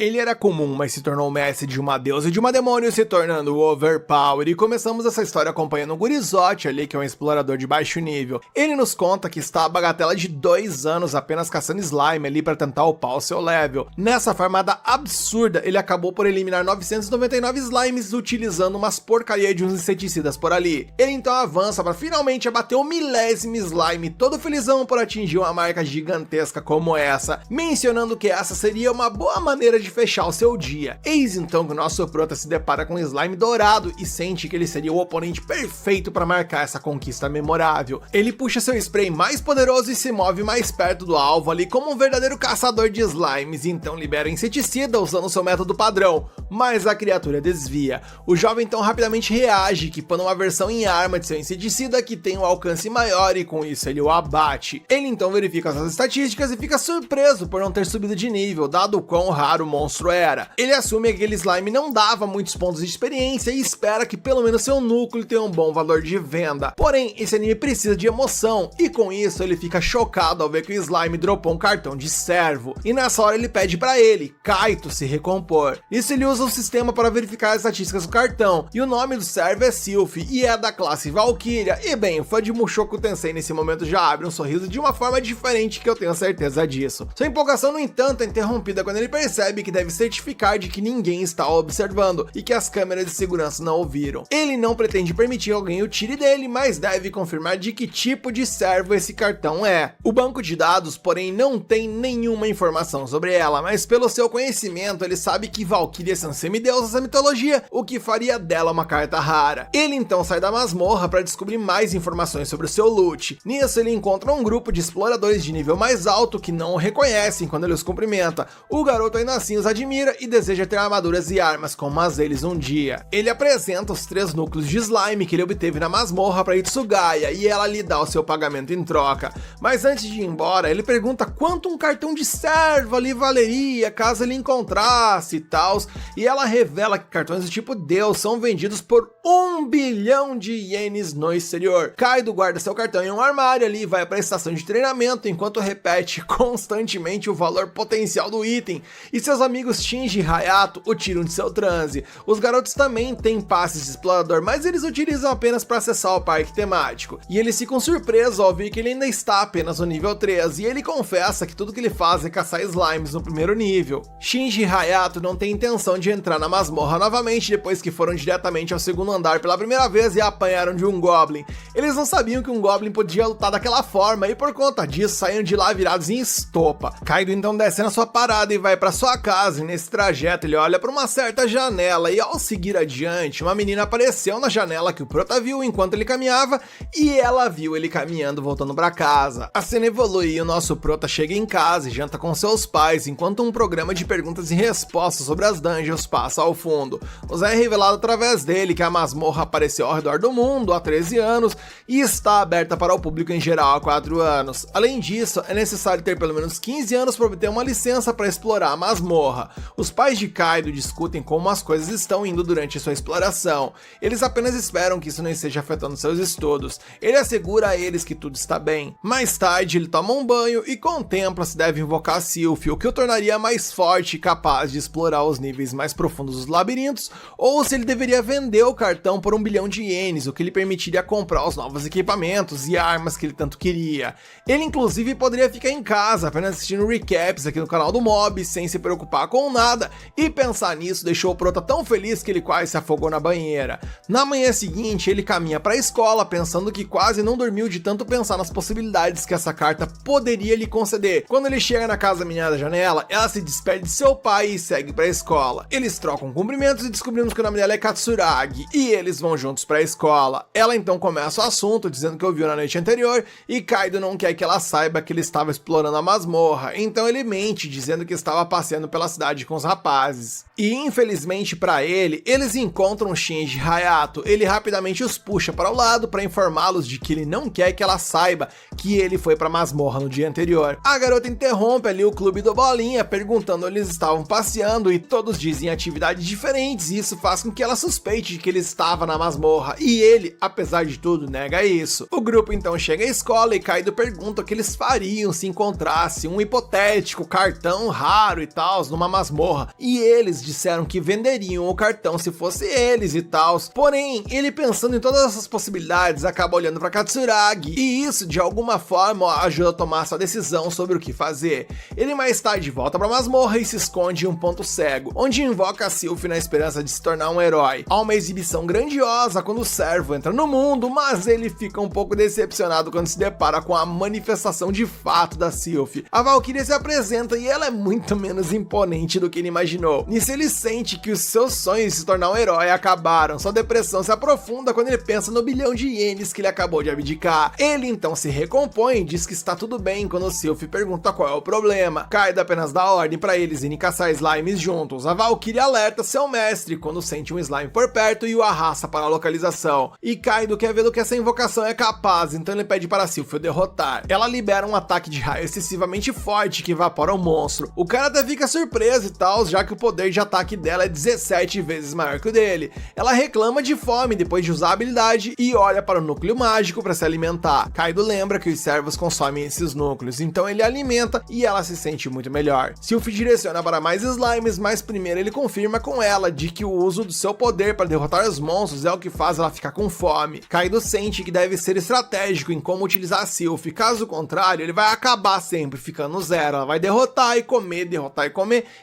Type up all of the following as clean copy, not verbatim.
Ele era comum, mas se tornou mestre de uma deusa e de uma demônio, se tornando overpower. E começamos essa história acompanhando o Gurizote ali, que é um explorador de baixo nível. Ele nos conta que está a bagatela de 2 anos apenas caçando slime ali para tentar upar o seu level. Nessa farmada absurda, ele acabou por eliminar 999 slimes utilizando umas porcaria de uns inseticidas por ali. Ele então avança para finalmente abater o 1000º slime, todo felizão por atingir uma marca gigantesca como essa, mencionando que essa seria uma boa maneira de fechar o seu dia. Eis então que o nosso prota se depara com um slime dourado e sente que ele seria o oponente perfeito para marcar essa conquista memorável. Ele puxa seu spray mais poderoso e se move mais perto do alvo ali como um verdadeiro caçador de slimes, e então libera o inseticida usando seu método padrão, mas a criatura desvia. O jovem então rapidamente reage, equipando uma versão em arma de seu inseticida que tem um alcance maior e com isso ele o abate. Ele então verifica suas estatísticas e fica surpreso por não ter subido de nível, dado o quão raro o monstro era. Ele assume que aquele slime não dava muitos pontos de experiência e espera que pelo menos seu núcleo tenha um bom valor de venda. Porém, esse anime precisa de emoção, e com isso ele fica chocado ao ver que o slime dropou um cartão de servo. E nessa hora ele pede para ele, Kaito, se recompor. Isso ele usa o sistema para verificar as estatísticas do cartão, e o nome do servo é Sylph, e é da classe Valkyria. E bem, o fã de Mushoku Tensei nesse momento já abre um sorriso de uma forma diferente, que eu tenho certeza disso. Sua empolgação, no entanto, é interrompida quando ele percebe que deve certificar de que ninguém está observando e que as câmeras de segurança não ouviram. Ele não pretende permitir alguém o tire dele, mas deve confirmar de que tipo de servo esse cartão é. O banco de dados, porém, não tem nenhuma informação sobre ela, mas pelo seu conhecimento ele sabe que Valkyria são semideusas da mitologia, o que faria dela uma carta rara. Ele então sai da masmorra para descobrir mais informações sobre o seu loot. Nisso ele encontra um grupo de exploradores de nível mais alto que não o reconhecem quando ele os cumprimenta. O garoto ainda assim os admira e deseja ter armaduras e armas como as deles um dia. Ele apresenta os 3 núcleos de slime que ele obteve na masmorra para Itsugaya e ela lhe dá o seu pagamento em troca. Mas antes de ir embora, ele pergunta quanto um cartão de servo ali valeria caso ele encontrasse e tal, e ela revela que cartões do tipo Deus são vendidos por 1 bilhão de ienes no exterior. Kaido guarda seu cartão em um armário ali e vai para a estação de treinamento enquanto repete constantemente o valor potencial do item, e seus amigos Shinji e Hayato o tiram de seu transe. Os garotos também têm passes de explorador, mas eles utilizam apenas para acessar o parque temático, e eles ficam surpresos ao ver que ele ainda está apenas no nível 3, e ele confessa que tudo que ele faz é caçar slimes no primeiro nível. Shinji e Hayato não têm intenção de entrar na masmorra novamente depois que foram diretamente ao segundo andar pela primeira vez e apanharam de um Goblin. Eles não sabiam que um Goblin podia lutar daquela forma e por conta disso saíram de lá virados em estopa. Kaido então desce na sua parada e vai para sua casa, e nesse trajeto ele olha para uma certa janela e ao seguir adiante, uma menina apareceu na janela que o prota viu enquanto ele caminhava e ela viu ele caminhando voltando para casa. A cena evolui e o nosso prota chega em casa e janta com seus pais enquanto um programa de perguntas e respostas sobre as dungeons passa ao fundo. Nos é revelado através dele que a masmorra apareceu ao redor do mundo há 13 anos e está aberta para o público em geral há 4 anos. Além disso, é necessário ter pelo menos 15 anos para obter uma licença para explorar a masmorra. Os pais de Kaido discutem como as coisas estão indo durante sua exploração. Eles apenas esperam que isso não esteja afetando seus estudos. Ele assegura a eles que tudo está bem. Mais tarde, ele toma um banho e contempla se deve invocar Sylph, o que o tornaria mais forte e capaz de explorar os níveis mais profundos dos labirintos, ou se ele deveria vender o cartão por 1 bilhão de ienes, o que lhe permitiria comprar os novos equipamentos e armas que ele tanto queria. Ele inclusive poderia ficar em casa apenas assistindo recaps aqui no canal do Mob, sem se preocupar com nada, e pensar nisso deixou o prota tão feliz que ele quase se afogou na banheira. Na manhã seguinte, ele caminha para a escola pensando que quase não dormiu de tanto pensar nas possibilidades que essa carta poderia lhe conceder. Quando ele chega na casa da menina da janela, ela se despede de seu pai e segue para a escola. Eles trocam cumprimentos e descobrimos que o nome dela é Katsuragi, e eles vão juntos para a escola. Ela então começa o assunto dizendo que ouviu na noite anterior e Kaido não quer que ela saiba que ele estava explorando a masmorra, então ele mente dizendo que estava passeando pela cidade com os rapazes. E infelizmente para ele, eles encontram Shinji e Hayato. Ele rapidamente os puxa para o lado para informá-los de que ele não quer que ela saiba que ele foi para a masmorra no dia anterior. A garota interrompe ali o clube do Bolinha perguntando onde eles estavam passeando e todos dizem atividades diferentes, e isso faz com que ela suspeite de que ele estava na masmorra, e ele, apesar de tudo, nega isso. O grupo então chega à escola e Kaido pergunta o que eles fariam se encontrasse um hipotético cartão raro e tal numa masmorra e eles disseram que venderiam o cartão se fosse eles e tal. Porém, ele pensando em todas essas possibilidades acaba olhando pra Katsuragi e isso de alguma forma ajuda a tomar sua decisão sobre o que fazer. Ele mais tarde volta pra masmorra e se esconde em um ponto cego, onde invoca a Sylph na esperança de se tornar um herói. Há uma exibição grandiosa quando o servo entra no mundo, mas ele fica um pouco decepcionado quando se depara com a manifestação de fato da Sylph. A Valkyria se apresenta e ela é muito menos imponente do que ele imaginou. Nisso ele sente que os seus sonhos de se tornar um herói acabaram. Sua depressão se aprofunda quando ele pensa no bilhão de ienes que ele acabou de abdicar. Ele então se recompõe e diz que está tudo bem quando Sylph pergunta qual é o problema. Kaido apenas dá ordem para eles irem caçar slimes juntos. A Valkyria alerta seu mestre quando sente um slime por perto e o arrasta para a localização. E Kaido quer ver do que essa invocação é capaz, então ele pede para Sylph o derrotar. Ela libera um ataque de raio excessivamente forte que evapora o monstro. O cara até fica surpreso e tal, já que o poder de ataque dela é 17 vezes maior que o dele. Ela reclama de fome depois de usar a habilidade e olha para o núcleo mágico para se alimentar. Kaido lembra que os servos consomem esses núcleos, então ele alimenta e ela se sente muito melhor. Sylph direciona para mais slimes, mas primeiro ele confirma com ela de que o uso do seu poder para derrotar os monstros é o que faz ela ficar com fome. Kaido sente que deve ser estratégico em como utilizar a Sylph, caso contrário ele vai acabar sempre ficando no zero. Ela vai derrotar e comer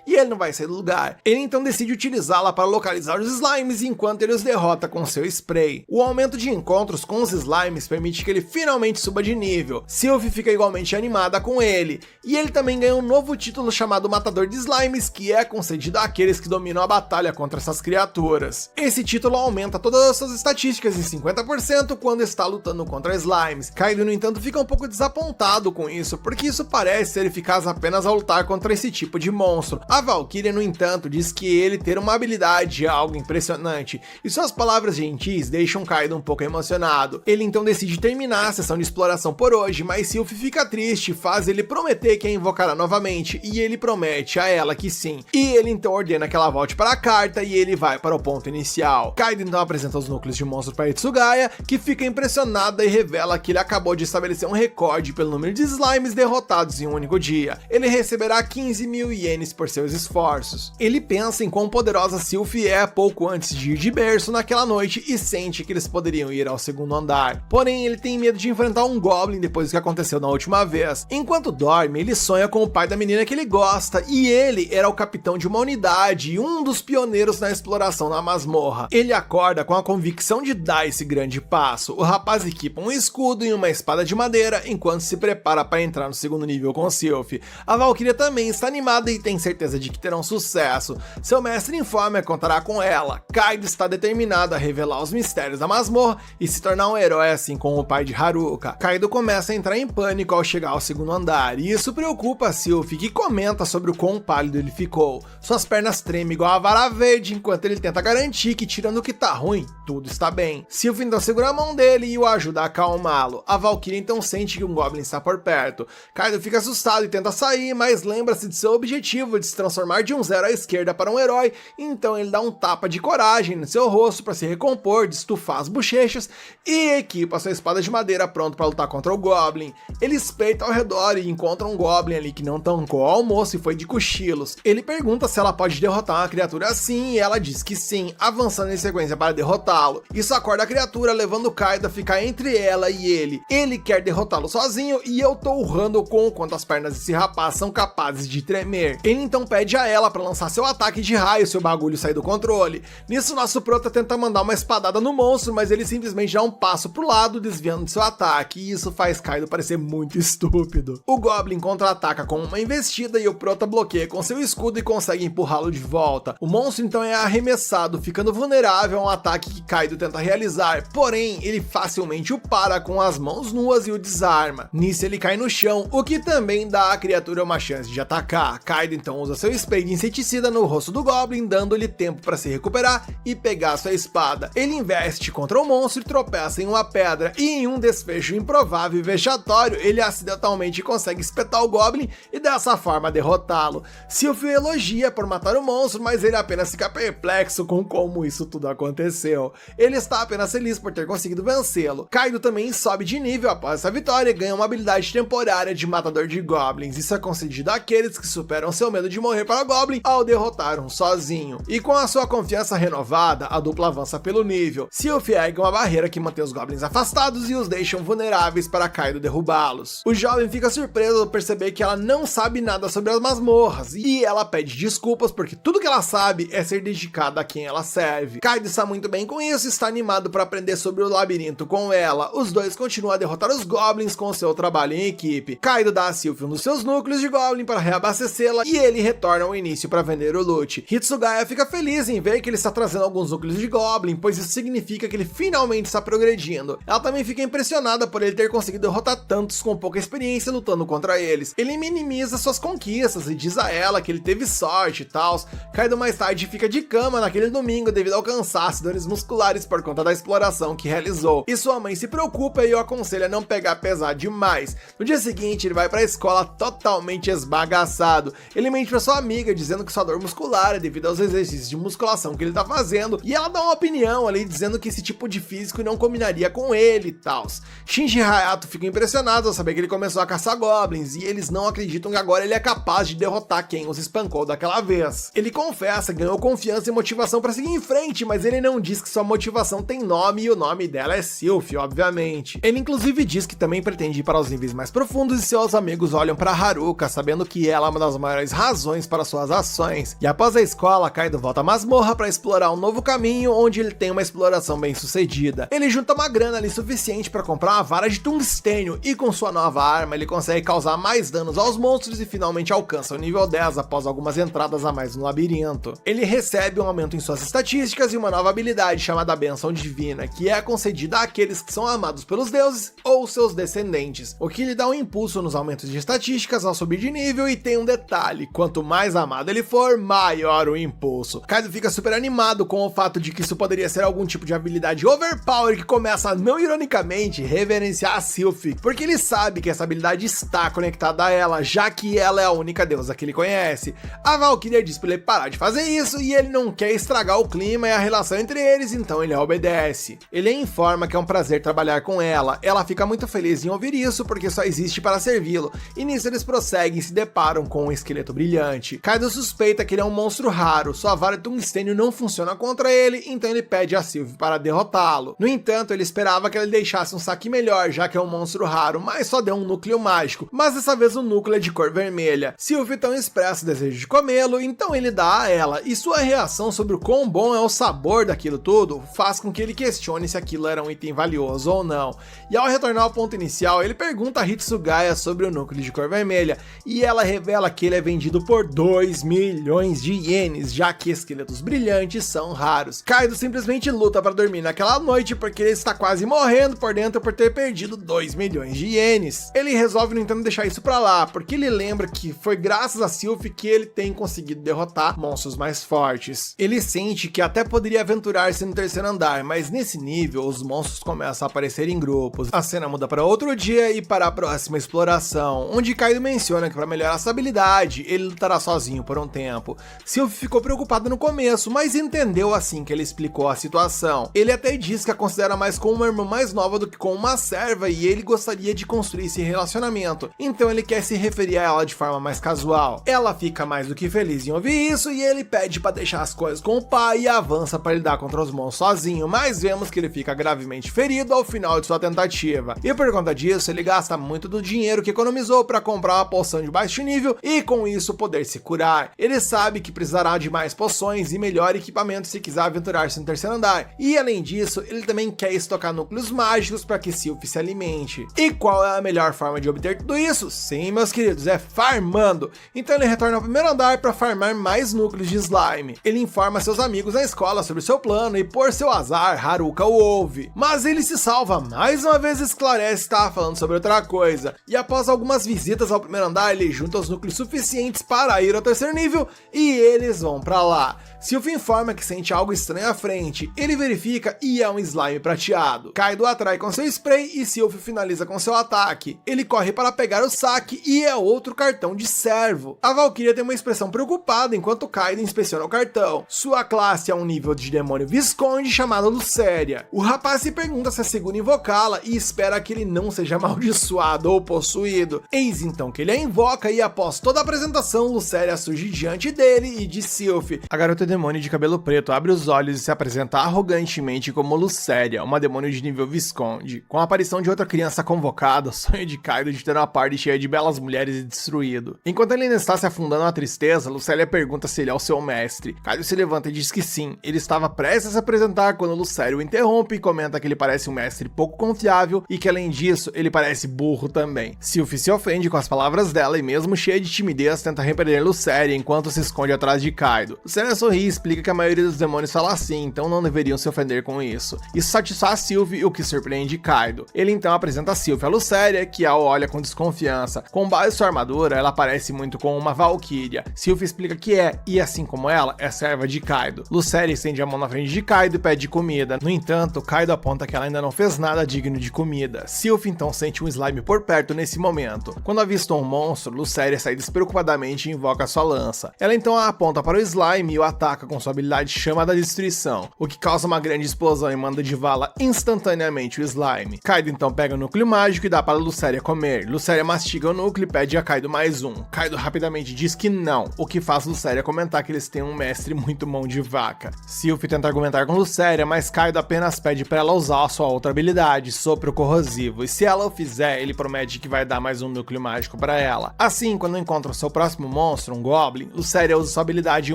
e ele não vai sair do lugar. Ele então decide utilizá-la para localizar os slimes enquanto ele os derrota com seu spray. O aumento de encontros com os slimes permite que ele finalmente suba de nível. Sylph fica igualmente animada com ele, e ele também ganha um novo título chamado Matador de Slimes, que é concedido àqueles que dominam a batalha contra essas criaturas. Esse título aumenta todas as suas estatísticas em 50% quando está lutando contra slimes. Kaido, no entanto, fica um pouco desapontado com isso, porque isso parece ser eficaz apenas ao lutar contra esse tipo de monstro. A Valkyria, no entanto, diz que ele ter uma habilidade é algo impressionante, e suas palavras gentis deixam Kaido um pouco emocionado. Ele então decide terminar a sessão de exploração por hoje, mas Sylph fica triste e faz ele prometer que a invocará novamente, e ele promete a ela que sim. E ele então ordena que ela volte para a carta e ele vai para o ponto inicial. Kaido então apresenta os núcleos de monstros para Hitsugaya, que fica impressionada e revela que ele acabou de estabelecer um recorde pelo número de slimes derrotados em um único dia. Ele receberá 15.000 ienes por seus esforços. Ele pensa em quão poderosa Sylph é pouco antes de ir de berço naquela noite e sente que eles poderiam ir ao segundo andar. Porém, ele tem medo de enfrentar um Goblin depois do que aconteceu na última vez. Enquanto dorme, ele sonha com o pai da menina que ele gosta, e ele era o capitão de uma unidade e um dos pioneiros na exploração na masmorra. Ele acorda com a convicção de dar esse grande passo. O rapaz equipa um escudo e uma espada de madeira enquanto se prepara para entrar no segundo nível com Sylph. A Valkyria também está animada e tem certeza de que terão sucesso. Seu mestre informa que contará com ela. Kaido está determinado a revelar os mistérios da masmorra e se tornar um herói assim como o pai de Haruka. Kaido começa a entrar em pânico ao chegar ao segundo andar, e isso preocupa a Sylph, que comenta sobre o quão pálido ele ficou. Suas pernas tremem igual a vara verde, enquanto ele tenta garantir que, tirando o que tá ruim, tudo está bem. Sylph então segura a mão dele e o ajuda a acalmá-lo. A Valkyria então sente que um Goblin está por perto. Kaido fica assustado e tenta sair, mas lembra-se de seu objetivo de se transformar de um zero à esquerda para um herói, então ele dá um tapa de coragem no seu rosto para se recompor, de estufar as bochechas e equipa sua espada de madeira pronto para lutar contra o Goblin. Ele espreita ao redor e encontra um Goblin ali que não tancou o almoço e foi de cochilos. Ele pergunta se ela pode derrotar uma criatura assim e ela diz que sim, avançando em sequência para derrotá-lo. Isso acorda a criatura, levando Kaido a ficar entre ela e ele. Ele quer derrotá-lo sozinho e eu tô urrando com o quanto as pernas desse rapaz são capazes de tremer. Ele então pede a ela para lançar seu ataque de raio se o bagulho sair do controle. Nisso, nosso prota tenta mandar uma espadada no monstro, mas ele simplesmente dá um passo pro lado, desviando de seu ataque, e isso faz Kaido parecer muito estúpido. O Goblin contra-ataca com uma investida e o prota bloqueia com seu escudo e consegue empurrá-lo de volta. O monstro então é arremessado, ficando vulnerável a um ataque que Kaido tenta realizar, porém ele facilmente o para com as mãos nuas e o desarma. Nisso ele cai no chão, o que também dá à criatura uma chance de atacar. Kaido então usa seu spray de inseticida no rosto do Goblin, dando-lhe tempo para se recuperar e pegar sua espada. Ele investe contra o monstro e tropeça em uma pedra, e em um desfecho improvável e vexatório, ele acidentalmente consegue espetar o Goblin e dessa forma derrotá-lo. Sylph elogia por matar o monstro, mas ele apenas fica perplexo com como isso tudo aconteceu. Ele está apenas feliz por ter conseguido vencê-lo. Kaido também sobe de nível após essa vitória e ganha uma habilidade temporária de matador de Goblins. Isso é concedido àqueles que superam seu seu medo de morrer para Goblin ao derrotar um sozinho. E com a sua confiança renovada, a dupla avança pelo nível. Sylph ergue uma barreira que mantém os Goblins afastados e os deixam vulneráveis para Kaido derrubá-los. O jovem fica surpreso ao perceber que ela não sabe nada sobre as masmorras, e ela pede desculpas porque tudo que ela sabe é ser dedicada a quem ela serve. Kaido está muito bem com isso e está animado para aprender sobre o labirinto com ela. Os dois continuam a derrotar os Goblins com seu trabalho em equipe. Kaido dá a Sylph um dos seus núcleos de Goblin para reabastecê-la e ele retorna ao início para vender o loot. Hitsugaya fica feliz em ver que ele está trazendo alguns núcleos de Goblin, pois isso significa que ele finalmente está progredindo. Ela também fica impressionada por ele ter conseguido derrotar tantos com pouca experiência lutando contra eles. Ele minimiza suas conquistas e diz a ela que ele teve sorte e tal. Kaido mais tarde fica de cama naquele domingo devido ao cansaço e dores musculares por conta da exploração que realizou. E sua mãe se preocupa e o aconselha a não pegar pesado demais. No dia seguinte ele vai para a escola totalmente esbagaçado. Ele mente para sua amiga dizendo que sua dor muscular é devido aos exercícios de musculação que ele tá fazendo, e ela dá uma opinião ali dizendo que esse tipo de físico não combinaria com ele e tal. Shinji e Hayato ficam impressionados ao saber que ele começou a caçar Goblins, e eles não acreditam que agora ele é capaz de derrotar quem os espancou daquela vez. Ele confessa que ganhou confiança e motivação para seguir em frente, mas ele não diz que sua motivação tem nome e o nome dela é Sylph, obviamente. Ele inclusive diz que também pretende ir para os níveis mais profundos e seus amigos olham para Haruka, sabendo que ela é uma das maiores razões para suas ações. E após a escola, Kaido volta à masmorra para explorar um novo caminho onde ele tem uma exploração bem sucedida. Ele junta uma grana ali suficiente para comprar uma vara de tungstênio e com sua nova arma ele consegue causar mais danos aos monstros e finalmente alcança o nível 10 após algumas entradas a mais no labirinto. Ele recebe um aumento em suas estatísticas e uma nova habilidade chamada Bênção Divina, que é concedida àqueles que são amados pelos deuses ou seus descendentes, o que lhe dá um impulso nos aumentos de estatísticas ao subir de nível. E tem um detalhe: quanto mais amado ele for, maior o impulso. Kaido fica super animado com o fato de que isso poderia ser algum tipo de habilidade overpower que começa a, não ironicamente, reverenciar a Sylph, porque ele sabe que essa habilidade está conectada a ela, já que ela é a única deusa que ele conhece. A Valkyria diz para ele parar de fazer isso e ele não quer estragar o clima e a relação entre eles, então ele obedece. Ele informa que é um prazer trabalhar com ela. Ela fica muito feliz em ouvir isso porque só existe para servi-lo, e nisso eles prosseguem e se deparam com um esqueleto brilhante. Kaido suspeita que ele é um monstro raro, sua vara de tungstênio não funciona contra ele, então ele pede a Sylph para derrotá-lo. No entanto, ele esperava que ele deixasse um saque melhor, já que é um monstro raro, mas só deu um núcleo mágico, mas dessa vez o núcleo é de cor vermelha. Sylph então expressa o desejo de comê-lo, então ele dá a ela, e sua reação sobre o quão bom é o sabor daquilo tudo faz com que ele questione se aquilo era um item valioso ou não. E ao retornar ao ponto inicial, ele pergunta a Hitsugaya sobre o núcleo de cor vermelha, e ela revela que ele é vendido por 2 milhões de ienes, já que esqueletos brilhantes são raros. Kaido simplesmente luta para dormir naquela noite porque ele está quase morrendo por dentro por ter perdido 2 milhões de ienes. Ele resolve, no entanto, deixar isso pra lá, porque ele lembra que foi graças a Sylph que ele tem conseguido derrotar monstros mais fortes. Ele sente que até poderia aventurar-se no terceiro andar, mas nesse nível os monstros começam a aparecer em grupos. A cena muda para outro dia e para a próxima exploração, onde Kaido menciona que para melhorar essa habilidade, ele lutará sozinho por um tempo. Sylph ficou preocupado no começo, mas entendeu assim que ele explicou a situação. Ele até diz que a considera mais como uma irmã mais nova do que como uma serva, e ele gostaria de construir esse relacionamento, então ele quer se referir a ela de forma mais casual. Ela fica mais do que feliz em ouvir isso e ele pede para deixar as coisas com o pai e avança para lidar contra os monstros sozinho, mas vemos que ele fica gravemente ferido ao final de sua tentativa. E por conta disso, ele gasta muito do dinheiro que economizou para comprar uma poção de baixo nível e com isso poder se curar. Ele sabe que precisará de mais poções e melhor equipamento se quiser aventurar-se no terceiro andar. E além disso, ele também quer estocar núcleos mágicos para que Sylph se alimente. E qual é a melhor forma de obter tudo isso? Sim, meus queridos, é farmando. Então ele retorna ao primeiro andar para farmar mais núcleos de slime. Ele informa seus amigos na escola sobre seu plano e por seu azar, Haruka o ouve. Mas ele se salva mais uma vez e esclarece que estava falando sobre outra coisa. E após algumas visitas ao primeiro andar, ele junta os núcleos suficientes para ir ao terceiro nível e eles vão para lá. Sylph informa que sente algo estranho à frente. Ele verifica e é um slime prateado. Kaido atrai com seu spray e Sylph finaliza com seu ataque. Ele corre para pegar o saque e é outro cartão de servo. A Valkyria tem uma expressão preocupada enquanto Kaido inspeciona o cartão. Sua classe é um nível de demônio Visconde chamado Lucéria. O rapaz se pergunta se é seguro invocá-la e espera que ele não seja amaldiçoado ou possuído. Eis então que ele a invoca e após toda a apresentação apresentação, Lucéria surge diante dele e diz Sylph. A garota demônio de cabelo preto abre os olhos e se apresenta arrogantemente como Lucéria, uma demônio de nível Visconde. Com a aparição de outra criança convocada, o sonho de Kaido de ter uma party cheia de belas mulheres é destruído. Enquanto ele ainda está se afundando na tristeza, Lucélia pergunta se ele é o seu mestre. Kaido se levanta e diz que sim, ele estava prestes a se apresentar quando Lucéria o interrompe e comenta que ele parece um mestre pouco confiável e que além disso, ele parece burro também. Sylph se ofende com as palavras dela e mesmo cheia de timidez tenta repreender Lucéria enquanto se esconde atrás de Kaido. Lucéria sorri e explica que a maioria dos demônios fala assim, então não deveriam se ofender com isso. Isso satisfaz Sylph, o que surpreende Kaido. Ele então apresenta Sylph a Lucéria, que a olha com desconfiança. Com base em sua armadura, ela parece muito com uma valquíria. Sylph explica que é, e assim como ela, é serva de Kaido. Lucéria estende a mão na frente de Kaido e pede comida. No entanto, Kaido aponta que ela ainda não fez nada digno de comida. Sylph então sente um slime por perto nesse momento. Quando avista um monstro, Lucéria sai despreocupadamente e invoca sua lança. Ela então a aponta para o slime e o ataca com sua habilidade Chama da Destruição, o que causa uma grande explosão e manda de vala instantaneamente o slime. Kaido então pega o núcleo mágico e dá para Lucéria comer. Lucéria mastiga o núcleo e pede a Kaido mais um. Kaido rapidamente diz que não, o que faz Lucéria comentar que eles têm um mestre muito mão de vaca. Sylph tenta argumentar com Lucéria, mas Kaido apenas pede para ela usar a sua outra habilidade, Sopro Corrosivo, e se ela o fizer, ele promete que vai dar mais um núcleo mágico para ela. Assim, quando encontra o seu próximo monstro, um Goblin, Lucéria usa sua habilidade e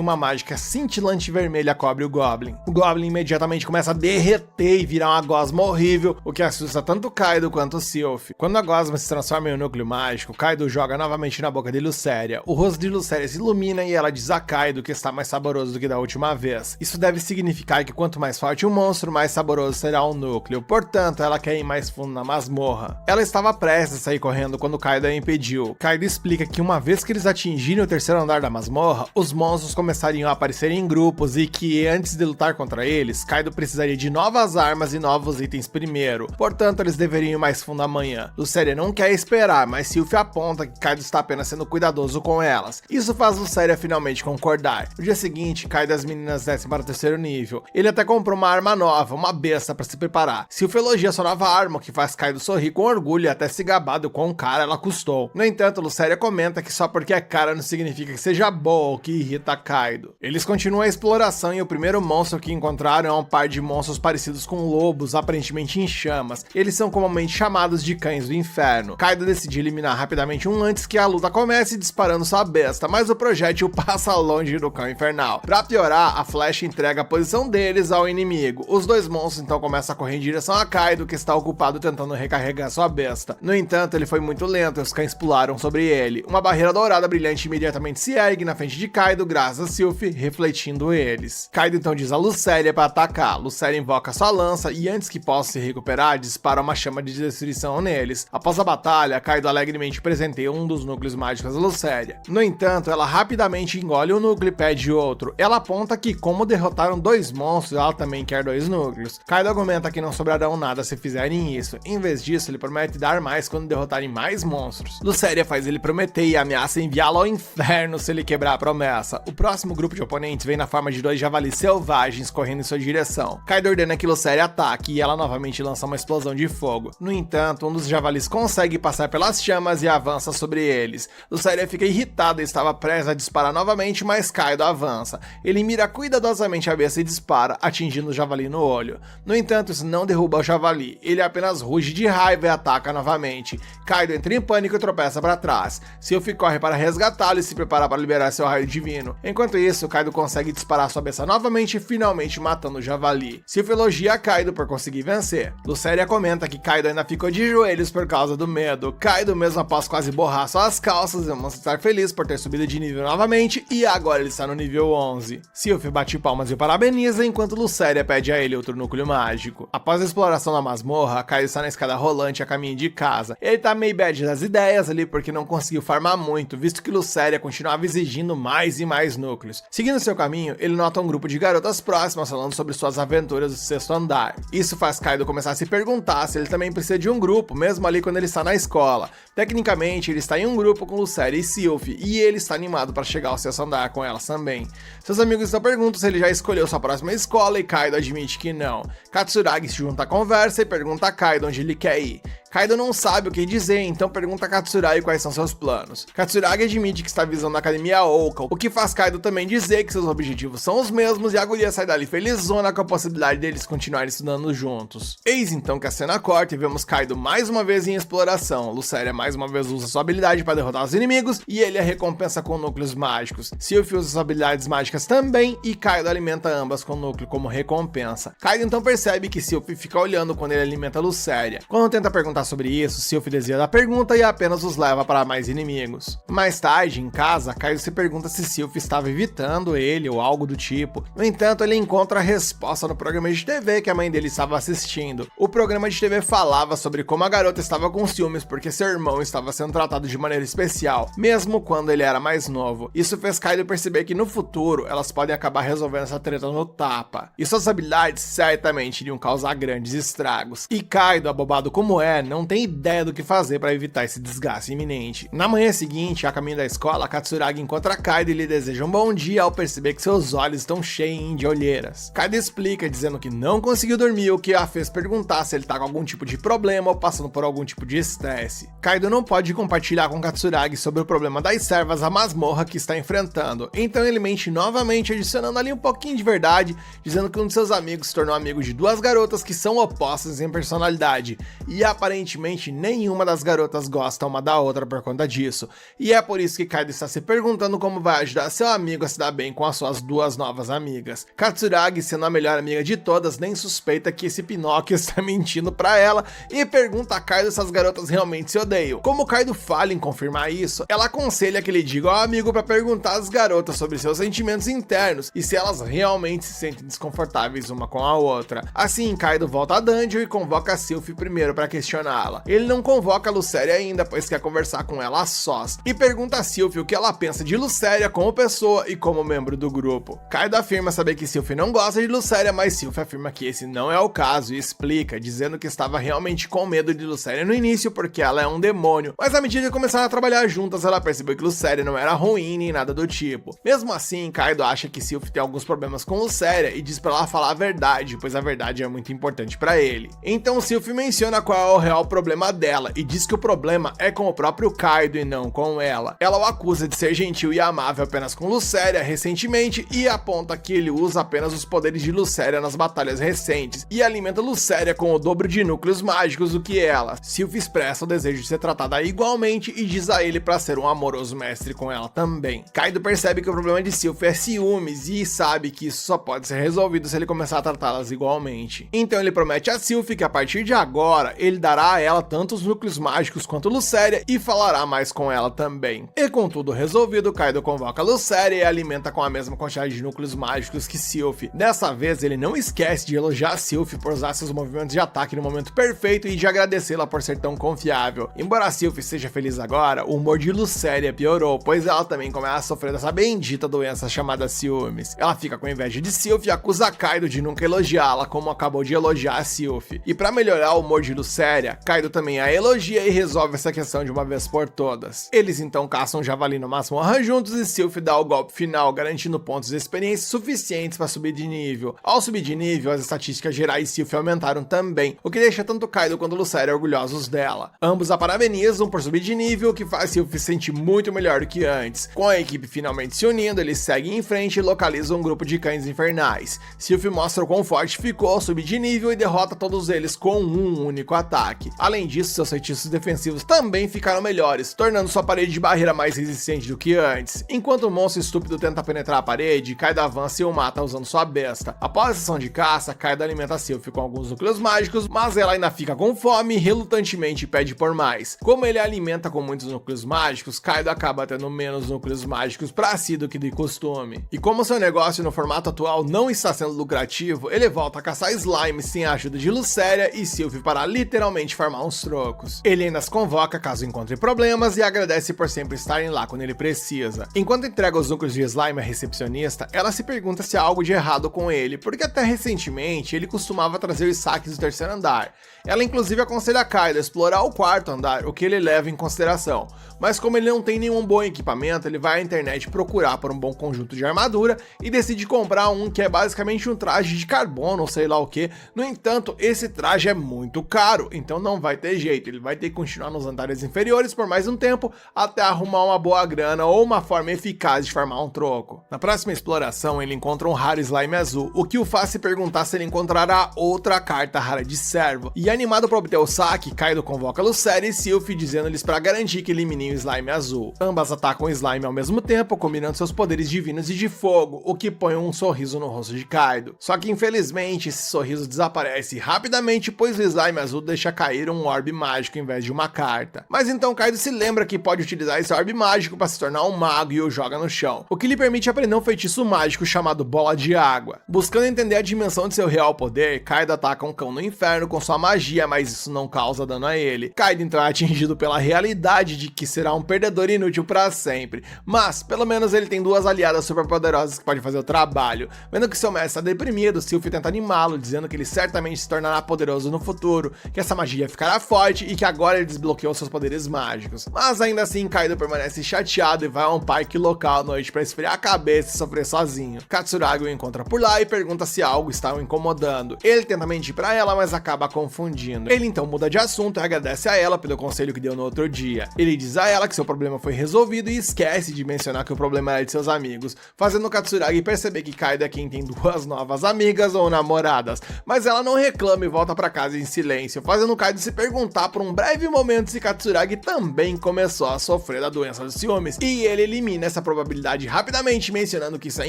uma mágica cintilante vermelha cobre o Goblin. O Goblin imediatamente começa a derreter e virar uma gosma horrível, o que assusta tanto Kaido quanto Sylph. Quando a gosma se transforma em um núcleo mágico, Kaido joga novamente na boca de Lucéria. O rosto de Lucéria se ilumina e ela diz a Kaido que está mais saboroso do que da última vez. Isso deve significar que quanto mais forte o monstro, mais saboroso será o núcleo. Portanto, ela quer ir mais fundo na masmorra. Ela estava prestes a sair correndo quando Kaido a impediu. Kaido explica que uma vez que eles atingirem o terceiro andar da masmorra, os monstros começariam a aparecer em grupos e que, antes de lutar contra eles, Kaido precisaria de novas armas e novos itens primeiro. Portanto, eles deveriam ir mais fundo amanhã. Lucéria não quer esperar, mas Sylph aponta que Kaido está apenas sendo cuidadoso com elas. Isso faz Lucéria finalmente concordar. No dia seguinte, Kaido e as meninas descem para o terceiro nível. Ele até comprou uma arma nova, uma besta para se preparar. Sylph elogia sua nova arma, o que faz Kaido sorrir com orgulho e até se gabar do quão cara ela custou. No entanto, Lucéria comenta que só porque é cara não significa que seja boa, o que irrita Kaido. Eles continuam a exploração e o primeiro monstro que encontraram é um par de monstros parecidos com lobos, aparentemente em chamas. Eles são comumente chamados de cães do inferno. Kaido decide eliminar rapidamente um antes que a luta comece disparando sua besta, mas o projétil passa longe do cão infernal. Pra piorar, a flecha entrega a posição deles ao inimigo. Os dois monstros então começam a correr em direção a Kaido, que está ocupado tentando recarregar sua besta. No entanto, ele foi muito lento e os cães pularam sobre ele. Uma barreira dourada brilhante imediatamente se ergue na frente de Kaido, graças a Sylph, refletindo eles. Kaido então diz a Lucéria para atacar. Lucéria invoca sua lança e antes que possa se recuperar, dispara uma chama de destruição neles. Após a batalha, Kaido alegremente presenteia um dos núcleos mágicos da Lucéria. No entanto, ela rapidamente engole o núcleo e pede outro. Ela aponta que, como derrotaram dois monstros, ela também quer dois núcleos. Kaido argumenta que não sobrarão nada se fizerem isso. Em vez disso, ele promete dar mais quando derrotarem mais monstros. Lucéria faz ele prometer e ameaça enviá-lo ao inferno se ele quebrar a promessa. O próximo grupo de oponentes vem na forma de dois javalis selvagens correndo em sua direção. Kaido ordena que Lucéria ataque e ela novamente lança uma explosão de fogo. No entanto, um dos javalis consegue passar pelas chamas e avança sobre eles. Lucéria fica irritada e estava prestes a disparar novamente, mas Kaido avança. Ele mira cuidadosamente a besta e dispara, atingindo o javali no olho. No entanto, isso não derruba o javali. Ele apenas ruge de raiva e ataca novamente. Kaido entra em pânico e tropeça para trás. Sylph corre para resgatá-lo e se prepara para liberar seu raio divino. Enquanto isso, Kaido consegue disparar sua besta novamente, finalmente matando o javali. Sylph elogia Kaido por conseguir vencer. Lucéria comenta que Kaido ainda ficou de joelhos por causa do medo. Kaido, mesmo após quase borrar suas calças, demonstra estar feliz por ter subido de nível novamente e agora ele está no nível 11. Sylph bate palmas e o parabeniza, enquanto Lucéria pede a ele outro núcleo mágico. Após a exploração da masmorra, Kaido está na escada rolante a caminho de casa. Ele tá meio bad das ideias ali porque não conseguiu farmar muito, visto que Lucéria continuava exigindo mais e mais núcleos. Seguindo seu caminho, ele nota um grupo de garotas próximas falando sobre suas aventuras do sexto andar. Isso faz Kaido começar a se perguntar se ele também precisa de um grupo, mesmo ali quando ele está na escola. Tecnicamente, ele está em um grupo com Lucéria e Sylph, e ele está animado para chegar ao sexto andar com elas também. Seus amigos então perguntam se ele já escolheu sua próxima escola e Kaido admite que não. Katsuragi se junta à conversa e pergunta a Kaido onde ele quer ir. Kaido não sabe o que dizer, então pergunta a Katsuragi quais são seus planos. Katsuragi admite que está visando a Academia Oka, o que faz Kaido também dizer que seus objetivos são os mesmos e a guria sai dali felizona com a possibilidade deles continuarem estudando juntos. Eis então que a cena corta e vemos Kaido mais uma vez em exploração. Luceria mais uma vez usa sua habilidade para derrotar os inimigos e ele a recompensa com núcleos mágicos. Sylph usa suas habilidades mágicas também e Kaido alimenta ambas com núcleo como recompensa. Kaido então percebe que Sylph fica olhando quando ele alimenta Luceria. Quando tenta perguntar sobre isso, Sylph desvia da pergunta e apenas os leva para mais inimigos. Mais tarde, em casa, Kaido se pergunta se Sylph estava evitando ele ou algo do tipo. No entanto, ele encontra a resposta no programa de TV que a mãe dele estava assistindo. O programa de TV falava sobre como a garota estava com ciúmes porque seu irmão estava sendo tratado de maneira especial, mesmo quando ele era mais novo. Isso fez Kaido perceber que no futuro elas podem acabar resolvendo essa treta no tapa. E suas habilidades certamente iriam causar grandes estragos. E Kaido, abobado como é, não tem ideia do que fazer para evitar esse desgaste iminente. Na manhã seguinte, a caminho da escola, Katsuragi encontra Kaido e lhe deseja um bom dia ao perceber que seus olhos estão cheios de olheiras. Kaido explica dizendo que não conseguiu dormir, o que a fez perguntar se ele tá com algum tipo de problema ou passando por algum tipo de estresse. Kaido não pode compartilhar com Katsuragi sobre o problema das servas à masmorra que está enfrentando, então ele mente novamente, adicionando ali um pouquinho de verdade, dizendo que um de seus amigos se tornou amigo de duas garotas que são opostas em personalidade, e aparentemente nenhuma das garotas gosta uma da outra por conta disso, e é por isso que Kaido está se perguntando como vai ajudar seu amigo a se dar bem com as suas duas novas amigas. Katsuragi, sendo a melhor amiga de todas, nem suspeita que esse Pinóquio está mentindo pra ela e pergunta a Kaido se as garotas realmente se odeiam. Como Kaido falha em confirmar isso, ela aconselha que ele diga ao amigo para perguntar às garotas sobre seus sentimentos internos e se elas realmente se sentem desconfortáveis uma com a outra. Assim, Kaido volta a Dungeon e convoca a Sylph primeiro para questioná-la. Ele não convoca a Luceria ainda, pois quer conversar com ela a sós, e pergunta a Sylph o que ela pensa de Luceria como pessoa e como membro do grupo. Kaido afirma saber que Sylph não gosta de Luceria, mas Sylph afirma que esse não é o caso e explica, dizendo que estava realmente com medo de Luceria no início porque ela é um demônio, mas à medida que começaram a trabalhar juntas, ela percebeu que Luceria não era ruim nem nada do tipo. Mesmo assim, Kaido acha que Sylph tem alguns problemas com Luceria e diz pra ela falar a verdade, pois a verdade é muito importante pra ele. Então Sylph menciona qual é o real problema dela e diz que o problema é com o próprio Kaido e não com ela. Ela o acusa de ser gentil e amável apenas com Luceria recentemente e aponta que ele usa apenas os poderes de Luceria nas batalhas recentes e alimenta Luceria com o dobro de núcleos mágicos do que ela. Sylph expressa o desejo de ser tratada igualmente e diz a ele para ser um amoroso mestre com ela também. Kaido percebe que o problema de Sylph é ciúmes e sabe que isso só pode ser resolvido se ele começar a tratá-las igualmente. Então ele promete a Sylph que a partir de agora ele dará a ela tanto os núcleos mágicos quanto Luceria e falará mais com ela também. E com tudo resolvido, Kaido convoca Luceria e alimenta com a mesma quantidade de núcleos mágicos que Sylph. Dessa vez ele não esquece de elogiar Sylph por usar seus movimentos de ataque no momento perfeito e de agradecê-la por ser tão confiável. Embora Sylph seja feliz agora, o humor de Luceria piorou, pois ela também começa a sofrer dessa bendita doença chamada ciúmes. Ela fica com inveja de Sylph e acusa Kaido de nunca elogiá-la como acabou de elogiar a Sylph. E para melhorar o humor de Luceria, Kaido também a elogia e resolve essa questão de uma vez por todas. Eles então caçam um javali no masmorra juntos e Sylph dá o golpe final, garantindo pontos de experiência suficientes para subir de nível. Ao subir de nível, as estatísticas gerais de Sylph aumentaram também, o que deixa tanto Kaido quanto Luceria orgulhosos dela. Ambos a parabenizam por subir de nível, o que faz Sylph se sentir muito melhor do que antes. Com a equipe finalmente se unindo, eles seguem em frente e localizam um grupo de cães infernais. Sylph mostra o quão forte ficou ao subir de nível e derrota todos eles com um único ataque. Além disso, seus feitiços defensivos também ficaram melhores, tornando sua parede de barreira mais resistente do que antes. Enquanto o monstro estúpido tenta penetrar a parede, Kaido avança e o mata usando sua besta. Após a sessão de caça, Kaido alimenta Sylph com alguns núcleos mágicos, mas ela ainda fica com fome e relutantemente pede por mais. Como ele alimenta com muitos núcleos mágicos, Kaido acaba tendo menos núcleos mágicos pra si do que de costume. E como seu negócio no formato atual não está sendo lucrativo, ele volta a caçar slime sem a ajuda de Luceria e Sylph para literalmente farmar uns trocos. Ele ainda as convoca caso encontre problemas e agradece por sempre estarem lá quando ele precisa. Enquanto entrega os núcleos de slime à recepcionista, ela se pergunta se há algo de errado com ele, porque até recentemente ele costumava trazer os saques do terceiro andar. Ela inclusive aconselha a Kaido a explorar o quarto andar, o que ele leva em consideração. Mas como ele não tem nenhum bom equipamento, ele vai à internet procurar por um bom conjunto de armadura e decide comprar um que é basicamente um traje de carbono ou sei lá o que. No entanto, esse traje é muito caro, então não vai ter jeito, ele vai ter que continuar nos andares inferiores por mais um tempo até arrumar uma boa grana ou uma forma eficaz de farmar um troco. Na próxima exploração, ele encontra um raro slime azul, o que o faz se perguntar se ele encontrará outra carta rara de servo. E animado para obter o saque, Kaido convoca Lucélia e Sylph, dizendo-lhes para garantir que eliminem o slime azul. Ambas atacam o slime ao mesmo tempo, combinando seus poderes divinos e de fogo, o que põe um sorriso no rosto de Kaido. Só que infelizmente esse sorriso desaparece rapidamente, pois o slime azul deixa cair um orbe mágico em vez de uma carta. Mas então Kaido se lembra que pode utilizar esse orbe mágico para se tornar um mago e o joga no chão, o que lhe permite aprender um feitiço mágico chamado Bola de Água. Buscando entender a dimensão de seu real poder, Kaido ataca um cão no inferno com sua magia, mas isso não causa dano a ele. Kaido então é atingido pela realidade de que será um perdedor inútil para sempre, mas pelo menos ele tem duas aliadas super poderosas que podem fazer o trabalho. Vendo que seu mestre está deprimido, Sylph tenta animá-lo, dizendo que ele certamente se tornará poderoso no futuro, que essa magia ficará forte e que agora ele desbloqueou seus poderes mágicos. Mas ainda assim, Kaido permanece chateado e vai a um parque local à noite para esfriar a cabeça e sofrer sozinho. Katsuragi o encontra por lá e pergunta se algo está o incomodando. Ele tenta mentir para ela, mas acaba confundindo. Ele então muda de assunto e agradece a ela pelo conselho que deu no outro dia. Ele diz a ela que seu problema foi resolvido e esquece de mencionar que o problema era de seus amigos, fazendo Katsuragi perceber que Kaido é quem tem duas novas amigas ou namoradas, mas ela não reclama e volta para casa em silêncio, fazendo Kaido se perguntar por um breve momento se Katsuragi também começou a sofrer da doença dos ciúmes, e ele elimina essa probabilidade rapidamente, mencionando que isso é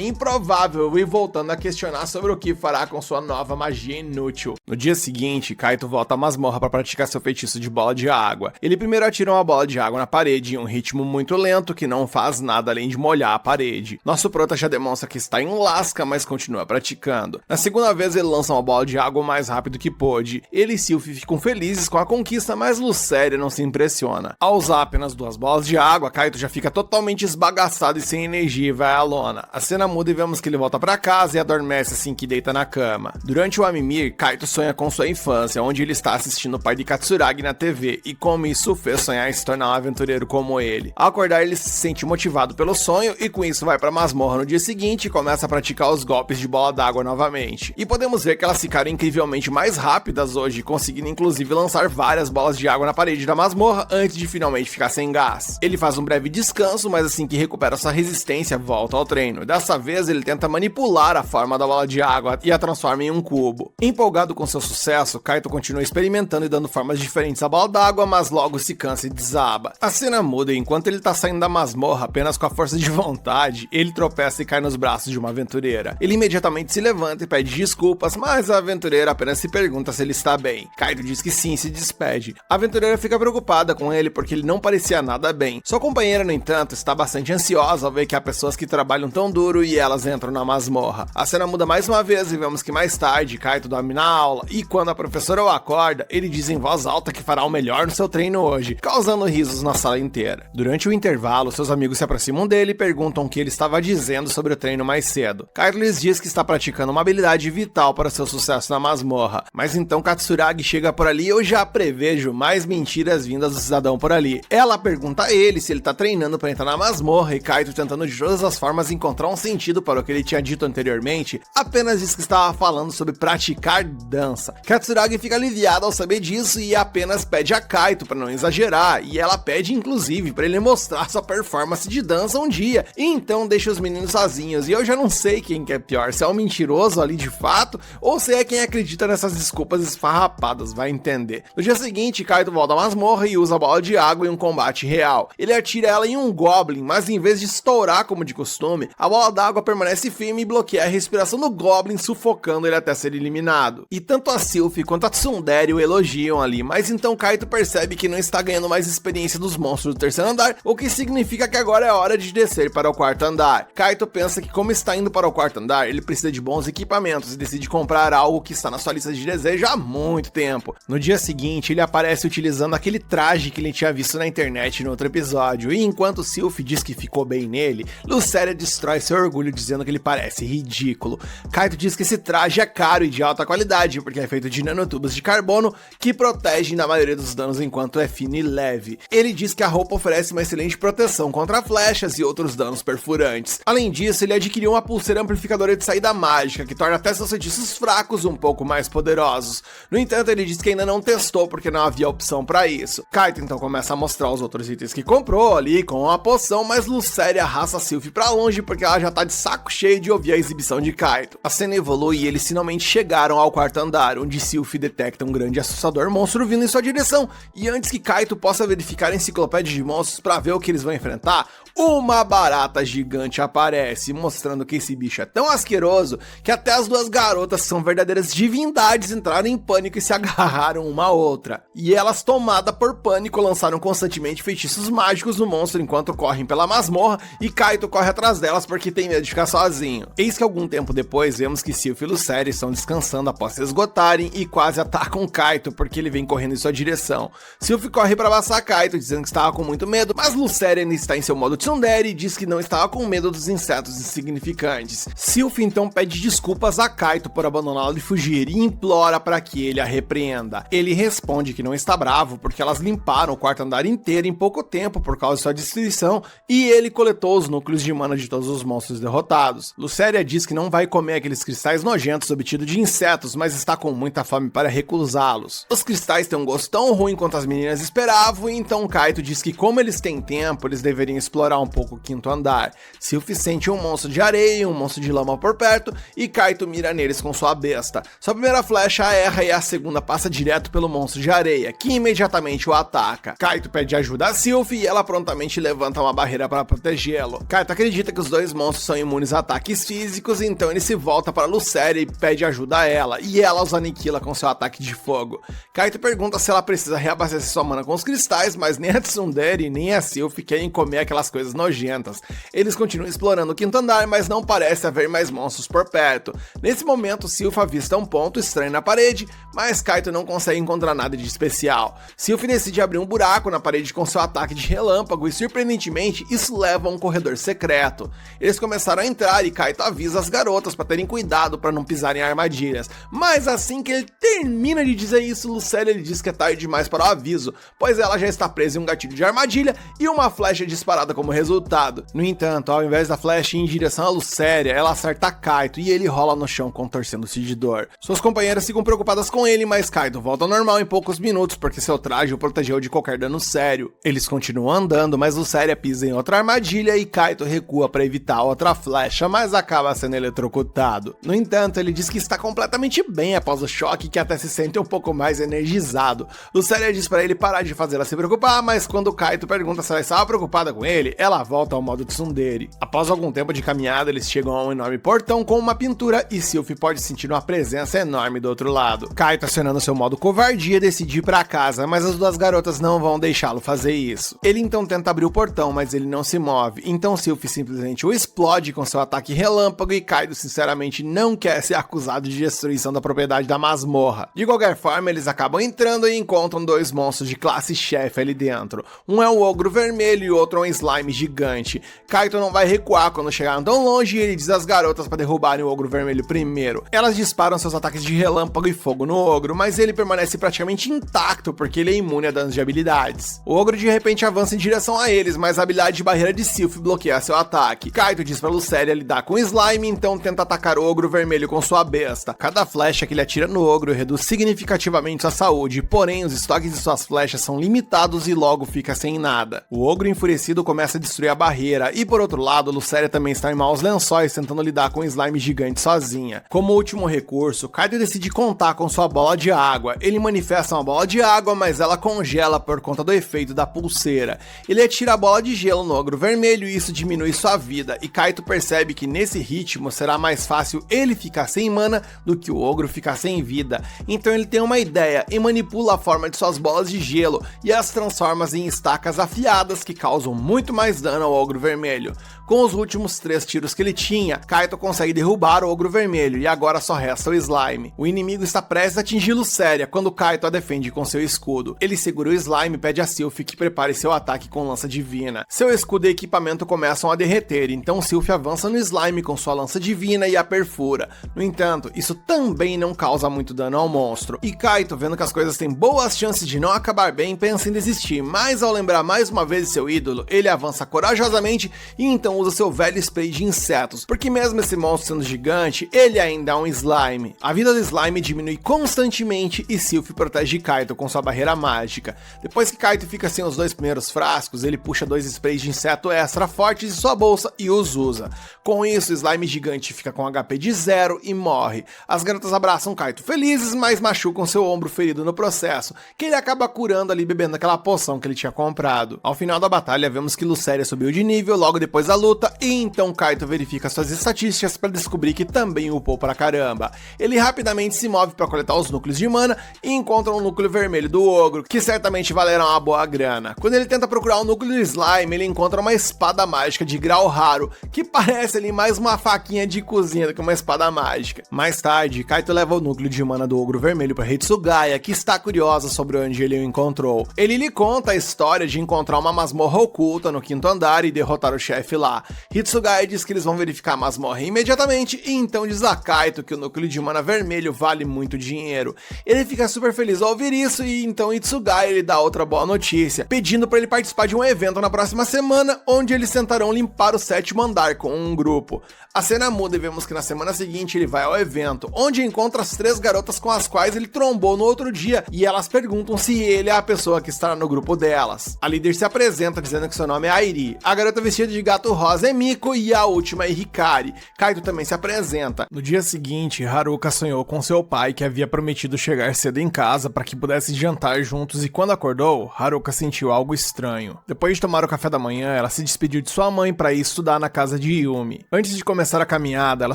improvável e voltando a questionar sobre o que fará com sua nova magia inútil. No dia seguinte, Kaito volta à masmorra para praticar seu feitiço de bola de água. Ele primeiro atira uma bola de água na parede em um ritmo muito lento que não faz nada além de molhar a parede. Nosso prota já demonstra que está em lasca, mas continua praticando. Na segunda vez ele lança uma bola de água o mais rápido que pôde. Ele e Sylph ficam felizes com a conquista, mas Lucélia não se impressiona. Ao usar apenas duas bolas de água, Kaito já fica totalmente esbagaçado e sem energia e vai à lona. A cena muda e vemos que ele volta para casa e adormece assim que deita na cama. Durante o Amimir, Kaito sonha com sua infância, onde ele está assistindo o pai de Katsuragi na TV, e como isso o fez sonhar em se tornar um aventureiro como ele. Ao acordar, ele se sente motivado pelo sonho e com isso vai para a masmorra no dia seguinte e começa a praticar os golpes de bola d'água novamente. E podemos ver que elas ficaram incrivelmente mais rápidas hoje, conseguindo inclusive lançar várias bolas de água na parede da masmorra antes de finalmente ficar sem gás. Ele faz um breve descanso, mas assim que recupera sua resistência, volta ao treino. Dessa vez ele tenta manipular a forma da bola de água e a transforma em um cubo. Empolgado com seu sucesso, Kaito continua experimentando e dando formas diferentes à bola d'água, mas logo se cansa e desaba. A cena muda e enquanto ele tá saindo da masmorra apenas com a força de vontade, ele tropeça e cai nos braços de uma aventureira. Ele imediatamente se levanta e pede desculpas, mas a aventureira apenas se pergunta se ele está bem. Kaito diz que sim e se despede. A aventureira fica preocupada com ele porque ele não parecia nada bem. Sua companheira, no entanto, está bastante ansiosa ao ver que há pessoas que trabalham tão duro e elas entram na masmorra. A cena muda mais uma vez e vemos que mais tarde Kaito dorme na aula e quando a professora o acorda, ele diz em voz alta que fará o melhor no seu treino hoje, causando risos na sala inteira. Durante o intervalo, seus amigos se aproximam dele e perguntam o que ele estava dizendo sobre o treino mais cedo. Kaito lhes diz que está praticando uma habilidade vital para seu sucesso na masmorra, mas então Katsuragi chega por ali e eu já prevejo mais mentiras vindas do cidadão por ali. Ela pergunta a ele se ele está treinando para entrar na masmorra e Kaito, tentando de todas as formas encontrar um sentido para o que ele tinha dito anteriormente, apenas diz que estava falando sobre praticar dança. Katsuragi fica aliviado ao saber disso e apenas pede a Kaito para não exagerar, e ela pede inclusive para ele mostrar sua performance de dança um dia, e então deixa os meninos sozinhos, e eu já não sei quem que é pior, se é um mentiroso ali de fato, ou se é quem acredita nessas desculpas esfarrapadas, vai entender. No dia seguinte, Kaito volta à masmorra e usa a bola de água em um combate real. Ele atira ela em um Goblin, mas em vez de estourar como de costume, a bola d'água permanece firme e bloqueia a respiração do Goblin, sufocando ele até ser eliminado. E tanto a Sylph quanto a Tsundere o elogiam ali, mas então Kaito percebe que não está ganhando mais experiência dos monstros do terceiro andar, o que significa que agora é hora de descer para o quarto andar. Kaito pensa que como está indo para o quarto andar, ele precisa de bons equipamentos e decide comprar algo que está na sua lista de desejo há muito tempo. No dia seguinte, ele aparece utilizando aquele traje que ele tinha visto na internet no outro episódio, e enquanto Sylph diz que ficou bem nele, Lucélia destrói seu orgulho dizendo que ele parece ridículo. Kaito diz que esse traje é caro e de alta qualidade, porque é feito de nanotubos de carbono que protegem da maioria dos danos enquanto é fino e leve. Ele diz que a roupa oferece uma excelente proteção contra flechas e outros danos perfurantes. Além disso, ele adquiriu uma pulseira amplificadora de saída mágica, que torna até seus feitiços fracos um pouco mais poderosos. No entanto, ele diz que ainda não não testou porque não havia opção pra isso. Kaito então começa a mostrar os outros itens que comprou ali com a poção, mas Lucéria arrasta Sylph pra longe porque ela já tá de saco cheio de ouvir a exibição de Kaito. A cena evolui e eles finalmente chegaram ao quarto andar, onde Sylph detecta um grande e assustador monstro vindo em sua direção, e antes que Kaito possa verificar a enciclopédia de monstros pra ver o que eles vão enfrentar, uma barata gigante aparece, mostrando que esse bicho é tão asqueroso que até as duas garotas, que são verdadeiras divindades, entraram em pânico e se agarraram uma à outra. E elas, tomadas por pânico, lançaram constantemente feitiços mágicos no monstro enquanto correm pela masmorra, e Kaito corre atrás delas porque tem medo de ficar sozinho. Eis que algum tempo depois vemos que Sylph e Lucéria estão descansando após se esgotarem e quase atacam Kaito porque ele vem correndo em sua direção. Sylph corre para abraçar Kaito, dizendo que estava com muito medo, mas Lucéria ainda está em seu modo tsundere e diz que não estava com medo dos insetos insignificantes. Sylph então pede desculpas a Kaito por abandoná-lo e fugir e implora para que ele a repreenda. Ele responde que não está bravo porque elas limparam o quarto andar inteiro em pouco tempo por causa de sua destruição e ele coletou os núcleos de mana de todos os monstros derrotados. Lucéria diz que não vai comer aqueles cristais nojentos obtidos de insetos, mas está com muita fome para recusá-los. Os cristais têm um gosto tão ruim quanto as meninas esperavam, e então Kaito diz que como eles têm tempo, eles deveriam explorar um pouco o quinto andar. Sylph sente um monstro de areia e um monstro de lama por perto, e Kaito mira neles com sua besta. Sua primeira flecha erra e a segunda passa direto pelo monstro de areia, que imediatamente o ataca. Kaito pede ajuda a Sylph e ela prontamente levanta uma barreira para protegê-lo. Kaito acredita que os dois monstros são imunes a ataques físicos, então ele se volta para Lucéria e pede ajuda a ela, e ela os aniquila com seu ataque de fogo. Kaito pergunta se ela precisa reabastecer sua mana com os cristais, mas nem a Tsundere nem a Sylph querem comer aquelas coisas nojentas. Eles continuam explorando o quinto andar, mas não parece haver mais monstros por perto. Nesse momento, Sylph avista um ponto estranho na parede, mas Kaito não consegue encontrar nada de especial. Sylph decide abrir um buraco na parede com seu ataque de relâmpago e, surpreendentemente, isso leva a um corredor secreto. Eles começaram a entrar e Kaito avisa as garotas para terem cuidado para não pisarem em armadilhas, mas assim que ele termina de dizer isso, Lucéria lhe diz que é tarde demais para o aviso, pois ela já está presa em um gatilho de armadilha e uma flecha disparada como resultado. No entanto, ao invés da flecha ir em direção a Lucéria, ela acerta Kaito e ele rola no chão contorcendo-se de dor. Suas companheiras ficam preocupadas com ele, mas Kaito volta ao normal em poucos minutos porque seu traje o protegeu de qualquer dano sério. Eles continuam andando, mas Lucéria pisa em outra armadilha e Kaito recua para evitar outra flecha, mas acaba sendo eletrocutado. No entanto, ele diz que está completamente bem após o choque, que até se sente um pouco mais energizado. Lucéria diz para ele parar de fazer ela se preocupar, mas quando Kaito pergunta se ela estava preocupada com ele, ela volta ao modo tsundere. Após algum tempo de caminhada, eles chegam a um enorme portão com uma pintura e Sylph pode sentir uma presença enorme do outro lado. Kaito, acionando seu modo covardia, decide ir para casa, mas as duas garotas não vão deixá-lo fazer isso. Ele então tenta abrir o portão, mas ele não se move, então Sylph simplesmente o explode com seu ataque relâmpago e Kaito sinceramente não quer ser acusado de destruição da propriedade da masmorra. De qualquer forma, eles acabam entrando e encontram dois monstros de classe chefe ali dentro. Um é um ogro vermelho e o outro é um slime gigante. Kaito não vai recuar quando chegaram tão longe e ele diz às garotas para derrubarem o ogro vermelho primeiro. Elas disparam seus ataques de relâmpago e fogo no ogro, mas ele permanece praticamente intacto porque ele é imune a danos de habilidades. O ogro de repente avança em direção a eles, mas a habilidade de barreira de Sylph bloqueia seu ataque. Kaito diz para Lucéria lidar com o slime, então tenta atacar o ogro vermelho com sua besta. Cada flecha que ele atira no ogro reduz significativamente sua saúde, porém os estoques de suas flechas são limitados e logo fica sem nada. O ogro enfurecido começa a destruir a barreira e, por outro lado, Lucéria também está em maus lençóis tentando lidar com o slime gigante sozinha. Como último recurso, Kaito decide contar com sua bola de água. Ele manifesta uma bola de água, mas ela congela por conta do efeito da pulseira. Ele atira a bola de gelo no ogro vermelho e isso diminui sua vida, e Kaito percebe que nesse ritmo será mais fácil ele ficar sem mana do que o ogro ficar sem vida. Então ele tem uma ideia e manipula a forma de suas bolas de gelo e as transforma em estacas afiadas que causam muito mais dano ao ogro vermelho. Com os últimos 3 tiros que ele tinha, Kaito consegue derrubar o ogro vermelho e agora só resta o slime. O inimigo está prestes a atingir Lucéria quando Kaito a defende com seu escudo. Ele segura o slime e pede a Sylph que prepare seu ataque com lança divina. Seu escudo e equipamento começam a derreter, então Sylph avança no slime com sua lança divina e a perfura. No entanto, isso também não causa muito dano ao monstro. E Kaito, vendo que as coisas têm boas chances de não acabar bem, pensa em desistir, mas ao lembrar mais uma vez de seu ídolo, ele avança corajosamente e então usa seu velho spray de insetos, porque mesmo esse monstro sendo gigante, ele ainda é um slime. A vida do slime diminui constantemente e Sylph protege Kaito com sua barreira mágica. Depois que Kaito fica sem os 2 primeiros frascos, ele puxa 2 sprays de inseto extra fortes de sua bolsa e os usa. Com isso, o slime gigante fica com HP de 0 e morre. As garotas abraçam Kaito felizes, mas machucam seu ombro ferido no processo, que ele acaba curando ali bebendo aquela poção que ele tinha comprado. Ao final da batalha, vemos que Lucéria subiu de nível logo depois da luta, e então Kaito verifica suas estatísticas para descobrir que também upou pra caramba. Ele rapidamente se move para coletar os núcleos de mana e encontra um núcleo vermelho do ogro, que certamente valerá uma boa grana. Quando ele tenta procurar o núcleo do slime, ele encontra uma espada mágica de grau raro, que parece ali mais uma faquinha de cozinha do que uma espada mágica. Mais tarde, Kaito leva o núcleo de mana do ogro vermelho para Hitsugaya, que está curiosa sobre onde ele o encontrou. Ele lhe conta a história de encontrar uma masmorra oculta no 5º andar e derrotar o chefe lá. Hitsugaya diz que eles vão verificar a masmorra imediatamente e então diz a Kaito que o núcleo de mana vermelho vale muito dinheiro. Ele fica super feliz ao ouvir isso e então Hitsugaya lhe dá outra boa notícia, pedindo para ele participar de um evento na próxima semana, onde eles tentarão limpar o 7º andar com um grupo. A cena muda e vemos que na semana seguinte ele vai ao evento, onde encontra as 3 garotas com as quais ele trombou no outro dia, e elas perguntam se ele é a pessoa que estará no grupo delas. A líder se apresenta dizendo que seu nome é Airi, a garota vestida de gato rosa é Miko e a última é Hikari. Kaito também se apresenta. No dia seguinte, Haruka sonhou com seu pai, que havia prometido chegar cedo em casa para que pudessem jantar juntos, e quando acordou, Haruka sentiu algo estranho. Depois de tomar o café da manhã, ela se despediu de sua mãe para ir estudar na casa de Yumi. Antes de começar a caminhada, ela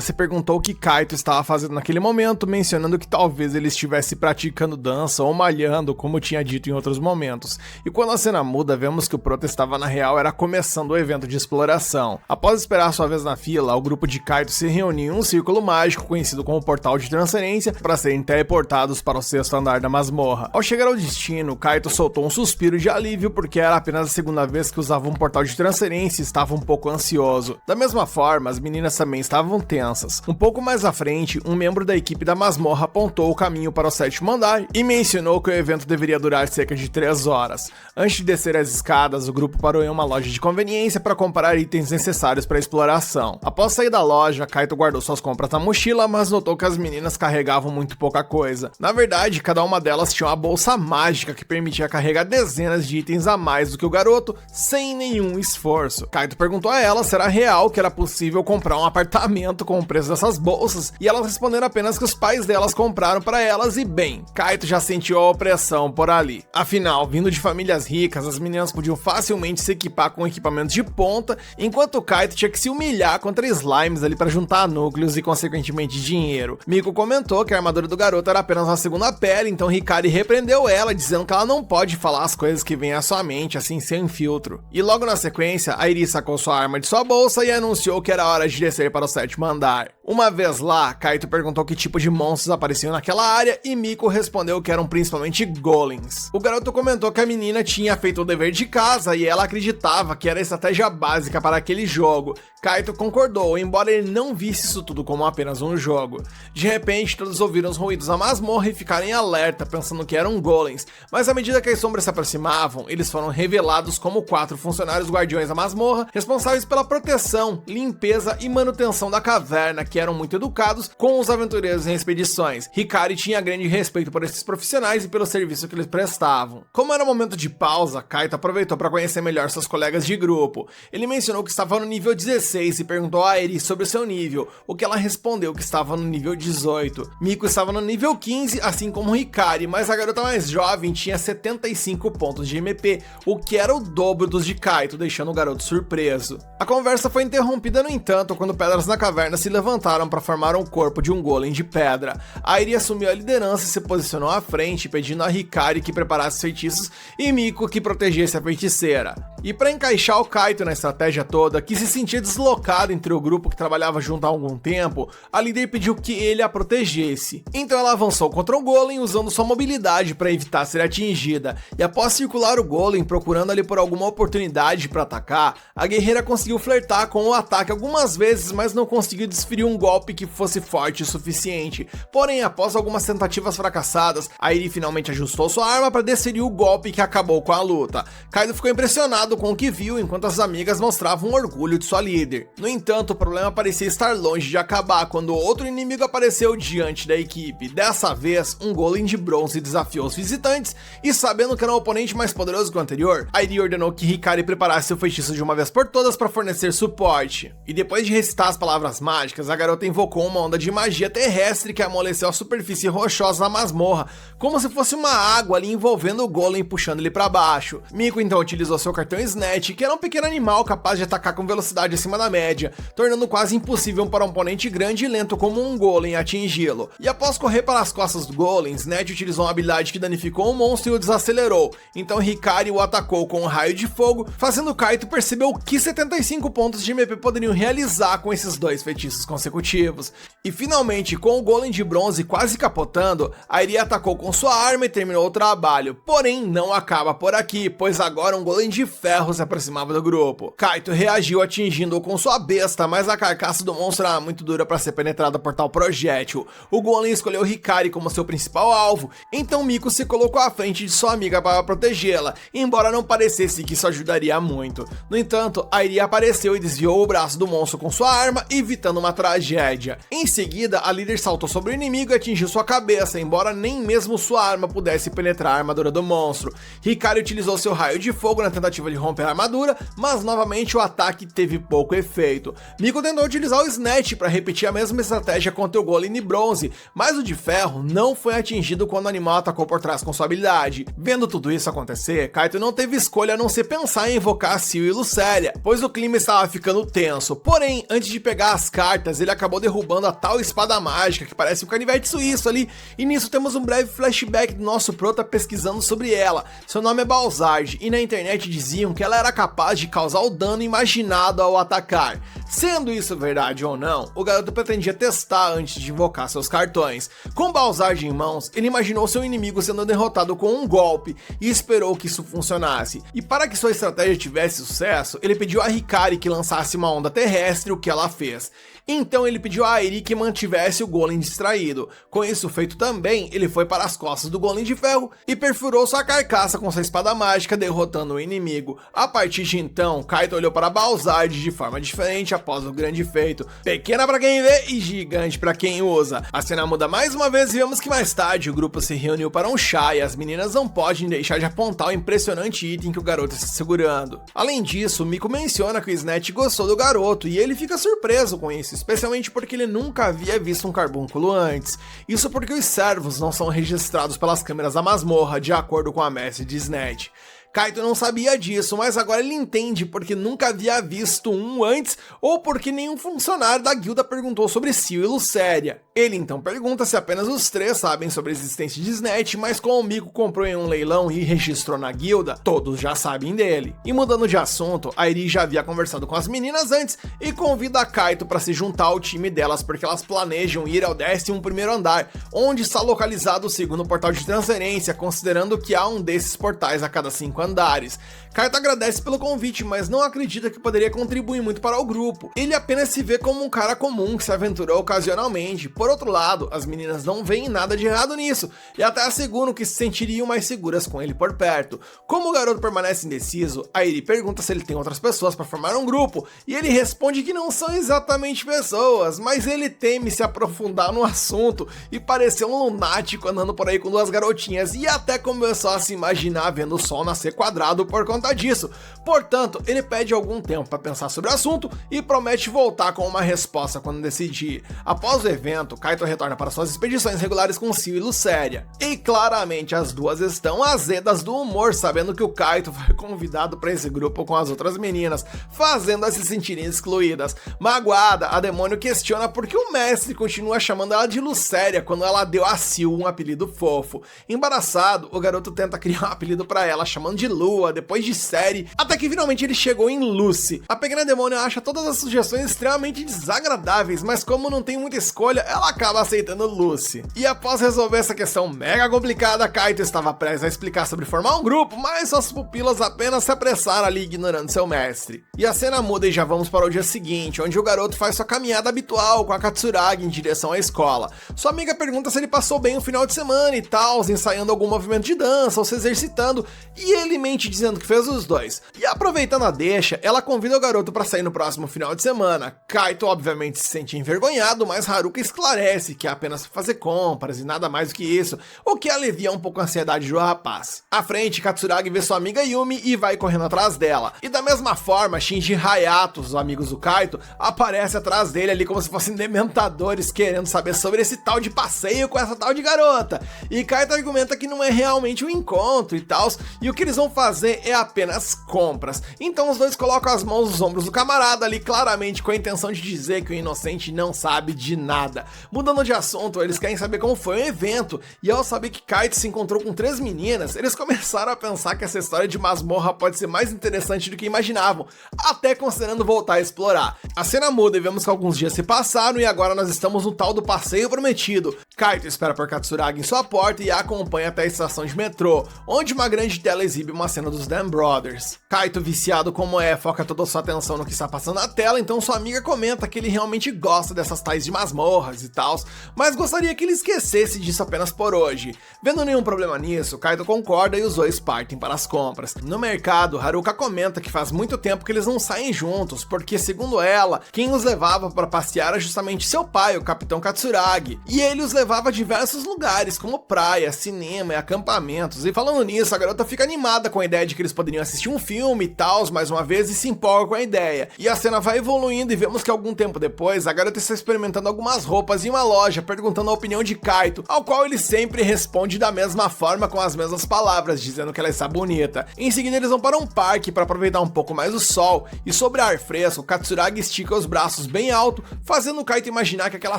se perguntou o que Kaito estava fazendo naquele momento, mencionando que talvez ele estivesse praticando dança ou malhando, como tinha dito em outros momentos. E quando a cena muda, vemos que o prota estava na real era começando o evento de exploração. Após esperar sua vez na fila, o grupo de Kaito se reuniu em um círculo mágico conhecido como Portal de Transferência para serem teleportados para o 6º andar da masmorra. Ao chegar ao destino, Kaito soltou um suspiro de alívio porque era apenas a segunda vez que usava um portal de transferência e estava um pouco ansioso. Da mesma forma, as meninas também estavam tensas. Um pouco mais à frente, um membro da equipe da masmorra apontou o caminho para o 7º andar e mencionou que o evento deveria durar cerca de 3 horas. Antes de descer as escadas, o grupo parou em uma loja de conveniência para comprar itens necessários para a exploração. Após sair da loja, Kaito guardou suas compras na mochila, mas notou que as meninas carregavam muito pouca coisa. Na verdade, cada uma delas tinha uma bolsa mágica que permitia carregar dezenas de itens a mais do que o garoto, sem nenhum esforço. Kaito perguntou a elas se era real que era possível comprar um apartamento com o preço dessas bolsas, e elas responderam apenas que os pais delas compraram para elas, e bem, Kaito já sentiu a opressão por ali. Afinal, vindo de famílias ricas, as meninas podiam facilmente se equipar com equipamentos de ponta, enquanto Kaito tinha que se humilhar contra slimes ali para juntar núcleos e consequentemente dinheiro. Miko comentou que a armadura do garoto era apenas uma segunda pele, então Hikari repreendeu ela, dizendo que ela não pode falar as coisas que vêm à sua mente assim sem filtro. E logo na sequência, Airi sacou sua arma de sua bolsa e anunciou que era hora de descer para o 7º andar. Uma vez lá, Kaito perguntou que tipo de monstros apareciam naquela área e Miko respondeu que eram principalmente golems. O garoto comentou que a menina tinha feito o dever de casa e ela acreditava que era a estratégia básica para aquele jogo. Kaito concordou, embora ele não visse isso tudo como apenas um jogo. De repente, todos ouviram os ruídos da masmorra e ficaram em alerta, pensando que eram golems, mas à medida que as sombras se aproximavam, eles foram revelados como 4 funcionários guardiões da masmorra, responsáveis pela proteção, limpeza e manutenção da caverna, que eram muito educados com os aventureiros em expedições. Hikari tinha grande respeito por esses profissionais e pelo serviço que eles prestavam. Como era um momento de pausa, Kaito aproveitou para conhecer melhor seus colegas de grupo. Ele mencionou que estava no nível 16 e perguntou a Airi sobre o seu nível, o que ela respondeu que estava no nível 18. Miko estava no nível 15, assim como Hikari, mas a garota mais jovem tinha 75 pontos de MP, o que era o dobro dos de Kaito, deixando o garoto surpreso. A conversa foi interrompida, no entanto, quando pedras na caverna se levantaram para formar um corpo de um golem de pedra. Airi assumiu a liderança e se posicionou à frente, pedindo a Hikari que preparasse feitiços e Miko que protegesse a feiticeira. E para encaixar o Kaito na estratégia toda, que se sentia deslocado entre o grupo que trabalhava junto há algum tempo, a líder pediu que ele a protegesse. Então ela avançou contra o golem usando sua mobilidade para evitar ser atingida, e após circular o golem procurando ali por alguma oportunidade para atacar, a guerreira conseguiu flertar com o ataque algumas vezes, mas não conseguiu desferir um golpe que fosse forte o suficiente. Porém, após algumas tentativas fracassadas, Airi finalmente ajustou sua arma para desferir o golpe que acabou com a luta. Kaido ficou impressionado animado com o que viu, enquanto as amigas mostravam o orgulho de sua líder. No entanto, o problema parecia estar longe de acabar quando outro inimigo apareceu diante da equipe. Dessa vez, um golem de bronze desafiou os visitantes e, sabendo que era um oponente mais poderoso que o anterior, Airi ordenou que Hikari preparasse seu feitiço de uma vez por todas para fornecer suporte. E depois de recitar as palavras mágicas, a garota invocou uma onda de magia terrestre que amoleceu a superfície rochosa da masmorra, como se fosse uma água ali envolvendo o golem, puxando ele para baixo. Miko então utilizou seu cartão Snatch, que era um pequeno animal capaz de atacar com velocidade acima da média, tornando quase impossível para um oponente grande e lento como um golem atingi-lo. E após correr para as costas do golem, Snatch utilizou uma habilidade que danificou o monstro e o desacelerou. Então Hikari o atacou com um raio de fogo, fazendo Kaito perceber o que 75 pontos de MP poderiam realizar com esses dois feitiços consecutivos. E finalmente, com o golem de bronze quase capotando, Airi atacou com sua arma e terminou o trabalho. Porém, não acaba por aqui, pois agora um golem de ferro se aproximava do grupo. Kaito reagiu atingindo-o com sua besta, mas a carcaça do monstro era muito dura para ser penetrada por tal projétil. O golem escolheu Hikari como seu principal alvo, então Miko se colocou à frente de sua amiga para protegê-la, embora não parecesse que isso ajudaria muito. No entanto, Airi apareceu e desviou o braço do monstro com sua arma, evitando uma tragédia. Em seguida, a líder saltou sobre o inimigo e atingiu sua cabeça, embora nem mesmo sua arma pudesse penetrar a armadura do monstro. Hikari utilizou seu raio de fogo na tentativa de romper a armadura, mas novamente o ataque teve pouco efeito. Miko tentou utilizar o Snatch para repetir a mesma estratégia contra o golem de bronze, mas o de ferro não foi atingido quando o animal atacou por trás com sua habilidade. Vendo tudo isso acontecer, Kaito não teve escolha a não ser pensar em invocar Seal e Lucélia, pois o clima estava ficando tenso. Porém, antes de pegar as cartas, ele acabou derrubando a tal espada mágica que parece um canivete suíço ali, e nisso temos um breve flashback do nosso prota pesquisando sobre ela. Seu nome é Balzard, e na internet diziam que ela era capaz de causar o dano imaginado ao atacar. Sendo isso verdade ou não, o garoto pretendia testar antes de invocar seus cartões. Com Balzard em mãos, ele imaginou seu inimigo sendo derrotado com um golpe e esperou que isso funcionasse. E para que sua estratégia tivesse sucesso, ele pediu a Hikari que lançasse uma onda terrestre, o que ela fez. Então ele pediu a Airi que mantivesse o golem distraído. Com isso feito também, ele foi para as costas do golem de ferro e perfurou sua carcaça com sua espada mágica, derrotando o inimigo. A partir de então, Kaito olhou para Balzard de forma diferente após o grande feito. Pequena para quem vê e gigante para quem usa. A cena muda mais uma vez e vemos que mais tarde o grupo se reuniu para um chá e as meninas não podem deixar de apontar o impressionante item que o garoto está segurando. Além disso, Miko menciona que o Snatch gostou do garoto e ele fica surpreso com isso, especialmente porque ele nunca havia visto um carbúnculo antes. Isso porque os servos não são registrados pelas câmeras da masmorra, de acordo com a mestre de Snatch. Kaito não sabia disso, mas agora ele entende porque nunca havia visto um antes ou porque nenhum funcionário da guilda perguntou sobre Seal e Lucélia. Ele então pergunta se apenas os três sabem sobre a existência de Snatch, mas como o Miko comprou em um leilão e registrou na guilda, todos já sabem dele. E mudando de assunto, Airi já havia conversado com as meninas antes e convida a Kaito para se juntar ao time delas porque elas planejam ir ao 11º andar, onde está localizado o segundo portal de transferência, considerando que há um desses portais a cada 5 andares. Kaito agradece pelo convite, mas não acredita que poderia contribuir muito para o grupo. Ele apenas se vê como um cara comum que se aventurou ocasionalmente. Por outro lado, as meninas não veem nada de errado nisso, e até asseguram que se sentiriam mais seguras com ele por perto. Como o garoto permanece indeciso, Airi pergunta se ele tem outras pessoas para formar um grupo, e ele responde que não são exatamente pessoas, mas ele teme se aprofundar no assunto e parecer um lunático andando por aí com duas garotinhas, e até começou a se imaginar vendo o sol nascer quadrado por conta disso. Portanto, ele pede algum tempo para pensar sobre o assunto e promete voltar com uma resposta quando decidir. Após o evento, Kaito retorna para suas expedições regulares com Seal e Lucélia. E claramente as duas estão azedas do humor, sabendo que o Kaito foi convidado para esse grupo com as outras meninas, fazendo-as se sentirem excluídas. Magoada, a demônio questiona por que o mestre continua chamando ela de Lucélia quando ela deu a Seal um apelido fofo. Embaraçado, o garoto tenta criar um apelido para ela, chamando de Lua, depois de Série, até que finalmente ele chegou em Lucy. A pequena demônio acha todas as sugestões extremamente desagradáveis, mas como não tem muita escolha, ela ela acaba aceitando Lucy. E após resolver essa questão mega complicada, Kaito estava prestes a explicar sobre formar um grupo, mas suas pupilas apenas se apressaram ali ignorando seu mestre. E a cena muda e já vamos para o dia seguinte, onde o garoto faz sua caminhada habitual com a Katsuragi em direção à escola. Sua amiga pergunta se ele passou bem o final de semana e tal, ensaiando algum movimento de dança ou se exercitando, e ele mente dizendo que fez os dois. E aproveitando a deixa, ela convida o garoto para sair no próximo final de semana. Kaito obviamente se sente envergonhado, mas Haruka esclarece que é apenas fazer compras e nada mais do que isso, o que alivia um pouco a ansiedade do rapaz. À frente, Katsuragi vê sua amiga Yumi e vai correndo atrás dela. E da mesma forma, Shinji e Hayato, os amigos do Kaito, aparecem atrás dele ali como se fossem dementadores querendo saber sobre esse tal de passeio com essa tal de garota. E Kaito argumenta que não é realmente um encontro e tal, e o que eles vão fazer é apenas compras. Então os dois colocam as mãos nos ombros do camarada ali, claramente com a intenção de dizer que o inocente não sabe de nada. Mudando de assunto, eles querem saber como foi o evento, e ao saber que Kaito se encontrou com 3 meninas, eles começaram a pensar que essa história de masmorra pode ser mais interessante do que imaginavam, até considerando voltar a explorar. A cena muda e vemos que alguns dias se passaram e agora nós estamos no tal do passeio prometido. Kaito espera por Katsuragi em sua porta e a acompanha até a estação de metrô, onde uma grande tela exibe uma cena dos Dam Brothers. Kaito, viciado como é, foca toda a sua atenção no que está passando na tela, então sua amiga comenta que ele realmente gosta dessas tais de masmorras e tal, mas gostaria que ele esquecesse disso apenas por hoje. Vendo nenhum problema nisso, Kaito concorda e os dois partem para as compras. No mercado, Haruka comenta que faz muito tempo que eles não saem juntos, porque segundo ela, quem os levava para passear era justamente seu pai, o Capitão Katsuragi, e ele os levava a diversos lugares, como praia, cinema e acampamentos. E falando nisso, a garota fica animada com a ideia de que eles poderiam assistir um filme e tal, mais uma vez, e se empolga com a ideia. E a cena vai evoluindo e vemos que algum tempo depois, a garota está experimentando algumas roupas em uma loja, perguntando a opinião de Kaito, ao qual ele sempre responde da mesma forma, com as mesmas palavras, dizendo que ela está bonita. Em seguida, eles vão para um parque para aproveitar um pouco mais o sol, e sobre ar fresco, Katsuragi estica os braços bem alto, fazendo o Kaito imaginar que aquela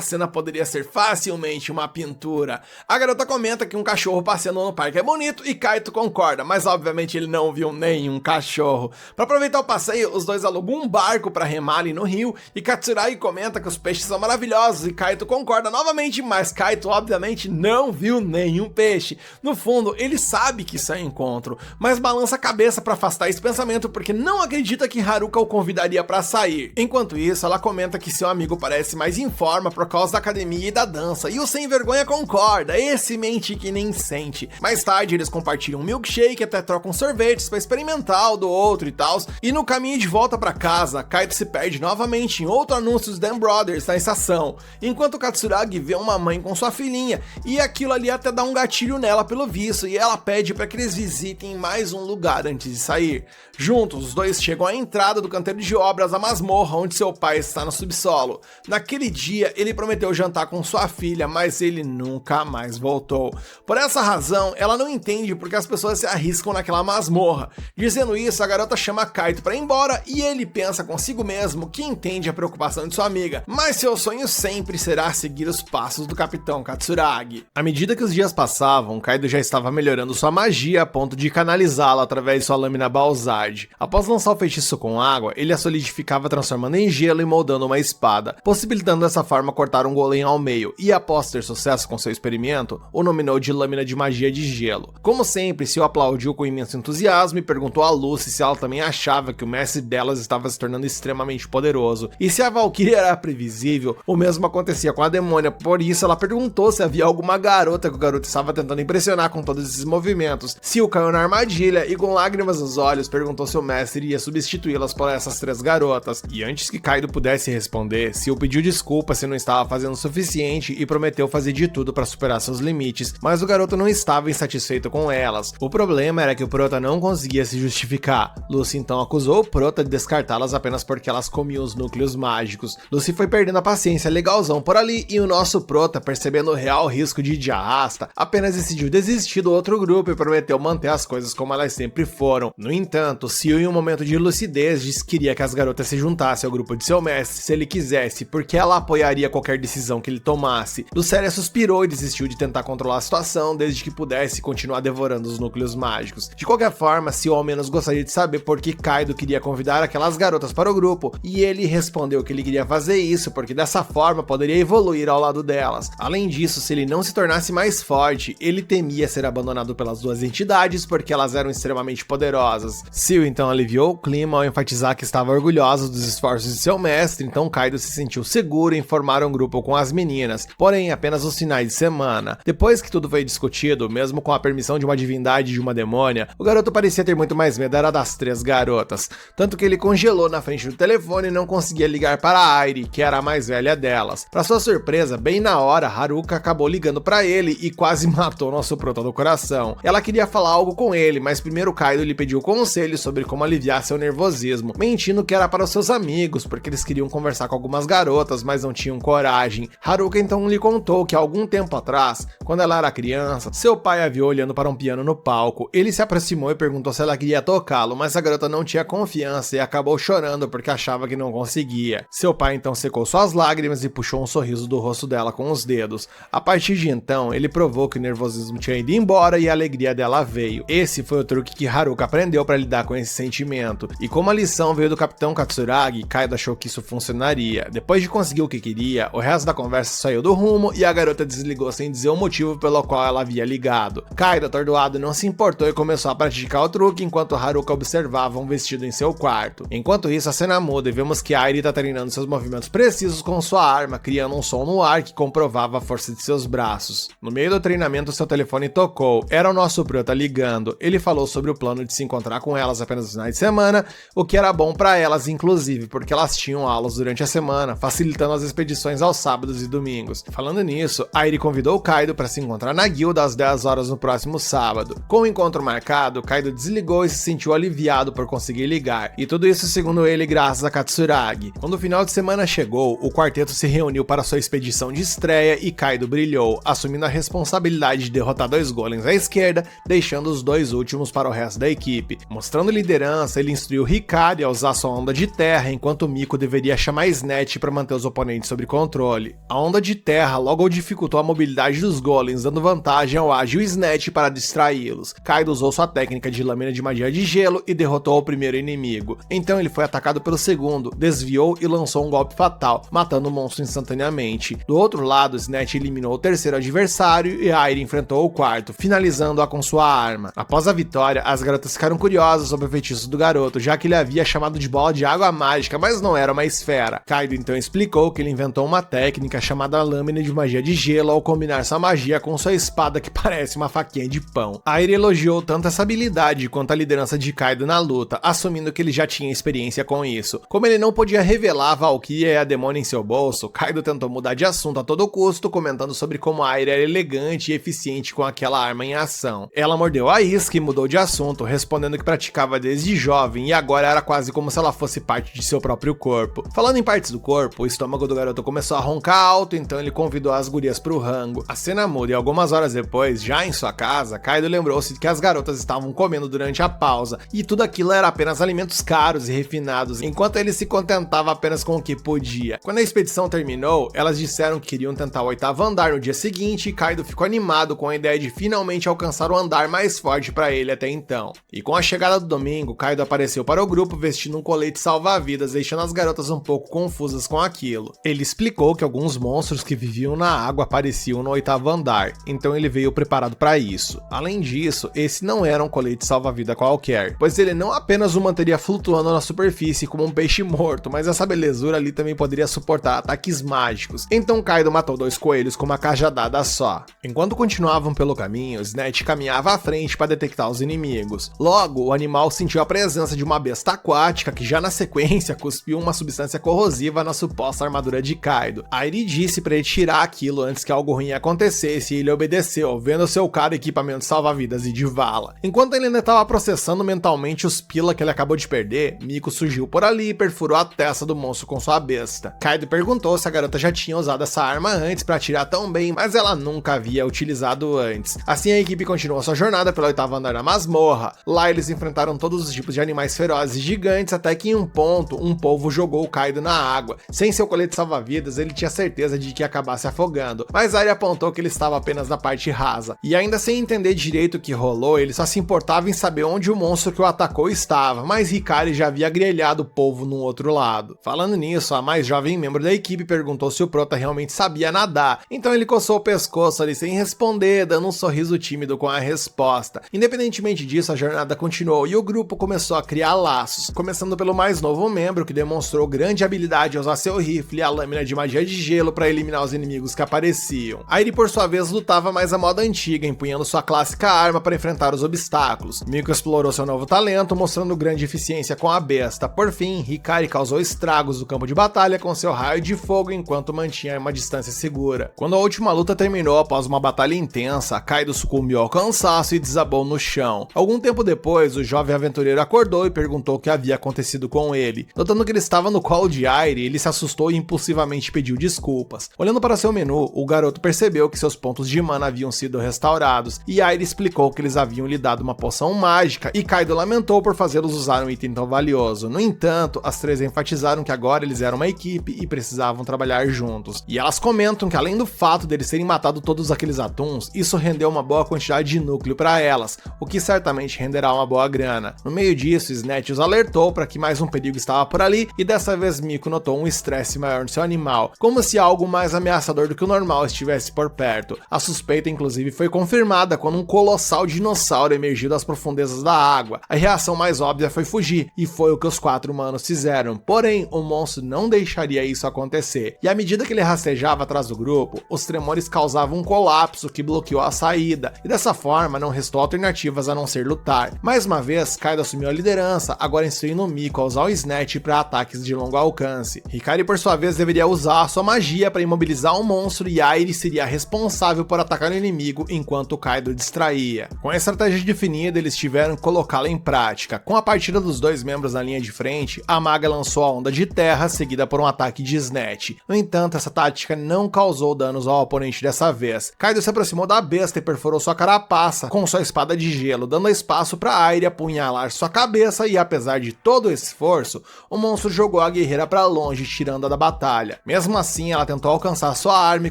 cena poderia ser facilmente uma pintura. A garota comenta que um cachorro passeando no parque é bonito e Kaito concorda, mas obviamente ele não viu nenhum cachorro. Para aproveitar o passeio, os dois alugam um barco para remar ali no rio e Katsuragi comenta que os peixes são maravilhosos e Kaito concorda novamente, mas Kaito obviamente não viu nenhum peixe. No fundo, ele sabe que isso é encontro, mas balança a cabeça para afastar esse pensamento porque não acredita que Haruka o convidaria para sair. Enquanto isso, ela comenta que seu amigo parece mais em forma por causa da academia e da dança, e o sem vergonha concorda, esse mente que nem sente. Mais tarde, eles compartilham um milkshake, até trocam sorvetes para experimentar o do outro e tal, e no caminho de volta para casa, Kaito se perde novamente em outro anúncio dos Dam Brothers na estação, enquanto Katsuragi vê uma mãe com sua filhinha, e aquilo ali até dá um gatilho nela pelo visto, e ela pede para que eles visitem mais um lugar antes de sair. Juntos, os dois chegam à entrada do canteiro de obras, a masmorra onde seu pai está no subsolo. Naquele dia, ele prometeu jantar com sua filha, mas ele nunca mais voltou. Por essa razão, ela não entende porque as pessoas se arriscam naquela masmorra. Dizendo isso, a garota chama Kaito para ir embora e ele pensa consigo mesmo que entende a preocupação de sua amiga, mas seu sonho sempre será seguir os passos do Capitão Katsuragi. À medida que os dias passavam, Kaito já estava melhorando sua magia a ponto de canalizá-la através de sua lâmina Balzard. Após lançar o feitiço com água, ele a solidificava transformando em gelo e moldando uma espada, possibilitando dessa forma cortar um golem ao meio, e após ter sucesso com seu experimento, o nominou de lâmina de magia de gelo. Como sempre, Seo aplaudiu com imenso entusiasmo e perguntou a Lucy se ela também achava que o mestre delas estava se tornando extremamente poderoso. E se a Valkyria era previsível, o mesmo acontecia com a demônia, por isso ela perguntou se havia alguma garota que o garoto estava tentando impressionar com todos esses movimentos. Seo caiu na armadilha e com lágrimas nos olhos perguntou se o mestre iria substituí-las por essas 3 garotas. E antes que Kaido pudesse responder, Seo pediu desculpa se não estava fazendo o suficiente e prometeu fazer de tudo para superar seus limites, mas o garoto não estava insatisfeito com elas. O problema era que o Prota não conseguia se justificar. Lucy então acusou o Prota de descartá-las apenas porque elas comiam os núcleos mágicos. Lucy foi perdendo a paciência legalzão por ali e o nosso Prota, percebendo o real risco de ir de arrasta, apenas decidiu desistir do outro grupo e prometeu manter as coisas como elas sempre foram. No entanto, Seo, em um momento de lucidez, disse que queria que as garotas se juntassem ao grupo de seu mestre se ele quisesse, porque ela apoiaria qualquer decisão que ele tomasse. Lucélia área suspirou e desistiu de tentar controlar a situação desde que pudesse continuar devorando os núcleos mágicos. De qualquer forma, Seal ao menos gostaria de saber por que Kaido queria convidar aquelas garotas para o grupo, e ele respondeu que ele queria fazer isso porque dessa forma poderia evoluir ao lado delas. Além disso, se ele não se tornasse mais forte, ele temia ser abandonado pelas duas entidades porque elas eram extremamente poderosas. Seal então aliviou o clima ao enfatizar que estava orgulhoso dos esforços de seu mestre, então Kaido se sentiu seguro em formar um grupo com as meninas, porém apenas os finais de semana. Depois que tudo foi discutido, mesmo com a permissão de uma divindade e de uma demônia, o garoto parecia ter muito mais medo era das três garotas, tanto que ele congelou na frente do telefone e não conseguia ligar para a Airi, que era a mais velha delas. Para sua surpresa, bem na hora, Haruka acabou ligando para ele e quase matou nosso prota do coração. Ela queria falar algo com ele, mas primeiro Kaido lhe pediu conselhos sobre como aliviar seu nervosismo, mentindo que era para os seus amigos, porque eles queriam conversar com algumas garotas, mas não tinham coragem. Haruka então lhe contou que algum tempo atrás, quando ela era criança, seu pai a viu olhando para um piano no palco. Ele se aproximou e perguntou se ela queria tocá-lo, mas a garota não tinha confiança e acabou chorando porque achava que não conseguia. Seu pai então secou suas lágrimas e puxou um sorriso do rosto dela com os dedos. A partir de então, ele provou que o nervosismo tinha ido embora e a alegria dela veio. Esse foi o truque que Haruka aprendeu para lidar com esse sentimento. E como a lição veio do Capitão Katsuragi, Kaido achou que isso funcionaria. Depois de conseguir o que queria, o resto da conversa saiu do rumo e a garota desligou sem dizer o motivo pelo qual ela havia ligado. Kaido, atordoado, não se importou e começou a praticar o truque enquanto Haruka observava um vestido em seu quarto. Enquanto isso, a cena muda e vemos que Airi está treinando seus movimentos precisos com sua arma, criando um som no ar que comprovava a força de seus braços. No meio do treinamento, seu telefone tocou. Era o nosso prota ligando. Ele falou sobre o plano de se encontrar com elas apenas no final de semana, o que era bom para elas, inclusive, porque elas tinham aulas durante a semana, facilitando as expedições aos sábados e domingos. Falando nisso, Airi convidou Kaido para se encontrar na guilda às 10 horas no próximo sábado. Com o encontro marcado, Kaido desligou e se sentiu aliviado por conseguir ligar, e tudo isso segundo ele graças a Katsuragi. Quando o final de semana chegou, o quarteto se reuniu para sua expedição de estreia e Kaido brilhou, assumindo a responsabilidade de derrotar 2 golems à esquerda, deixando os 2 últimos para o resto da equipe. Mostrando liderança, ele instruiu Hikari a usar sua onda de terra, enquanto Miko deveria chamar Snatch para manter os oponentes sob controle. A onda de terra logo dificultou a mobilidade dos golems, dando vantagem ao ágil Snatch para distraí-los. Kaido usou sua técnica de lâmina de magia de gelo e derrotou o primeiro inimigo. Então ele foi atacado pelo segundo, desviou e lançou um golpe fatal, matando o monstro instantaneamente. Do outro lado, Snatch eliminou o terceiro adversário e Airi enfrentou o quarto, finalizando-a com sua arma. Após a vitória, as garotas ficaram curiosas sobre o feitiço do garoto, já que ele havia chamado de bola de água mágica, mas não era uma esfera. Kaido então explicou que ele inventou uma técnica chamada lâmina de magia de gelo ao combinar sua magia com sua espada que parece uma faquinha de pão. Airi elogiou tanto essa habilidade quanto a liderança de Kaido na luta, assumindo que ele já tinha experiência com isso. Como ele não podia revelar a Valkyria e a demônia em seu bolso, Kaido tentou mudar de assunto a todo custo, comentando sobre como Airi era elegante e eficiente com aquela arma em ação. Ela mordeu a isca e mudou de assunto, respondendo que praticava desde jovem e agora era quase como se ela fosse parte de seu próprio corpo. Falando em partes do corpo, o estômago do garoto começou a roncar alto, então ele convidou as gurias pro rango. A cena muda e algumas horas depois, já em sua casa, Kaido lembrou-se que as garotas estavam comendo durante a pausa, e tudo aquilo era apenas alimentos caros e refinados, enquanto ele se contentava apenas com o que podia. Quando a expedição terminou, elas disseram que queriam tentar o 8º andar no dia seguinte, e Kaido ficou animado com a ideia de finalmente alcançar o andar mais forte para ele até então. E com a chegada do domingo, Kaido apareceu para o grupo vestindo um colete salva-vidas, deixando as garotas um pouco confusas com aquilo. Ele explicou que alguns monstros que viviam na água apareciam no 8º andar, então ele veio preparado para isso. Além disso, esse não era um colete salva-vida qualquer, pois ele não apenas o manteria flutuando na superfície como um peixe morto, mas essa belezura ali também poderia suportar ataques mágicos. Então Kaido matou 2 coelhos com uma cajadada só. Enquanto continuavam pelo caminho, Snatch caminhava à frente para detectar os inimigos. Logo, o animal sentiu a presença de uma besta aquática que já na sequência cuspiu uma substância corrosiva na suposta armadura de Kaido. Airi disse para ele tirar aquilo antes que algo ruim acontecesse e ele obedeceu, vendo seu caro equipamento salva-vidas e de vala. Enquanto ele ainda estava processando mentalmente os pila que ele acabou de perder, Miko surgiu por ali e perfurou a testa do monstro com sua besta. Kaido perguntou se a garota já tinha usado essa arma antes para atirar tão bem, mas ela nunca havia utilizado antes. Assim a equipe continuou sua jornada pelo 8º andar da masmorra. Lá eles enfrentaram todos os tipos de animais ferozes e gigantes, até que em um ponto, um polvo jogou o Kaido na água. Sem seu colete salva-vidas, ele tinha certeza de que ia acabar se afogando. jogando, mas Airi apontou que ele estava apenas na parte rasa. E ainda sem entender direito o que rolou, ele só se importava em saber onde o monstro que o atacou estava, mas Hikari já havia grelhado o polvo no outro lado. Falando nisso, a mais jovem membro da equipe perguntou se o prota realmente sabia nadar, então ele coçou o pescoço ali sem responder, dando um sorriso tímido com a resposta. Independentemente disso, a jornada continuou e o grupo começou a criar laços, começando pelo mais novo membro, que demonstrou grande habilidade ao usar seu rifle e a lâmina de magia de gelo para eliminar os inimigos que apareciam. Airi, por sua vez, lutava mais a moda antiga, empunhando sua clássica arma para enfrentar os obstáculos. Miko explorou seu novo talento, mostrando grande eficiência com a besta. Por fim, Hikari causou estragos no campo de batalha com seu raio de fogo enquanto mantinha uma distância segura. Quando a última luta terminou após uma batalha intensa, Kaido sucumbiu ao cansaço e desabou no chão. Algum tempo depois, o jovem aventureiro acordou e perguntou o que havia acontecido com ele. Notando que ele estava no colo de Airi, ele se assustou e impulsivamente pediu desculpas. Olhando para seu menu, o garoto percebeu que seus pontos de mana haviam sido restaurados, e Airi explicou que eles haviam lhe dado uma poção mágica, e Kaido lamentou por fazê-los usar um item tão valioso. No entanto, as três enfatizaram que agora eles eram uma equipe e precisavam trabalhar juntos. E elas comentam que além do fato deles terem matado todos aqueles atuns, isso rendeu uma boa quantidade de núcleo para elas, o que certamente renderá uma boa grana. No meio disso, Snatch os alertou para que mais um perigo estava por ali, e dessa vez Miko notou um estresse maior no seu animal, como se algo mais ameaçador do que o normal estivesse por perto. A suspeita inclusive foi confirmada quando um colossal dinossauro emergiu das profundezas da água. A reação mais óbvia foi fugir, e foi o que os 4 humanos fizeram, porém o monstro não deixaria isso acontecer, e à medida que ele rastejava atrás do grupo, os tremores causavam um colapso que bloqueou a saída, e dessa forma não restou alternativas a não ser lutar. Mais uma vez, Kaido assumiu a liderança, agora instruindo Miko a usar o Snatch para ataques de longo alcance. Hikari, por sua vez, deveria usar a sua magia para imobilizar o monstro, e Airi seria responsável por atacar o inimigo enquanto Kaido distraía. Com a estratégia definida, eles tiveram que colocá-la em prática. Com a partida dos dois membros na linha de frente, a maga lançou a onda de terra, seguida por um ataque de Snatch. No entanto, essa tática não causou danos ao oponente dessa vez. Kaido se aproximou da besta e perfurou sua carapaça com sua espada de gelo, dando espaço para Airi apunhalar sua cabeça, e apesar de todo esse esforço, o monstro jogou a guerreira para longe, tirando-a da batalha. Mesmo assim, ela tentou alcançar sua arma e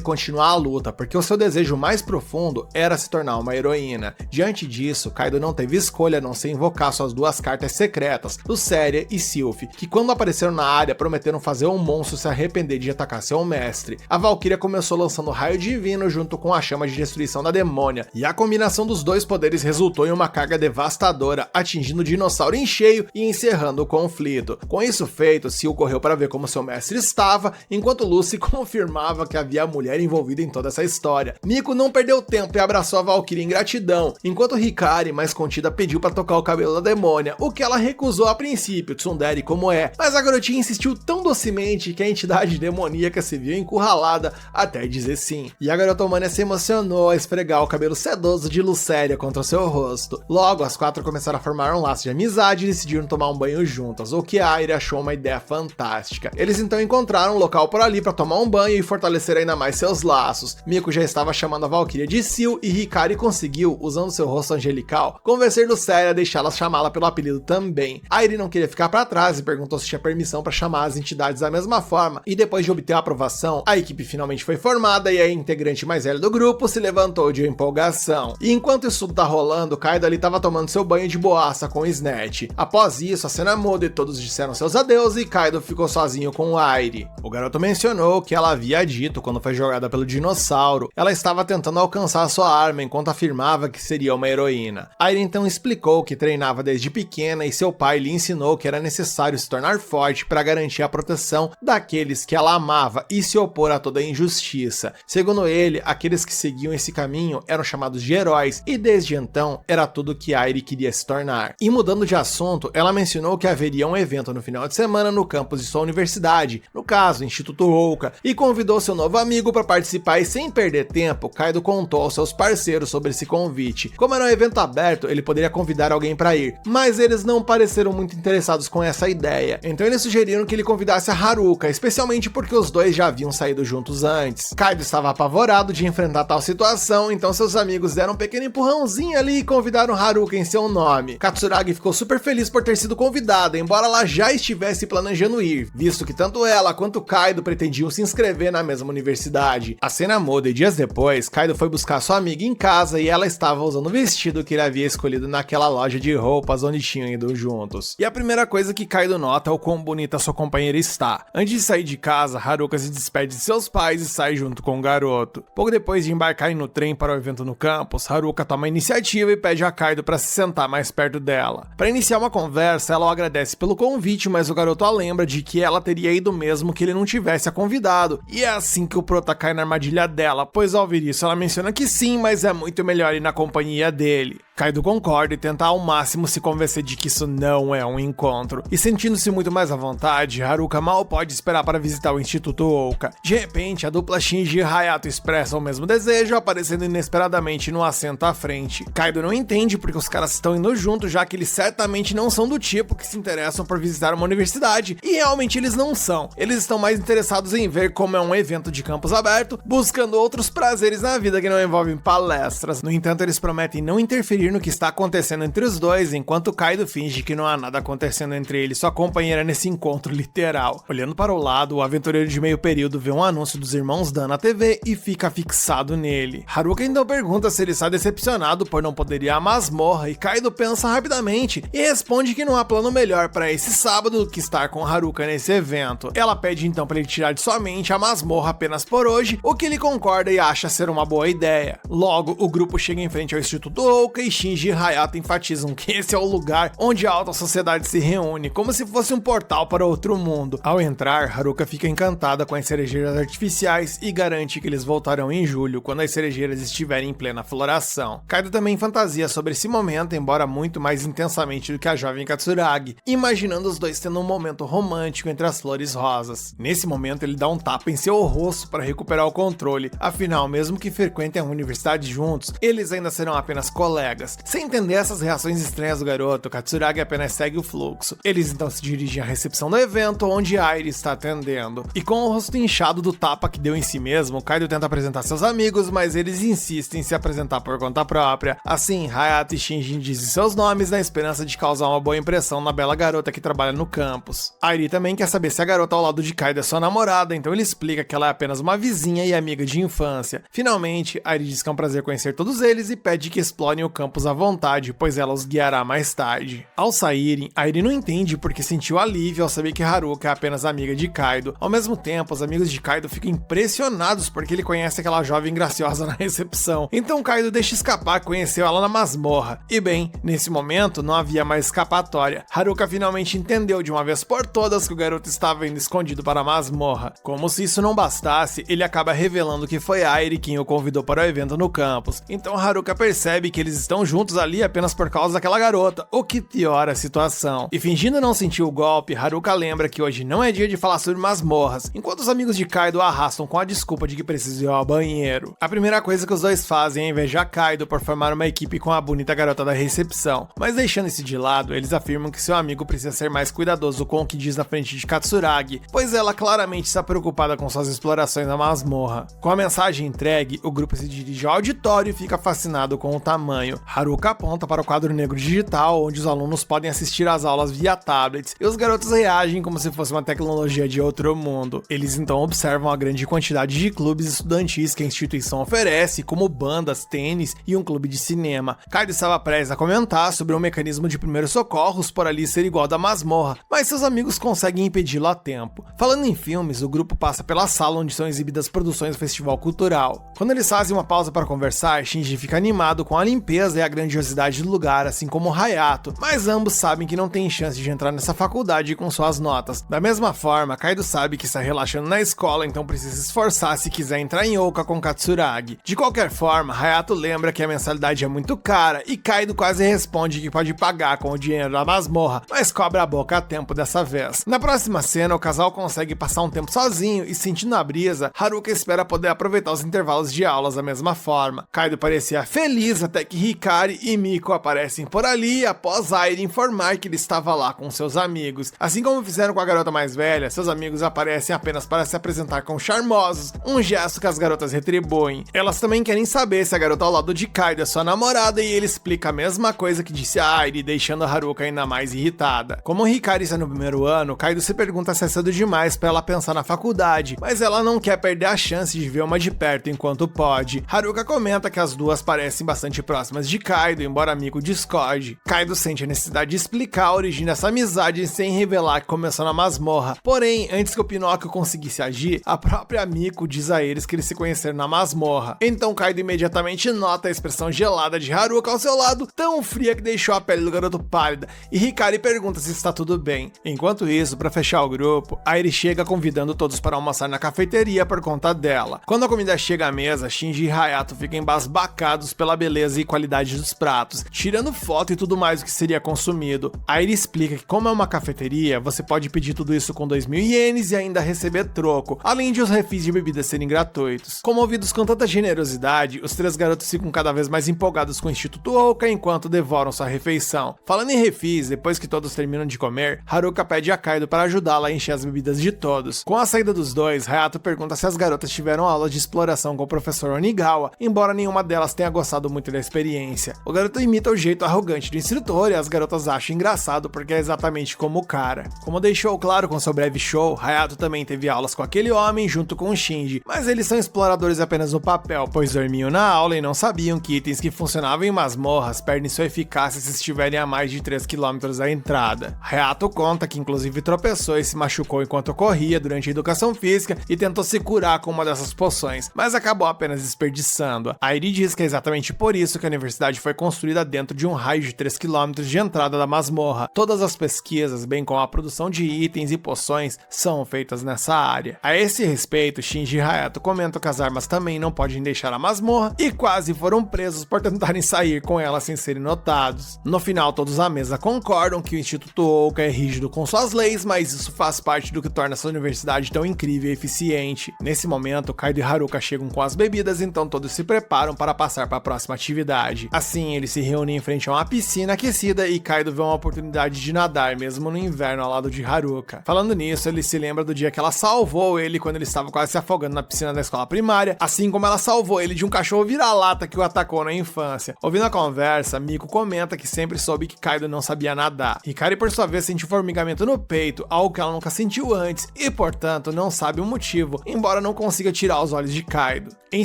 continuar a luta, porque o seu desejo mais profundo era se tornar uma heroína. Diante disso, Kaido não teve escolha a não ser invocar suas duas cartas secretas, Luceria e Sylph, que quando apareceram na área prometeram fazer o monstro se arrepender de atacar seu mestre. A Valkyria começou lançando raio divino junto com a chama de destruição da demônia, e a combinação dos dois poderes resultou em uma carga devastadora, atingindo o dinossauro em cheio e encerrando o conflito. Com isso feito, Seal correu para ver como seu mestre estava, enquanto Lucy confirmava que havia mulher envolvida em toda essa história. Miko não perdeu tempo e abraçou a Valkyria em gratidão, enquanto Hikari, mais contida, pediu para tocar o cabelo da demônia, o que ela recusou a princípio, tsundere como é, mas a garotinha insistiu tão docemente que a entidade demoníaca se viu encurralada até dizer sim. E a garotomania se emocionou a esfregar o cabelo sedoso de Luceria contra seu rosto. Logo, as 4 começaram a formar um laço de amizade e decidiram tomar um banho juntas, o que Airi achou uma ideia fantástica. Eles então encontraram um local por ali para tomar um banho e fortalecer ainda mais seus laços. Miko já estava chamando a Valkyria de Seal, e Hikari conseguiu, usando seu rosto angelical, convencer Luceria a deixá-la chamá-la pelo apelido também. Airi não queria ficar para trás e perguntou se tinha permissão para chamar as entidades da mesma forma, e depois de obter a aprovação, a equipe finalmente foi formada e a integrante mais velha do grupo se levantou de empolgação. E enquanto isso tudo tá rolando, Kaido ali estava tomando seu banho de boaça com o Snatch. Após isso, a cena muda e todos disseram seus adeus, e Kaido ficou sozinho com Airi. O garoto mencionou que ela havia dito quando foi jogada pelo dinossauro. Ela estava tentando alcançar sua arma enquanto afirmava que seria uma heroína. Airi então explicou que treinava desde pequena e seu pai lhe ensinou que era necessário se tornar forte para garantir a proteção daqueles que ela amava e se opor a toda injustiça. Segundo ele, aqueles que seguiam esse caminho eram chamados de heróis, e desde então era tudo que Airi queria se tornar. E mudando de assunto, ela mencionou que haveria um evento no final de semana no campus de sua universidade, no caso, Instituto Rouka, e convidou seu novo amigo para participar, e sem perder tempo, Kaido contou aos seus parceiros sobre esse convite. Como era um evento aberto, ele poderia convidar alguém para ir, mas eles não pareceram muito interessados com essa ideia. Então eles sugeriram que ele convidasse a Haruka, especialmente porque os dois já haviam saído juntos antes. Kaido estava apavorado de enfrentar tal situação, então seus amigos deram um pequeno empurrãozinho ali e convidaram Haruka em seu nome. Katsuragi ficou super feliz por ter sido convidada, embora ela já estivesse planejando ir, visto que tanto ela quanto Kaido pretendiam se inscrever na mesma universidade universidade. A cena muda e dias depois, Kaido foi buscar sua amiga em casa e ela estava usando o vestido que ele havia escolhido naquela loja de roupas onde tinham ido juntos. E a primeira coisa que Kaido nota é o quão bonita sua companheira está. Antes de sair de casa, Haruka se despede de seus pais e sai junto com o garoto. Pouco depois de embarcarem no trem para o evento no campus, Haruka toma a iniciativa e pede a Kaido para se sentar mais perto dela. Para iniciar uma conversa, ela o agradece pelo convite, mas o garoto a lembra de que ela teria ido mesmo que ele não tivesse a convidado. E é assim que o prota cai na armadilha dela, pois ao ouvir isso ela menciona que sim, mas é muito melhor ir na companhia dele. Kaido concorda e tenta ao máximo se convencer de que isso não é um encontro. E sentindo-se muito mais à vontade, Haruka mal pode esperar para visitar o Instituto Oka. De repente, a dupla Shinji e Hayato expressam o mesmo desejo, aparecendo inesperadamente no assento à frente. Kaido não entende porque os caras estão indo juntos, já que eles certamente não são do tipo que se interessam por visitar uma universidade. E realmente eles não são. Eles estão mais interessados em ver como é um evento de campus aberto, buscando outros prazeres na vida que não envolvem palestras. No entanto, eles prometem não interferir no que está acontecendo entre os dois, enquanto Kaido finge que não há nada acontecendo entre ele e sua companheira nesse encontro literal. Olhando para o lado, o aventureiro de meio período vê um anúncio dos irmãos Dan na TV e fica fixado nele. Haruka então pergunta se ele está decepcionado por não poder ir à masmorra e Kaido pensa rapidamente e responde que não há plano melhor para esse sábado do que estar com Haruka nesse evento. Ela pede então para ele tirar de sua mente a masmorra apenas por hoje, o que ele concorda e acha ser uma boa ideia. Logo, o grupo chega em frente ao Instituto Oka e Shinji e Hayato enfatizam que esse é o lugar onde a alta sociedade se reúne, como se fosse um portal para outro mundo. Ao entrar, Haruka fica encantada com as cerejeiras artificiais e garante que eles voltarão em julho, quando as cerejeiras estiverem em plena floração. Kaido também fantasia sobre esse momento, embora muito mais intensamente do que a jovem Katsuragi, imaginando os dois tendo um momento romântico entre as flores rosas. Nesse momento, ele dá um tapa em seu rosto para recuperar o controle, afinal, mesmo que frequentem a universidade juntos, eles ainda serão apenas colegas. Sem entender essas reações estranhas do garoto, Katsuragi apenas segue o fluxo. Eles então se dirigem à recepção do evento, onde Airi está atendendo. E com o rosto inchado do tapa que deu em si mesmo, Kaido tenta apresentar seus amigos, mas eles insistem em se apresentar por conta própria. Assim, Hayato e Shinji dizem seus nomes na esperança de causar uma boa impressão na bela garota que trabalha no campus. Airi também quer saber se a garota ao lado de Kaido é sua namorada, então ele explica que ela é apenas uma vizinha e amiga de infância. Finalmente, Airi diz que é um prazer conhecer todos eles e pede que explorem o campus à vontade, pois ela os guiará mais tarde. Ao saírem, Airi não entende porque sentiu alívio ao saber que Haruka é apenas amiga de Kaido. Ao mesmo tempo, os amigos de Kaido ficam impressionados porque ele conhece aquela jovem graciosa na recepção. Então Kaido deixa escapar que conheceu ela na masmorra. E bem, nesse momento não havia mais escapatória. Haruka finalmente entendeu de uma vez por todas que o garoto estava indo escondido para a masmorra. Como se isso não bastasse, ele acaba revelando que foi Airi quem o convidou para o evento no campus. Então Haruka percebe que eles estão juntos ali apenas por causa daquela garota, o que piora a situação. E fingindo não sentir o golpe, Haruka lembra que hoje não é dia de falar sobre masmorras, enquanto os amigos de Kaido a arrastam com a desculpa de que precisam ir ao banheiro. A primeira coisa que os dois fazem é invejar Kaido por formar uma equipe com a bonita garota da recepção, mas deixando isso de lado, eles afirmam que seu amigo precisa ser mais cuidadoso com o que diz na frente de Katsuragi, pois ela claramente está preocupada com suas explorações na masmorra. Com a mensagem entregue, o grupo se dirige ao auditório e fica fascinado com o tamanho. Haruka aponta para o quadro negro digital, onde os alunos podem assistir às aulas via tablets, e os garotos reagem como se fosse uma tecnologia de outro mundo. Eles então observam a grande quantidade de clubes estudantis que a instituição oferece, como bandas, tênis e um clube de cinema. Kaido estava prestes a comentar sobre um mecanismo de primeiros socorros por ali ser igual ao da masmorra, mas seus amigos conseguem impedi-lo a tempo. Falando em filmes, o grupo passa pela sala onde são exibidas produções do festival cultural. Quando eles fazem uma pausa para conversar, Shinji fica animado com a limpeza e a grandiosidade do lugar, assim como Hayato, mas ambos sabem que não tem chance de entrar nessa faculdade com suas notas. Da mesma forma, Kaido sabe que está relaxando na escola, então precisa se esforçar se quiser entrar em Oka com Katsuragi. De qualquer forma, Hayato lembra que a mensalidade é muito cara e Kaido quase responde que pode pagar com o dinheiro da masmorra, mas cobra a boca a tempo dessa vez. Na próxima cena, o casal consegue passar um tempo sozinho e, sentindo a brisa, Haruka espera poder aproveitar os intervalos de aulas da mesma forma. Kaido parecia feliz até que Hikari e Miko aparecem por ali após Airi informar que ele estava lá com seus amigos. Assim como fizeram com a garota mais velha, seus amigos aparecem apenas para se apresentar como charmosos, um gesto que as garotas retribuem. Elas também querem saber se a garota ao lado de Kaido é sua namorada e ele explica a mesma coisa que disse a Airi, deixando a Haruka ainda mais irritada. Como Hikari está no primeiro ano, Kaido se pergunta se é cedo demais para ela pensar na faculdade, mas ela não quer perder a chance de ver uma de perto enquanto pode. Haruka comenta que as duas parecem bastante próximas de Kaido, embora Miko discorde. Kaido sente a necessidade de explicar a origem dessa amizade sem revelar que começou na masmorra. Porém, antes que o Pinóquio conseguisse agir, a própria Miko diz a eles que eles se conheceram na masmorra. Então Kaido imediatamente nota a expressão gelada de Haruka ao seu lado, tão fria que deixou a pele do garoto pálida, e Hikari pergunta se está tudo bem. Enquanto isso, para fechar o grupo, Airi chega convidando todos para almoçar na cafeteria por conta dela. Quando a comida chega à mesa, Shinji e Hayato ficam embasbacados pela beleza e qualidade dos pratos, tirando foto e tudo mais o que seria consumido. Airi explica que como é uma cafeteria, você pode pedir tudo isso com 2.000 ienes e ainda receber troco, além de os refis de bebidas serem gratuitos. Comovidos com tanta generosidade, os três garotos ficam cada vez mais empolgados com o Instituto Oka enquanto devoram sua refeição. Falando em refis, depois que todos terminam de comer, Haruka pede a Kaido para ajudá-la a encher as bebidas de todos. Com a saída dos dois, Hayato pergunta se as garotas tiveram aulas de exploração com o professor Onigawa, embora nenhuma delas tenha gostado muito da experiência. O garoto imita o jeito arrogante do instrutor e as garotas acham engraçado porque é exatamente como o cara. Como deixou claro com seu breve show, Hayato também teve aulas com aquele homem junto com o Shinji, mas eles são exploradores apenas no papel, pois dormiam na aula e não sabiam que itens que funcionavam em masmorras perdem sua eficácia se estiverem a mais de 3 km da entrada. Hayato conta que inclusive tropeçou e se machucou enquanto corria durante a educação física e tentou se curar com uma dessas poções, mas acabou apenas desperdiçando-a. Airi diz que é exatamente por isso que a universidade foi construída dentro de um raio de 3 km de entrada da masmorra. Todas as pesquisas, bem como a produção de itens e poções, são feitas nessa área. A esse respeito, Shinji e Hayato comentam que as armas também não podem deixar a masmorra e quase foram presos por tentarem sair com ela sem serem notados. No final, todos à mesa concordam que o Instituto Oka é rígido com suas leis, mas isso faz parte do que torna essa universidade tão incrível e eficiente. Nesse momento, Kaido e Haruka chegam com as bebidas, então todos se preparam para passar para a próxima atividade. Assim, eles se reúnem em frente a uma piscina aquecida e Kaido vê uma oportunidade de nadar, mesmo no inverno, ao lado de Haruka. Falando nisso, ele se lembra do dia que ela salvou ele quando ele estava quase se afogando na piscina da escola primária, assim como ela salvou ele de um cachorro vira-lata que o atacou na infância. Ouvindo a conversa, Miko comenta que sempre soube que Kaido não sabia nadar. Hikari, por sua vez, sente um formigamento no peito, algo que ela nunca sentiu antes, e portanto não sabe o motivo, embora não consiga tirar os olhos de Kaido. Em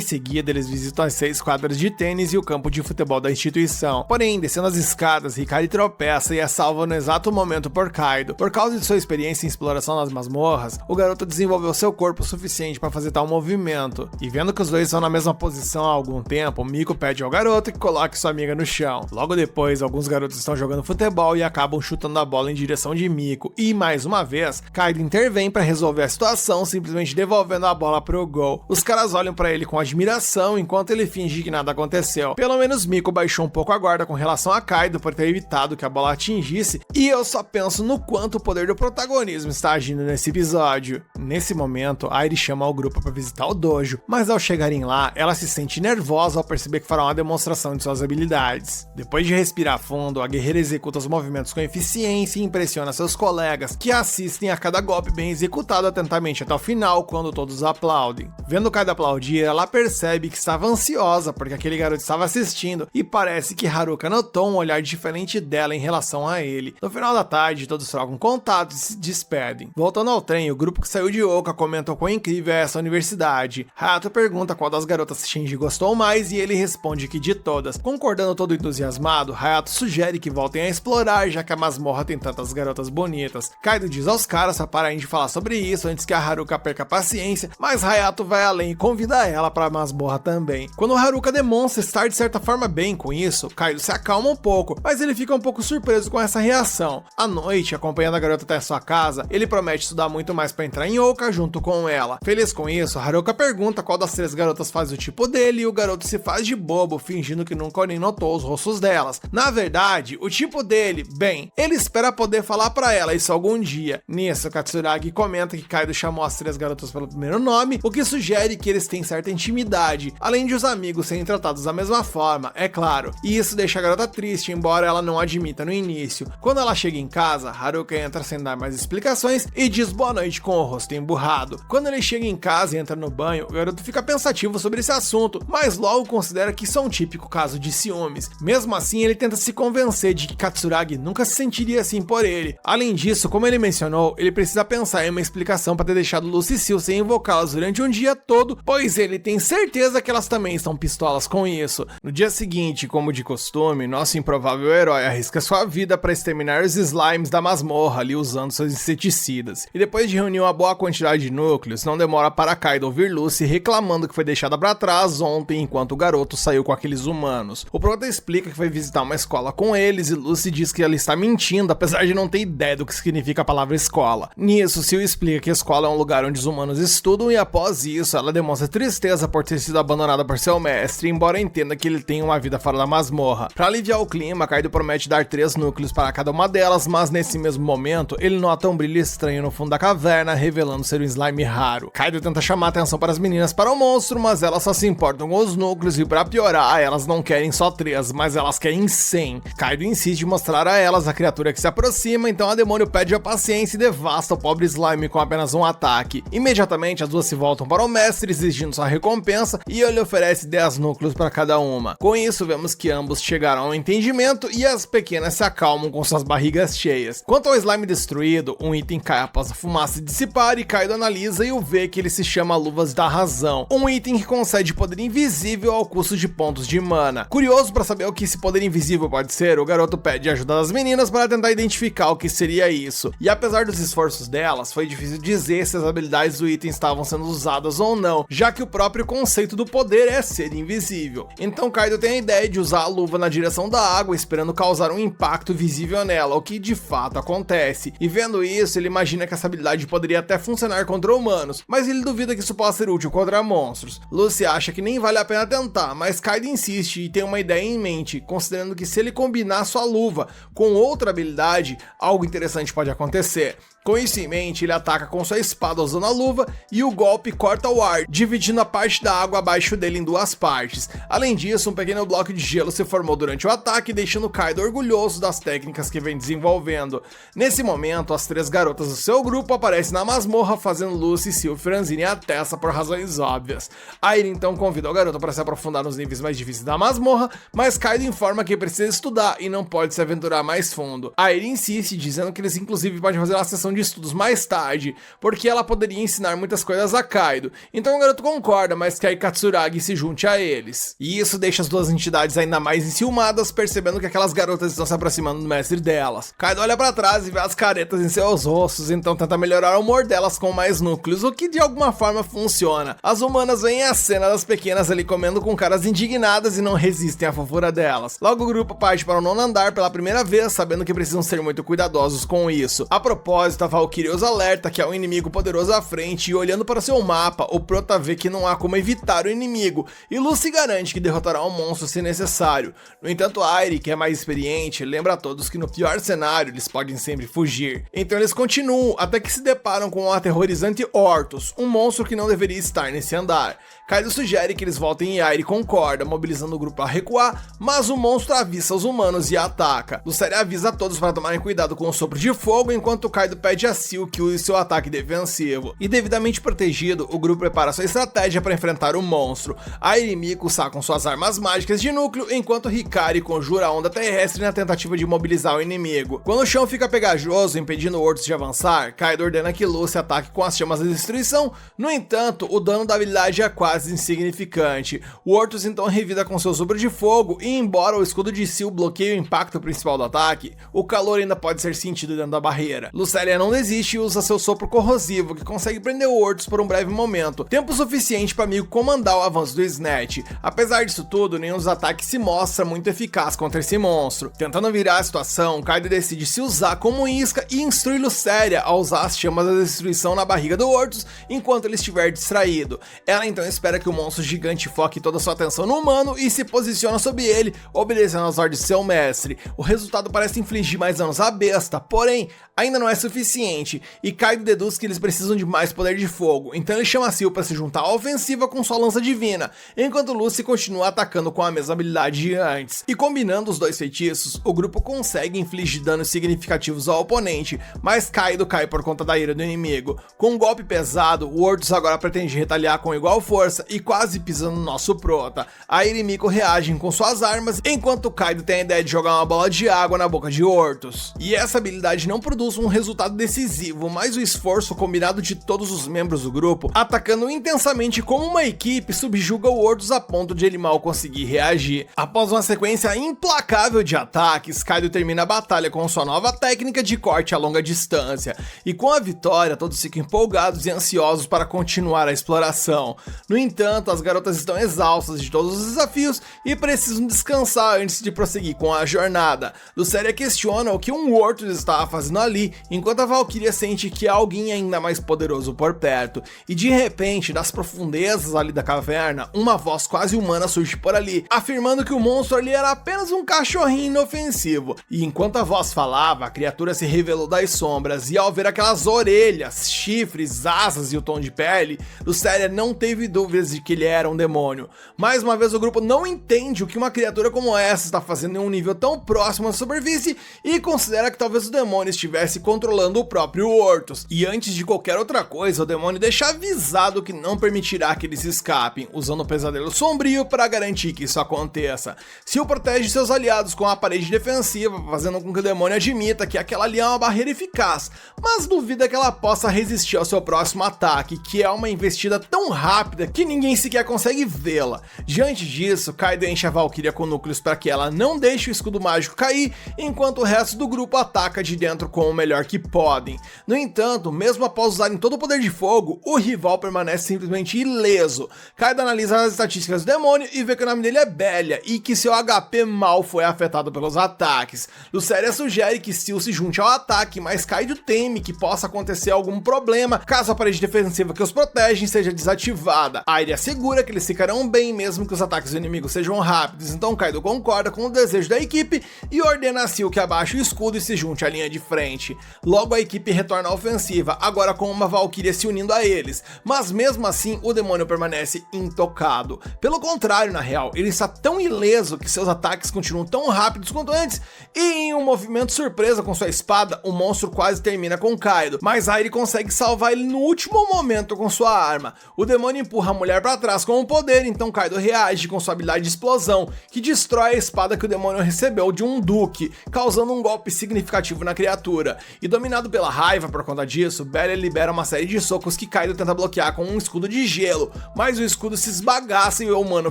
seguida, eles visitam as 6 quadras de tênis e o campo de futebol da instituição. Porém, descendo as escadas, Hikari tropeça e é salva no exato momento por Kaido. Por causa de sua experiência em exploração nas masmorras, o garoto desenvolveu seu corpo o suficiente para fazer tal movimento. E vendo que os dois estão na mesma posição há algum tempo, Miko pede ao garoto que coloque sua amiga no chão. Logo depois, alguns garotos estão jogando futebol e acabam chutando a bola em direção de Miko. E mais uma vez, Kaido intervém para resolver a situação, simplesmente devolvendo a bola pro gol. Os caras olham para ele com admiração enquanto ele finge que nada aconteceu. Pelo menos Miko baixou um pouco a guarda com relação a Kaido por ter evitado que a bola atingisse, e eu só penso no quanto o poder do protagonismo está agindo nesse episódio. Nesse momento, Airi chama o grupo para visitar o dojo, mas ao chegarem lá, ela se sente nervosa ao perceber que fará uma demonstração de suas habilidades. Depois de respirar fundo, a guerreira executa os movimentos com eficiência e impressiona seus colegas, que assistem a cada golpe bem executado atentamente até o final, quando todos aplaudem. Vendo Kaido aplaudir, ela percebe que estava ansiosa porque aquele garoto estava assistindo e parece que Haruka notou um olhar diferente dela em relação a ele. No final da tarde, todos trocam contatos e se despedem. Voltando ao trem, o grupo que saiu de Oka comenta o quão incrível é essa universidade. Hayato pergunta qual das garotas Shinji gostou mais e ele responde que de todas. Concordando todo entusiasmado, Hayato sugere que voltem a explorar, já que a masmorra tem tantas garotas bonitas. Kaido diz aos caras para pararem de falar sobre isso antes que a Haruka perca a paciência, mas Hayato vai além e convida ela para a masmorra também. Quando Haruka demonstra estar de certa forma bem com isso, Kaido se acalma um pouco, mas ele fica um pouco surpreso com essa reação. À noite, acompanhando a garota até sua casa, ele promete estudar muito mais para entrar em Oka junto com ela. Feliz com isso, Haruka pergunta qual das 3 garotas faz o tipo dele e o garoto se faz de bobo, fingindo que nunca nem notou os rostos delas. Na verdade, o tipo dele, bem, ele espera poder falar pra ela isso algum dia. Nisso, Katsuragi comenta que Kaido chamou as 3 garotas pelo primeiro nome, o que sugere que eles têm certa intimidade. Além de os amigos serem tratados da mesma forma, é claro. E isso deixa a garota triste, embora ela não admita no início. Quando ela chega em casa, Haruka entra sem dar mais explicações e diz boa noite com o rosto emburrado. Quando ele chega em casa e entra no banho, o garoto fica pensativo sobre esse assunto, mas logo considera que isso é um típico caso de ciúmes. Mesmo assim, ele tenta se convencer de que Katsuragi nunca se sentiria assim por ele. Além disso, como ele mencionou, ele precisa pensar em uma explicação para ter deixado Lucy e Sil sem invocá-las durante um dia todo, pois ele tem certeza que elas também estão pistolas com isso. No dia seguinte, como de costume, nosso improvável herói arrisca sua vida para exterminar os slimes da masmorra ali usando seus inseticidas. E depois de reunir uma boa quantidade de núcleos, não demora para Kaido ouvir Lucy reclamando que foi deixada para trás ontem enquanto o garoto saiu com aqueles humanos. O prota explica que foi visitar uma escola com eles e Lucy diz que ela está mentindo, apesar de não ter ideia do que significa a palavra escola. Nisso, Sil explica que a escola é um lugar onde os humanos estudam e após isso, ela demonstra tristeza por ter sido abandonada por seu mestre, embora entenda que ele tem uma vida fora da masmorra. Para aliviar o clima, Kaido promete dar 3 núcleos para cada uma delas, mas nesse mesmo momento, ele nota um brilho estranho no fundo da caverna, revelando ser um slime raro. Kaido tenta chamar a atenção para as meninas para o monstro, mas elas só se importam com os núcleos e para piorar, elas não querem só 3, mas elas querem 100. Kaido insiste em mostrar a elas a criatura que se aproxima, então a demônio pede a paciência e devasta o pobre slime com apenas um ataque. Imediatamente as duas se voltam para o mestre exigindo sua recompensa e ele oferece 10 núcleos para cada uma. Com isso vemos que ambos chegaram ao entendimento e as pequenas se acalmam com suas barrigas cheias. Quanto ao slime destruído, um item cai após a fumaça se dissipar e Kaido analisa e o vê que ele se chama Luvas da Razão, um item que concede poder invisível ao custo de pontos de mana. Curioso para saber o que esse poder invisível pode ser, o garoto pede ajuda das meninas para tentar identificar o que seria isso. E apesar dos esforços delas, foi difícil dizer se as habilidades do item estavam sendo usadas ou não, já que o próprio conceito do poder é ser invisível. Então Kaido tem a ideia de usar a luva na direção da água, esperando causar um impacto visível nela, o que de fato acontece. E vendo isso, ele imagina que essa habilidade poderia até funcionar contra humanos, mas ele duvida que isso possa ser útil contra monstros. Lucy acha que nem vale a pena tentar, mas Kaido insiste e tem uma ideia em mente, considerando que se ele combinar sua luva com outra habilidade, algo interessante pode acontecer. Com isso em mente, ele ataca com sua espada usando a luva e o golpe corta o ar, dividindo a parte da água abaixo dele em 2 partes. Além disso, um pequeno bloco de gelo se formou durante o ataque, deixando Kaido orgulhoso das técnicas que vem desenvolvendo. Nesse momento, as 3 garotas do seu grupo aparecem na masmorra, fazendo Lucy e Sil franzirem a testa por razões óbvias. Airi então convida o garoto para se aprofundar nos níveis mais difíceis da masmorra, mas Kaido informa que precisa estudar e não pode se aventurar mais fundo. Airi insiste, dizendo que eles inclusive podem fazer uma sessão de estudos mais tarde, porque ela poderia ensinar muitas coisas a Kaido. Então o garoto concorda, mas quer que Katsuragi se junte a eles. E isso deixa as duas entidades ainda mais enciumadas, percebendo que aquelas garotas estão se aproximando do mestre delas. Kaido olha pra trás e vê as caretas em seus rostos, então tenta melhorar o humor delas com mais núcleos, o que de alguma forma funciona. As humanas veem a cena das pequenas ali comendo com caras indignadas e não resistem à fofura delas. Logo o grupo parte para o 9º andar pela primeira vez, sabendo que precisam ser muito cuidadosos com isso. A propósito, a Valkyrie os alerta que há um inimigo poderoso à frente e olhando para seu mapa, o prota vê que não há como evitar o inimigo, e Lucy garante que derrotará o monstro se necessário. No entanto, Airi, que é mais experiente, lembra a todos que no pior cenário eles podem sempre fugir. Então eles continuam até que se deparam com o aterrorizante Ortus, um monstro que não deveria estar nesse andar. Kaido sugere que eles voltem e Airi concorda, mobilizando o grupo a recuar, mas o monstro avista os humanos e ataca. Lucélia avisa a todos para tomarem cuidado com o sopro de fogo, enquanto Kaido pede a Sil que use seu ataque defensivo. E devidamente protegido, o grupo prepara sua estratégia para enfrentar o monstro. Airi e Miko sacam suas armas mágicas de núcleo, enquanto Hikari conjura a onda terrestre na tentativa de mobilizar o inimigo. Quando o chão fica pegajoso, impedindo o Ortus de avançar, Kaido ordena que Lucy ataque com as chamas da destruição. No entanto, o dano da habilidade é quase insignificante. O Ortus então revida com seu sopro de fogo e, embora o escudo de Sil bloqueie o impacto principal do ataque, o calor ainda pode ser sentido dentro da barreira. Lucélia não desiste e usa seu sopro corrosivo, que consegue prender o Ortus por um breve momento, tempo suficiente para Miko comandar o avanço do Snatch. Apesar disso tudo, nenhum dos ataques se mostra muito eficaz contra esse monstro. Tentando virar a situação, Kaido decide se usar como isca e instrui Lucélia a usar as chamas da destruição na barriga do Ortus enquanto ele estiver distraído. Ela então espera que o monstro gigante foque toda a sua atenção no humano e se posiciona sob ele, obedecendo às ordens de seu mestre. O resultado parece infligir mais danos à besta, porém, ainda não é suficiente suficiente, e Kaido deduz que eles precisam de mais poder de fogo, então ele chama Seal para se juntar à ofensiva com sua lança divina, enquanto Lucy continua atacando com a mesma habilidade de antes. E combinando os dois feitiços, o grupo consegue infligir danos significativos ao oponente, mas Kaido cai por conta da ira do inimigo. Com um golpe pesado, o Ortus agora pretende retaliar com igual força e quase pisa no nosso prota. A Ira e Miko reagem com suas armas, enquanto Kaido tem a ideia de jogar uma bola de água na boca de Ortus. E essa habilidade não produz um resultado decisivo, mas o esforço combinado de todos os membros do grupo, atacando intensamente como uma equipe, subjuga o Ortus a ponto de ele mal conseguir reagir. Após uma sequência implacável de ataques, Kaido termina a batalha com sua nova técnica de corte a longa distância, e com a vitória todos ficam empolgados e ansiosos para continuar a exploração. No entanto, as garotas estão exaustas de todos os desafios e precisam descansar antes de prosseguir com a jornada. Luceria questiona o que um Ortus estava fazendo ali, enquanto a Valkyria sente que há alguém ainda mais poderoso por perto, e de repente, das profundezas ali da caverna, uma voz quase humana surge por ali, afirmando que o monstro ali era apenas um cachorrinho inofensivo. E enquanto a voz falava, a criatura se revelou das sombras, e ao ver aquelas orelhas, chifres, asas e o tom de pele, Luceria não teve dúvidas de que ele era um demônio. Mais uma vez, o grupo não entende o que uma criatura como essa está fazendo em um nível tão próximo à superfície e considera que talvez o demônio estivesse controlando o próprio Ortus. E antes de qualquer outra coisa, o demônio deixa avisado que não permitirá que eles escapem, usando o pesadelo sombrio para garantir que isso aconteça. Seal protege seus aliados com a parede defensiva, fazendo com que o demônio admita que aquela ali é uma barreira eficaz, mas duvida que ela possa resistir ao seu próximo ataque, que é uma investida tão rápida que ninguém sequer consegue vê-la. Diante disso, Kaido enche a Valkyria com núcleos para que ela não deixe o escudo mágico cair, enquanto o resto do grupo ataca de dentro com o melhor que podem. No entanto, mesmo após usarem todo o poder de fogo, o rival permanece simplesmente ileso. Kaido analisa as estatísticas do demônio e vê que o nome dele é Belia e que seu HP mal foi afetado pelos ataques. Luceria sugere que Seal se junte ao ataque, mas Kaido teme que possa acontecer algum problema caso a parede defensiva que os protege seja desativada. Aire assegura que eles ficarão bem mesmo que os ataques do inimigo sejam rápidos, então Kaido concorda com o desejo da equipe e ordena a Seal que abaixe o escudo e se junte à linha de frente. Logo a equipe retorna à ofensiva, agora com uma Valkyria se unindo a eles, mas mesmo assim o demônio permanece intocado. Pelo contrário, na real, ele está tão ileso que seus ataques continuam tão rápidos quanto antes, e em um movimento surpresa com sua espada, o monstro quase termina com Kaido, mas Aire consegue salvar ele no último momento com sua arma. O demônio empurra a mulher para trás com o poder, então Kaido reage com sua habilidade de explosão, que destrói a espada que o demônio recebeu de um duque, causando um golpe significativo na criatura. E dominado pela raiva por conta disso, Belia libera uma série de socos que Kaido tenta bloquear com um escudo de gelo, mas o escudo se esbagaça e o humano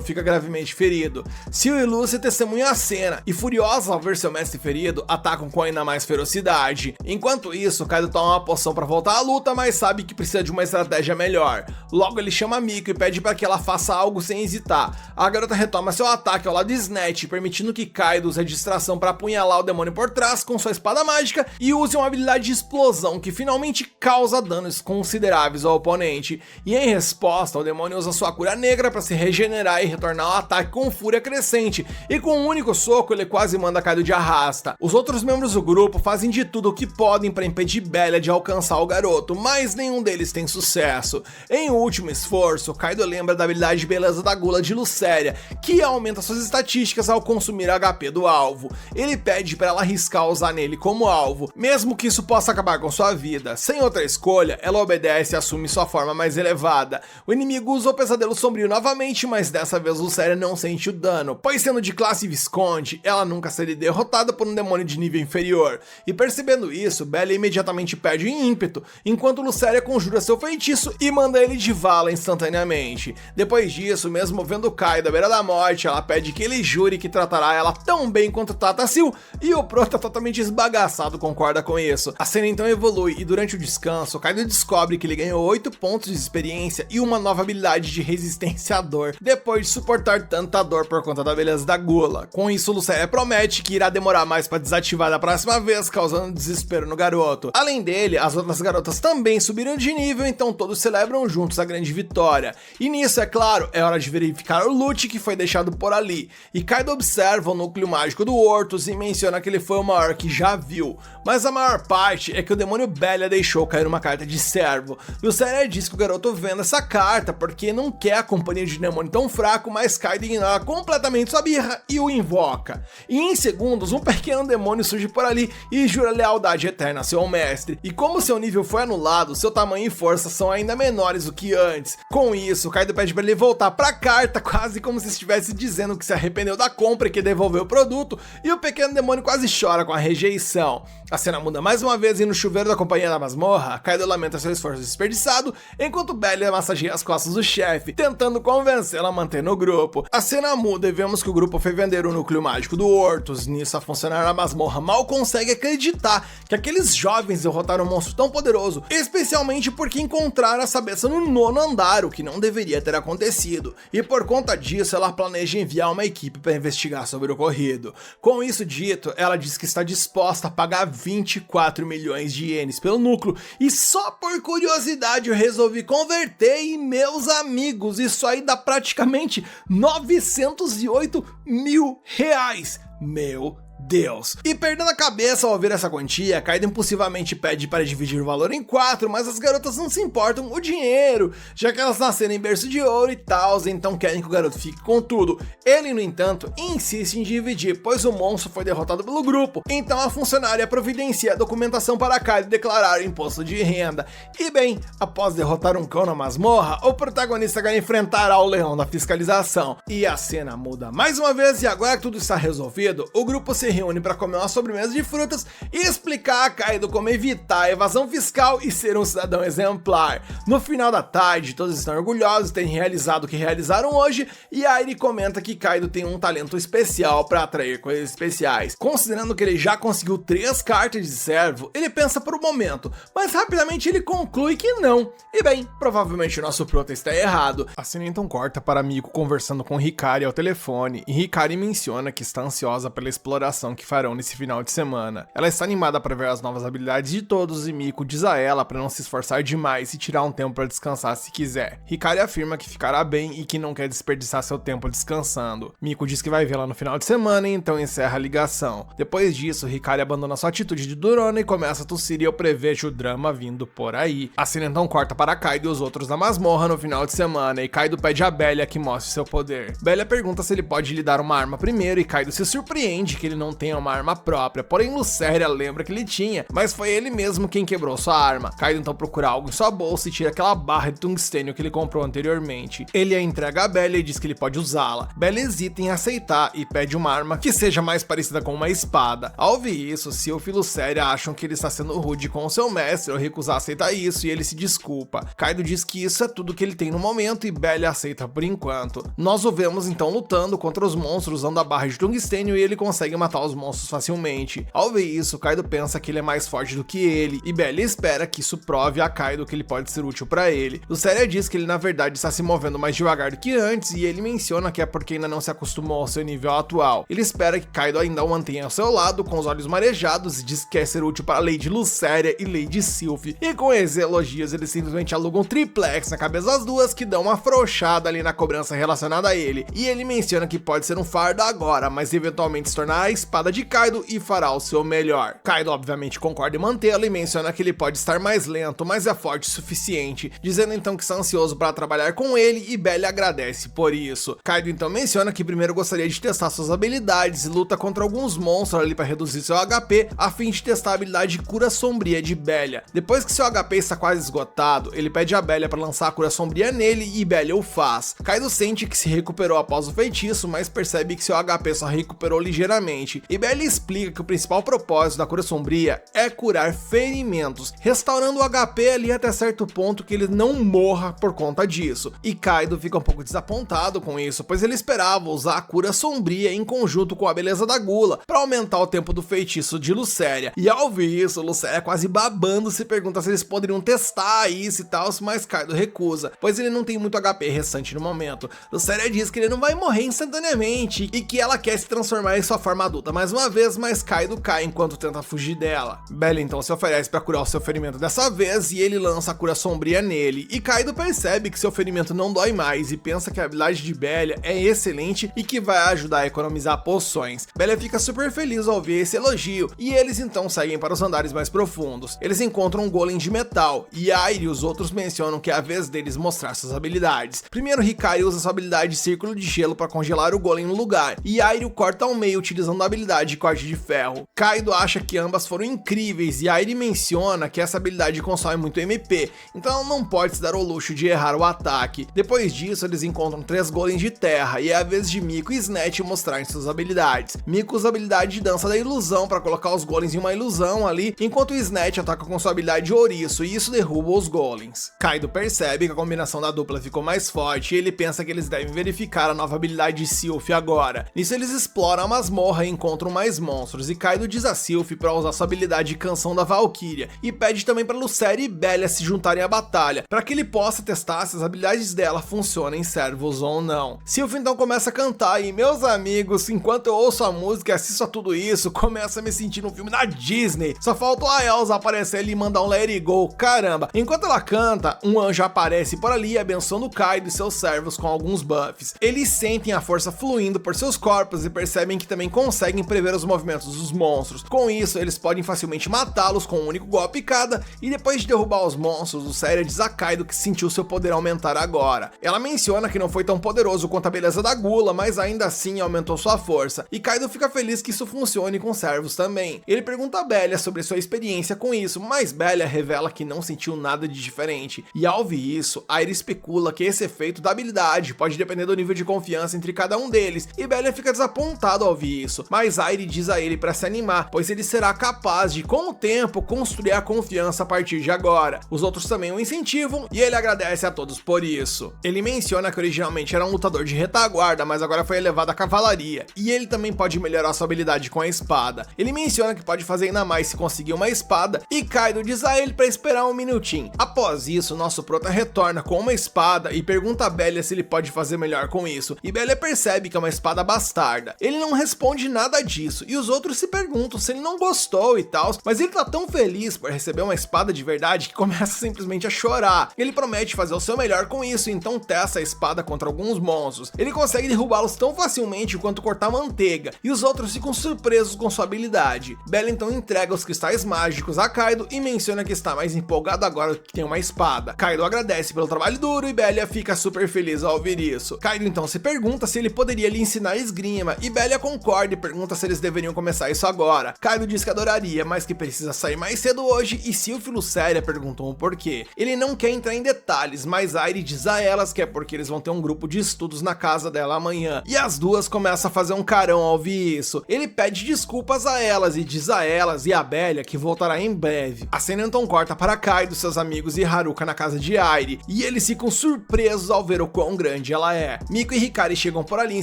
fica gravemente ferido. Seal e Lucy testemunham a cena, e furiosos ao ver seu mestre ferido, atacam com ainda mais ferocidade. Enquanto isso, Kaido toma uma poção para voltar à luta, mas sabe que precisa de uma estratégia melhor. Logo ele chama a Miko e pede para que ela faça algo sem hesitar. A garota retoma seu ataque ao lado de Snatch, permitindo que Kaido use a distração para apunhalar o demônio por trás com sua espada mágica e use uma habilidade de explosão que finalmente causa danos consideráveis ao oponente. E em resposta, o demônio usa sua cura negra para se regenerar e retornar ao ataque com fúria crescente, e com um único soco ele quase manda Kaido de arrasta. Os outros membros do grupo fazem de tudo o que podem para impedir Belia de alcançar o garoto, mas nenhum deles tem sucesso. Em último esforço, Kaido lembra da habilidade de beleza da gula de Luceria, que aumenta suas estatísticas ao consumir HP do alvo. Ele pede para ela arriscar usar nele como alvo, mesmo que isso possa acabar com sua vida. Sem outra escolha, ela obedece e assume sua forma mais elevada. O inimigo usa o pesadelo sombrio novamente, mas dessa vez Luceria não sente o dano, pois sendo de classe Visconde, ela nunca seria derrotada por um demônio de nível inferior. E percebendo isso, Belia imediatamente perde o ímpeto, enquanto Luceria conjura seu feitiço e manda ele de vala instantaneamente. Depois disso, mesmo vendo Kaido à beira da morte, ela pede que ele jure que tratará ela tão bem quanto trata Seal, e o Prota, totalmente esbagaçado, concorda com isso. A cena então evolui e durante o descanso, Kaido descobre que ele ganhou 8 pontos de experiência e uma nova habilidade de resistência à dor, depois de suportar tanta dor por conta da beleza da gula. Com isso, Luceria promete que irá demorar mais para desativar da próxima vez, causando desespero no garoto. Além dele, as outras garotas também subiram de nível, então todos celebram juntos a grande vitória. E nisso, é claro, é hora de verificar o loot que foi deixado por ali. E Kaido observa o núcleo mágico do Ortus e menciona que ele foi o maior que já viu, mas a maior parte sorte é que o demônio Belia deixou cair uma carta de servo. Lucéria diz que o garoto vendo essa carta porque não quer a companhia de demônio tão fraco, mas Kaido ignora completamente sua birra e o invoca. E em segundos, um pequeno demônio surge por ali e jura lealdade eterna a seu mestre. E como seu nível foi anulado, seu tamanho e força são ainda menores do que antes. Com isso, Kaido pede para ele voltar para a carta, quase como se estivesse dizendo que se arrependeu da compra e que devolveu o produto, e o pequeno demônio quase chora com a rejeição. A cena muda mais uma vez e no chuveiro da companhia da masmorra, Kaido lamenta seu esforço desperdiçado, enquanto Belia massageia as costas do chefe, tentando convencê-la a manter no grupo. A cena muda e vemos que o grupo foi vender o núcleo mágico do Ortus. Nisso, a funcionária da masmorra mal consegue acreditar que aqueles jovens derrotaram um monstro tão poderoso, especialmente porque encontraram essa beça no 9º andar, o que não deveria ter acontecido. E por conta disso, ela planeja enviar uma equipe para investigar sobre o ocorrido. Com isso dito, ela diz que está disposta a pagar 24 milhões de ienes pelo núcleo, e só por curiosidade eu resolvi converter, e meus amigos, isso aí dá praticamente 908 mil reais. Meu Deus. E perdendo a cabeça ao ouvir essa quantia, Kaido impulsivamente pede para dividir o valor em 4, mas as garotas não se importam com o dinheiro, já que elas nasceram em berço de ouro e tal, então querem que o garoto fique com tudo. Ele, no entanto, insiste em dividir, pois o monstro foi derrotado pelo grupo, então a funcionária providencia a documentação para Kaido declarar o imposto de renda. E bem, após derrotar um cão na masmorra, o protagonista quer enfrentar o leão da fiscalização. E a cena muda mais uma vez, e agora que tudo está resolvido, o grupo se reúne para comer uma sobremesa de frutas e explicar a Kaido como evitar a evasão fiscal e ser um cidadão exemplar. No final da tarde, todos estão orgulhosos de terem realizado o que realizaram hoje, e Airi comenta que Kaido tem um talento especial para atrair coisas especiais. Considerando que ele já conseguiu 3 cartas de servo, ele pensa por um momento, mas rapidamente ele conclui que não. E bem, provavelmente o nosso prota está errado. A cena então corta para Miko conversando com Hikari ao telefone, e Hikari menciona que está ansiosa pela exploração que farão nesse final de semana. Ela está animada para ver as novas habilidades de todos, e Miko diz a ela para não se esforçar demais e tirar um tempo para descansar se quiser. Hikari afirma que ficará bem e que não quer desperdiçar seu tempo descansando. Miko diz que vai vê-la no final de semana e então encerra a ligação. Depois disso, Hikari abandona sua atitude de durona e começa a tossir, e eu prevejo o drama vindo por aí. A cena então corta para Kaido e os outros na masmorra no final de semana, e Kaido pede a Belia que mostre seu poder. Belia pergunta se ele pode lhe dar uma arma primeiro, e Kaido se surpreende que ele não tenha uma arma própria, porém Lucéria lembra que ele tinha, mas foi ele mesmo quem quebrou sua arma. Kaido então procura algo em sua bolsa e tira aquela barra de tungstênio que ele comprou anteriormente. Ele a entrega a Belia e diz que ele pode usá-la. Belia hesita em aceitar e pede uma arma que seja mais parecida com uma espada. Ao ouvir isso, Sylph e Lucéria acham que ele está sendo rude com o seu mestre ao recusar aceitar isso, e ele se desculpa. Kaido diz que isso é tudo que ele tem no momento e Belia aceita por enquanto. Nós o vemos então lutando contra os monstros usando a barra de tungstênio, e ele consegue matar os monstros facilmente. Ao ver isso, Kaido pensa que ele é mais forte do que ele, e Belia espera que isso prove a Kaido que ele pode ser útil para ele. Lucéria diz que ele na verdade está se movendo mais devagar do que antes, e ele menciona que é porque ainda não se acostumou ao seu nível atual. Ele espera que Kaido ainda o mantenha ao seu lado com os olhos marejados, e diz que quer ser útil para Lady Lucéria e Lady Sylph. E com esses elogios, eles simplesmente alugam um triplex na cabeça das duas, que dão uma afrouxada ali na cobrança relacionada a ele. E ele menciona que pode ser um fardo agora, mas eventualmente se tornar a espada de Kaido e fará o seu melhor. Kaido obviamente concorda em mantê-la e menciona que ele pode estar mais lento, mas é forte o suficiente, dizendo então que está ansioso para trabalhar com ele, e Belia agradece por isso. Kaido então menciona que primeiro gostaria de testar suas habilidades e luta contra alguns monstros ali para reduzir seu HP, a fim de testar a habilidade de cura sombria de Belia. Depois que seu HP está quase esgotado, ele pede a Belia para lançar a cura sombria nele, e Belia o faz. Kaido sente que se recuperou após o feitiço, mas percebe que seu HP só recuperou ligeiramente, e Belia explica que o principal propósito da cura sombria é curar ferimentos, restaurando o HP ali até certo ponto que ele não morra por conta disso. E Kaido fica um pouco desapontado com isso, pois ele esperava usar a cura sombria em conjunto com a beleza da gula para aumentar o tempo do feitiço de Lucéria. E ao ver isso, Lucéria quase babando se pergunta se eles poderiam testar isso e tal, mas Kaido recusa, pois ele não tem muito HP restante no momento. Lucéria diz que ele não vai morrer instantaneamente e que ela quer se transformar em sua forma adulta tenta mais uma vez, mas Kaido cai enquanto tenta fugir dela. Bella então se oferece para curar o seu ferimento dessa vez e ele lança a cura sombria nele, e Kaido percebe que seu ferimento não dói mais e pensa que a habilidade de Bella é excelente e que vai ajudar a economizar poções. Bella fica super feliz ao ver esse elogio e eles então seguem para os andares mais profundos. Eles encontram um golem de metal e Airi e os outros mencionam que é a vez deles mostrar suas habilidades. Primeiro, Hikari usa sua habilidade de círculo de gelo para congelar o golem no lugar e Airi o corta ao meio utilizando a habilidade de corte de ferro. Kaido acha que ambas foram incríveis e Airi menciona que essa habilidade consome muito MP, então ela não pode se dar ao luxo de errar o ataque. Depois disso, eles encontram 3 golems de terra e é a vez de Miko e Snatch mostrarem suas habilidades. Miko usa a habilidade de dança da ilusão para colocar os golems em uma ilusão ali, enquanto o Snatch ataca com sua habilidade de ouriço e isso derruba os golems. Kaido percebe que a combinação da dupla ficou mais forte e ele pensa que eles devem verificar a nova habilidade de Sylph agora. Nisso eles exploram a masmorra e encontram mais monstros e Kaido diz a Sylph para usar sua habilidade de canção da Valkyria e pede também para Lucere e Bella se juntarem à batalha, para que ele possa testar se as habilidades dela funcionam em servos ou não. Sylph então começa a cantar e, meus amigos, enquanto eu ouço a música e assisto a tudo isso, começa a me sentir num filme da Disney. Só falta a Elsa aparecer ali e mandar um let it go, caramba. Enquanto ela canta, um anjo aparece por ali abençoando Kaido e seus servos com alguns buffs. Eles sentem a força fluindo por seus corpos e percebem que também conseguem prever os movimentos dos monstros. Com isso, eles podem facilmente matá-los com um único golpe cada, e depois de derrubar os monstros, o Seiya diz a Kaido que sentiu seu poder aumentar agora. Ela menciona que não foi tão poderoso quanto a beleza da Gula, mas ainda assim aumentou sua força, e Kaido fica feliz que isso funcione com servos também. Ele pergunta a Bella sobre sua experiência com isso, mas Bella revela que não sentiu nada de diferente, e ao ouvir isso, Airi especula que esse efeito da habilidade pode depender do nível de confiança entre cada um deles, e Bella fica desapontado ao ouvir isso, mas Airi diz a ele para se animar, pois ele será capaz de, com o tempo, construir a confiança a partir de agora. Os outros também o incentivam, e ele agradece a todos por isso. Ele menciona que originalmente era um lutador de retaguarda, mas agora foi elevado à cavalaria, e ele também pode melhorar sua habilidade com a espada. Ele menciona que pode fazer ainda mais se conseguir uma espada, e Kaido diz a ele para esperar um minutinho. Após isso, nosso prota retorna com uma espada e pergunta a Bella se ele pode fazer melhor com isso, e Bella percebe que é uma espada bastarda. Ele não responde nada disso, e os outros se perguntam se ele não gostou e tal, mas ele tá tão feliz por receber uma espada de verdade que começa simplesmente a chorar. Ele promete fazer o seu melhor com isso, então testa a espada contra alguns monstros. Ele consegue derrubá-los tão facilmente quanto cortar manteiga, e os outros ficam surpresos com sua habilidade. Bella então entrega os cristais mágicos a Kaido e menciona que está mais empolgado agora que tem uma espada. Kaido agradece pelo trabalho duro e Bella fica super feliz ao ouvir isso. Kaido então se pergunta se ele poderia lhe ensinar esgrima, e Bella concorda e pergunta se eles deveriam começar isso agora. Kaido diz que adoraria, mas que precisa sair mais cedo hoje, e Sylph e Lucéria perguntam o porquê. Ele não quer entrar em detalhes, mas Airi diz a elas que é porque eles vão ter um grupo de estudos na casa dela amanhã, e as duas começam a fazer um carão ao ouvir isso. Ele pede desculpas a elas e diz a elas e a Bella que voltará em breve. A cena então corta para Kaido, seus amigos e Haruka na casa de Airi, e eles ficam surpresos ao ver o quão grande ela é. Miko e Hikari chegam por ali em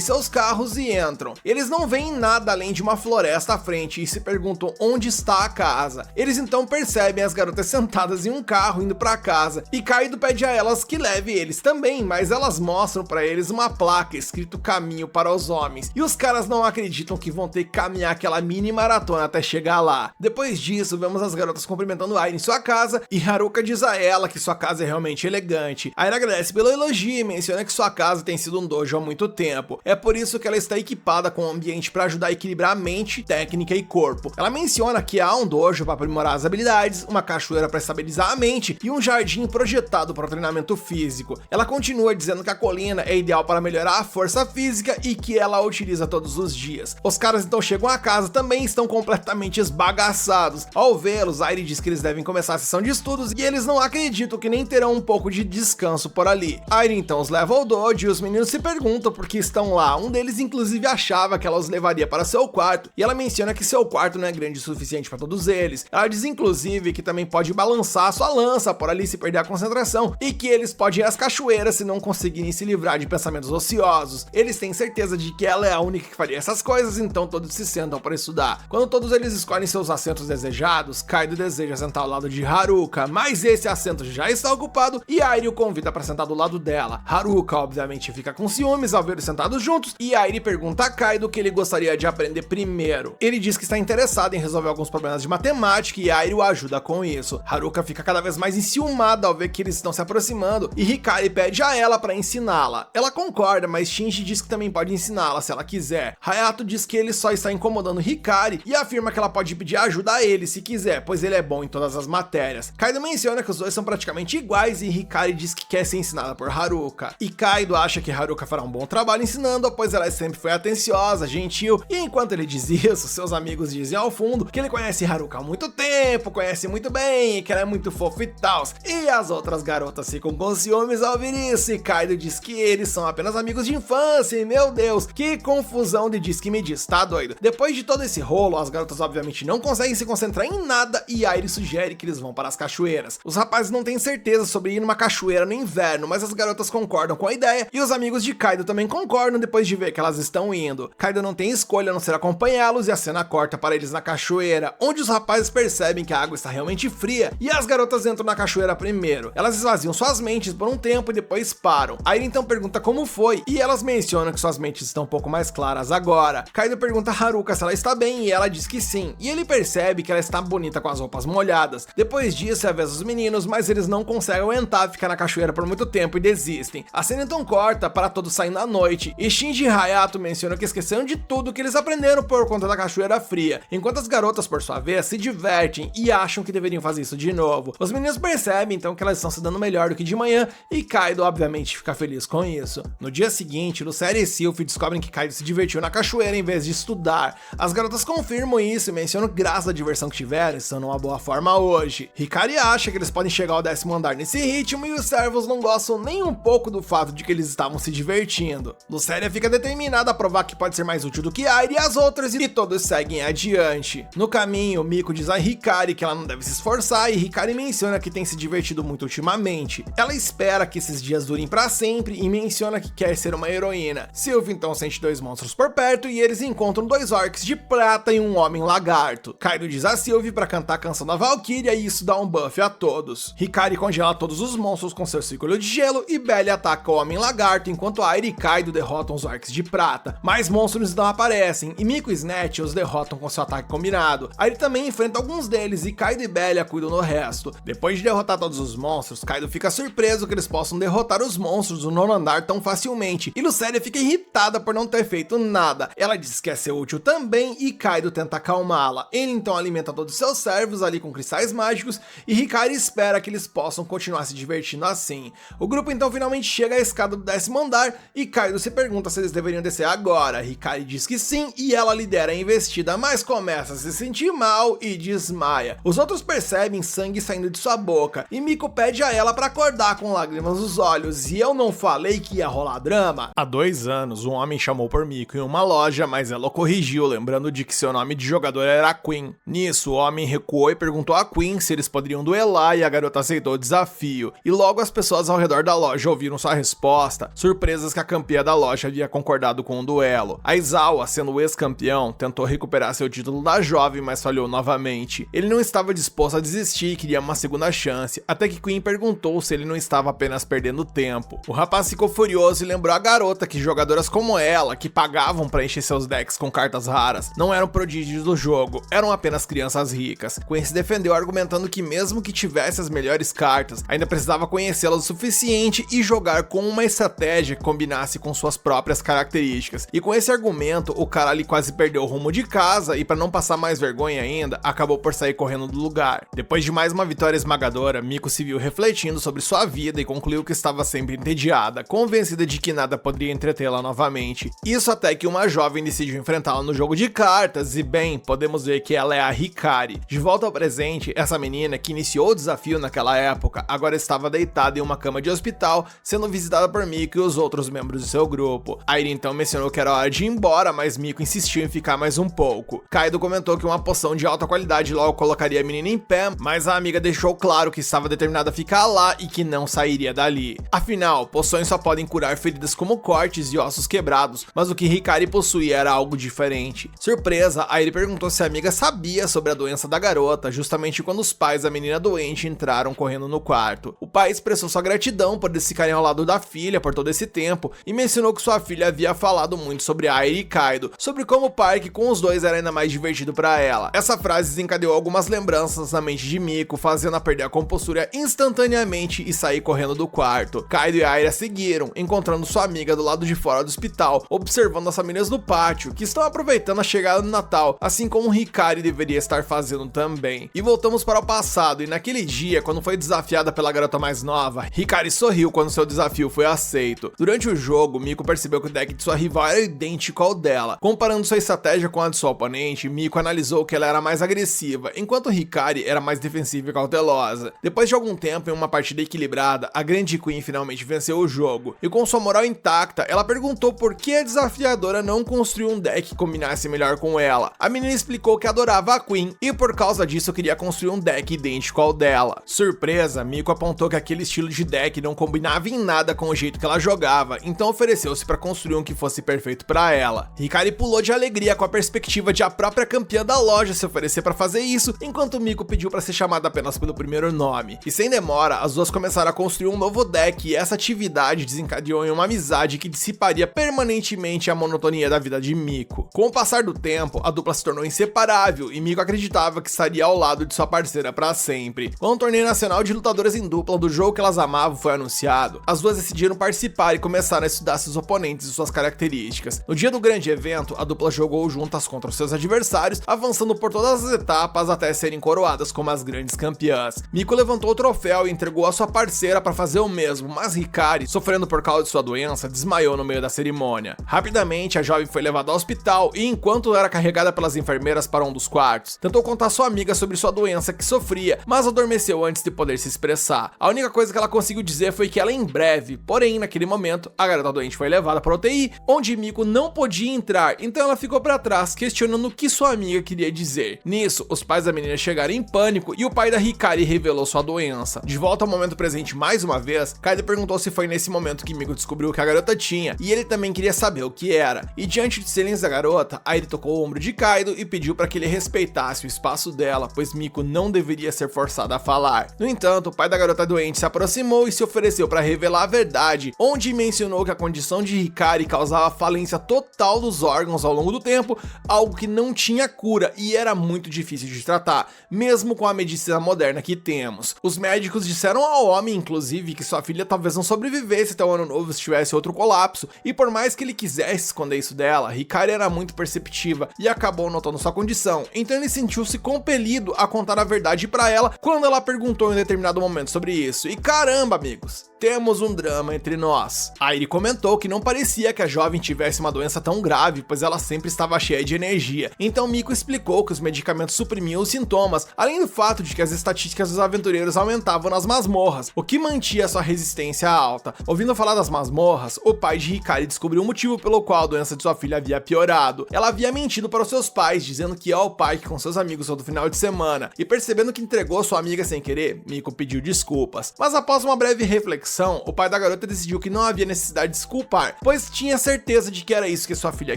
seus carros e entram. Eles não veem nada além de uma floresta à frente e se perguntam onde está a casa. Eles então percebem as garotas sentadas em um carro indo para casa, e Kaido pede a elas que leve eles também, mas elas mostram para eles uma placa escrito caminho para os homens, e os caras não acreditam que vão ter que caminhar aquela mini maratona até chegar lá. Depois disso, vemos as garotas cumprimentando Airi em sua casa, e Haruka diz a ela que sua casa é realmente elegante. Airi agradece pelo elogio e menciona que sua casa tem sido um dojo há muito tempo. É por isso que ela está equipada com um ambiente para ajudar a equilibrar a mente, técnica e corpo. Ela menciona que há um dojo para aprimorar as habilidades, uma cachoeira para estabilizar a mente e um jardim projetado para o treinamento físico. Ela continua dizendo que a colina é ideal para melhorar a força física e que ela a utiliza todos os dias. Os caras então chegam a casa também e estão completamente esbagaçados. Ao vê-los, Airi diz que eles devem começar a sessão de estudos e eles não acreditam que nem terão um pouco de descanso por ali. Airi então os leva ao dojo e os meninos se perguntam por que estão lá. Um deles inclusive achava que ela os levaria para seu quarto, e ela menciona que seu quarto não é grande o suficiente para todos eles. Ela diz inclusive que também pode balançar sua lança por ali se perder a concentração, e que eles podem ir às cachoeiras se não conseguirem se livrar de pensamentos ociosos. Eles têm certeza de que ela é a única que faria essas coisas, então todos se sentam para estudar. Quando todos eles escolhem seus assentos desejados, Kaido deseja sentar ao lado de Haruka, mas esse assento já está ocupado e Airi o convida para sentar do lado dela. Haruka obviamente fica com ciúmes ao ver eles sentados juntos, e Airi pergunta a Kaido que ele gostaria de aprender primeiro. Ele diz que está interessado em resolver alguns problemas de matemática e Airi o ajuda com isso. Haruka fica cada vez mais enciumada ao ver que eles estão se aproximando e Hikari pede a ela para ensiná-la. Ela concorda, mas Shinji diz que também pode ensiná-la se ela quiser. Hayato diz que ele só está incomodando Hikari e afirma que ela pode pedir ajuda a ele se quiser, pois ele é bom em todas as matérias. Kaido menciona que os dois são praticamente iguais e Hikari diz que quer ser ensinada por Haruka. E Kaido acha que Haruka fará um bom trabalho ensinando, pois ela sempre foi atenciosa, gentil, e enquanto ele diz isso, seus amigos dizem ao fundo que ele conhece Haruka há muito tempo, conhece muito bem, que ela é muito fofa e tal. E as outras garotas ficam com ciúmes ao ouvir isso, e Kaido diz que eles são apenas amigos de infância, e meu Deus, que confusão de diz que me diz, tá doido? Depois de todo esse rolo, as garotas obviamente não conseguem se concentrar em nada e Airi sugere que eles vão para as cachoeiras. Os rapazes não têm certeza sobre ir numa cachoeira no inverno, mas as garotas concordam com a ideia e os amigos de Kaido também concordam depois de ver que elas estão indo. Kaido não tem escolha a não ser acompanhá-los e a cena corta para eles na cachoeira, onde os rapazes percebem que a água está realmente fria e as garotas entram na cachoeira primeiro. Elas esvaziam suas mentes por um tempo e depois param. Airi então pergunta como foi e elas mencionam que suas mentes estão um pouco mais claras agora. Kaido pergunta a Haruka se ela está bem e ela diz que sim, e ele percebe que ela está bonita com as roupas molhadas. Depois disso, avisa os meninos, mas eles não conseguem aguentar ficar na cachoeira por muito tempo e desistem. A cena então corta para todos saindo à noite, e Shinji e Hayato mencionam que esqueceram de tudo que eles aprenderam por conta da cachoeira fria, enquanto as garotas, por sua vez, se divertem e acham que deveriam fazer isso de novo. Os meninos percebem então que elas estão se dando melhor do que de manhã, e Kaido obviamente fica feliz com isso. No dia seguinte, Lucélia e Sylphy descobrem que Kaido se divertiu na cachoeira em vez de estudar. As garotas confirmam isso e mencionam que graças à diversão que tiveram, estão numa boa forma hoje. Hikari acha que eles podem chegar ao 10º andar nesse ritmo e os servos não gostam nem um pouco do fato de que eles estavam se divertindo. Lucélia fica determinada a provar que pode ser mais útil do que Airi e as outras e todos seguem adiante. No caminho, Miko diz a Hikari que ela não deve se esforçar e Hikari menciona que tem se divertido muito ultimamente. Ela espera que esses dias durem pra sempre e menciona que quer ser uma heroína. Sylvie então sente dois monstros por perto e eles encontram dois orcs de prata e um homem lagarto. Kaido diz a Sylvie pra cantar a canção da Valkyria e isso dá um buff a todos. Hikari congela todos os monstros com seu círculo de gelo e Belly ataca o homem lagarto enquanto Airi e Kaido derrotam os orcs de prata. Mais monstros não aparecem e Miko e Snatch os derrotam com seu ataque combinado. Airi também enfrenta alguns deles e Kaido e Belly cuidam do resto. Depois de derrotar todos os monstros, Kaido fica surpreso que eles possam derrotar os monstros do 9º andar tão facilmente e Lucélia fica irritada por não ter feito nada. Ela diz que quer ser útil também e Kaido tenta acalmá-la. Ele então alimenta todos os seus servos ali com cristais mágicos e Hikari espera que eles possam continuar se divertindo assim. O grupo então finalmente chega à escada do 10º andar e Kaido se pergunta se eles deveriam descer agora. Hikari diz que sim e ela lidera a investida, mas começa a se sentir mal e desmaia. Os outros percebem sangue saindo de sua boca e Miko pede a ela para acordar com lágrimas nos olhos. E eu não falei que ia rolar drama? Há 2 anos, um homem chamou por Miko em uma loja, mas ela o corrigiu, lembrando de que seu nome de jogador era Queen. Nisso, o homem recuou e perguntou a Queen se eles poderiam duelar e a garota aceitou o desafio. E logo as pessoas ao redor da loja ouviram sua resposta, surpresas que a campeã da loja havia concordado com o duelo. Aizawa, sendo o ex-campeão, tentou recuperar seu título da jovem, mas falhou novamente. Ele não estava disposto a desistir e queria uma segunda chance, até que Queen perguntou se ele não estava apenas perdendo tempo. O rapaz ficou furioso e lembrou a garota que jogadoras como ela, que pagavam para encher seus decks com cartas raras, não eram prodígios do jogo, eram apenas crianças ricas. Queen se defendeu argumentando que mesmo que tivesse as melhores cartas, ainda precisava conhecê-las o suficiente e jogar com uma estratégia que combinasse com suas próprias características. E com esse argumento, o cara ali quase perdeu o rumo de casa e para não passar mais vergonha ainda, acabou por sair correndo do lugar. Depois de mais uma vitória esmagadora, Miko se viu refletindo sobre sua vida e concluiu que estava sempre entediada, convencida de que nada poderia entretê-la novamente. Isso até que uma jovem decidiu enfrentá-la no jogo de cartas e bem, podemos ver que ela é a Hikari. De volta ao presente, essa menina que iniciou o desafio naquela época, agora estava deitada em uma cama de hospital, sendo visitada por Miko e os outros membros de seu grupo. Airi então mencionou que era hora de ir embora, mas Miko insistiu em ficar mais um pouco. Kaido comentou que uma poção de alta qualidade logo colocaria a menina em pé, mas a amiga deixou claro que estava determinada a ficar lá e que não sairia dali. Afinal, poções só podem curar feridas como cortes e ossos quebrados, mas o que Hikari possuía era algo diferente. Surpresa, Airi perguntou se a amiga sabia sobre a doença da garota, justamente quando os pais da menina doente entraram correndo no quarto. O pai expressou sua gratidão por eles ficarem ao lado da filha por todo esse tempo e mencionou que sua filha havia falado muito sobre Airi e Kaido, sobre como o parque com os dois era ainda mais divertido pra ela. Essa frase desencadeou algumas lembranças na mente de Miko, fazendo-a perder a compostura instantaneamente e sair correndo do quarto. Kaido e Aira seguiram, encontrando sua amiga do lado de fora do hospital, observando as famílias no pátio, que estão aproveitando a chegada do Natal, assim como Hikari deveria estar fazendo também. E voltamos para o passado, e naquele dia, quando foi desafiada pela garota mais nova, Hikari sorriu quando seu desafio foi aceito. Durante o jogo, Miko percebeu que o deck de sua rival era idêntico ao dela. Comparando sua estratégia com a de sua oponente, Miko analisou que ela era mais agressiva, enquanto Hikari era mais defensiva e cautelosa. Depois de algum tempo em uma partida equilibrada, a grande Queen finalmente venceu o jogo, e com sua moral intacta, ela perguntou por que a desafiadora não construiu um deck que combinasse melhor com ela. A menina explicou que adorava a Queen, e por causa disso queria construir um deck idêntico ao dela. Surpresa, Miko apontou que aquele estilo de deck não combinava em nada com o jeito que ela jogava, então ofereceu-se para construir um que fosse perfeito para ela. Hikari pulou de alegria com a perspectiva de a própria campeã da loja se oferecer para fazer isso, enquanto Miko pediu para ser chamada apenas pelo primeiro nome. E sem demora, as duas começaram a construir um novo deck, e essa atividade desencadeou em uma amizade que dissiparia permanentemente a monotonia da vida de Miko. Com o passar do tempo, a dupla se tornou inseparável, e Miko acreditava que estaria ao lado de sua parceira para sempre. Quando o torneio nacional de lutadoras em dupla do jogo que elas amavam foi anunciado, as duas decidiram participar e começaram a estudar seus oponentes e suas características. No dia do grande evento, a dupla jogou juntas contra os seus adversários, avançando por todas as etapas até serem coroadas como as grandes campeãs. Miko levantou o troféu e entregou a sua parceira para fazer o mesmo, mas Hikari, sofrendo por causa de sua doença, desmaiou no meio da cerimônia. Rapidamente, a jovem foi levada ao hospital e, enquanto era carregada pelas enfermeiras para um dos quartos, tentou contar à sua amiga sobre sua doença que sofria, mas adormeceu antes de poder se expressar. A única coisa que ela conseguiu dizer foi que ela em breve, porém, naquele momento, a garota doente foi levada para a UTI, onde Miko não podia entrar, então ela ficou para trás, questionando o que sua amiga queria dizer. Nisso, os pais da menina chegaram em pânico e o pai da Hikari revelou sua doença. De volta ao momento presente mais uma vez, Kaido perguntou se foi nesse momento que Miko descobriu o que a garota tinha, e ele também queria saber o que era. E diante do silêncio da garota, aí ele tocou o ombro de Kaido e pediu para que ele respeitasse o espaço dela, pois Miko não deveria ser forçada a falar. No entanto, o pai da garota doente se aproximou e se ofereceu para revelar a verdade, onde mencionou que a condição de Hikari causava falência total dos órgãos ao longo do tempo, algo que não tinha cura e era muito difícil de tratar, mesmo com a medicina moderna que temos. Os médicos disseram ao homem, inclusive, que sua filha talvez não sobrevivesse até o ano novo se tivesse outro colapso, e por mais que ele quisesse esconder isso dela, Hikari era muito perceptiva e acabou notando sua condição, então ele sentiu-se compelido a contar a verdade para ela quando ela perguntou em determinado momento sobre isso. E caramba, amigos, temos um drama entre nós. Aí ele comentou que não parecia que a jovem tivesse uma doença tão grave, pois ela sempre estava cheia de energia. Então Miko explicou que os medicamentos suprimiam os sintomas, além do fato de que as estatísticas dos aventureiros aumentavam nas masmorras, o que mantinha sua resistência alta. Ouvindo falar das masmorras, o pai de Hikari descobriu o motivo pelo qual a doença de sua filha havia piorado. Ela havia mentido para os seus pais, dizendo que ia ao parque com seus amigos todo final de semana, e percebendo que entregou sua amiga sem querer, Miko pediu desculpas. Mas após uma breve reflexão, o pai da garota decidiu que não havia necessidade de se culpar, pois tinha certeza de que era isso que sua filha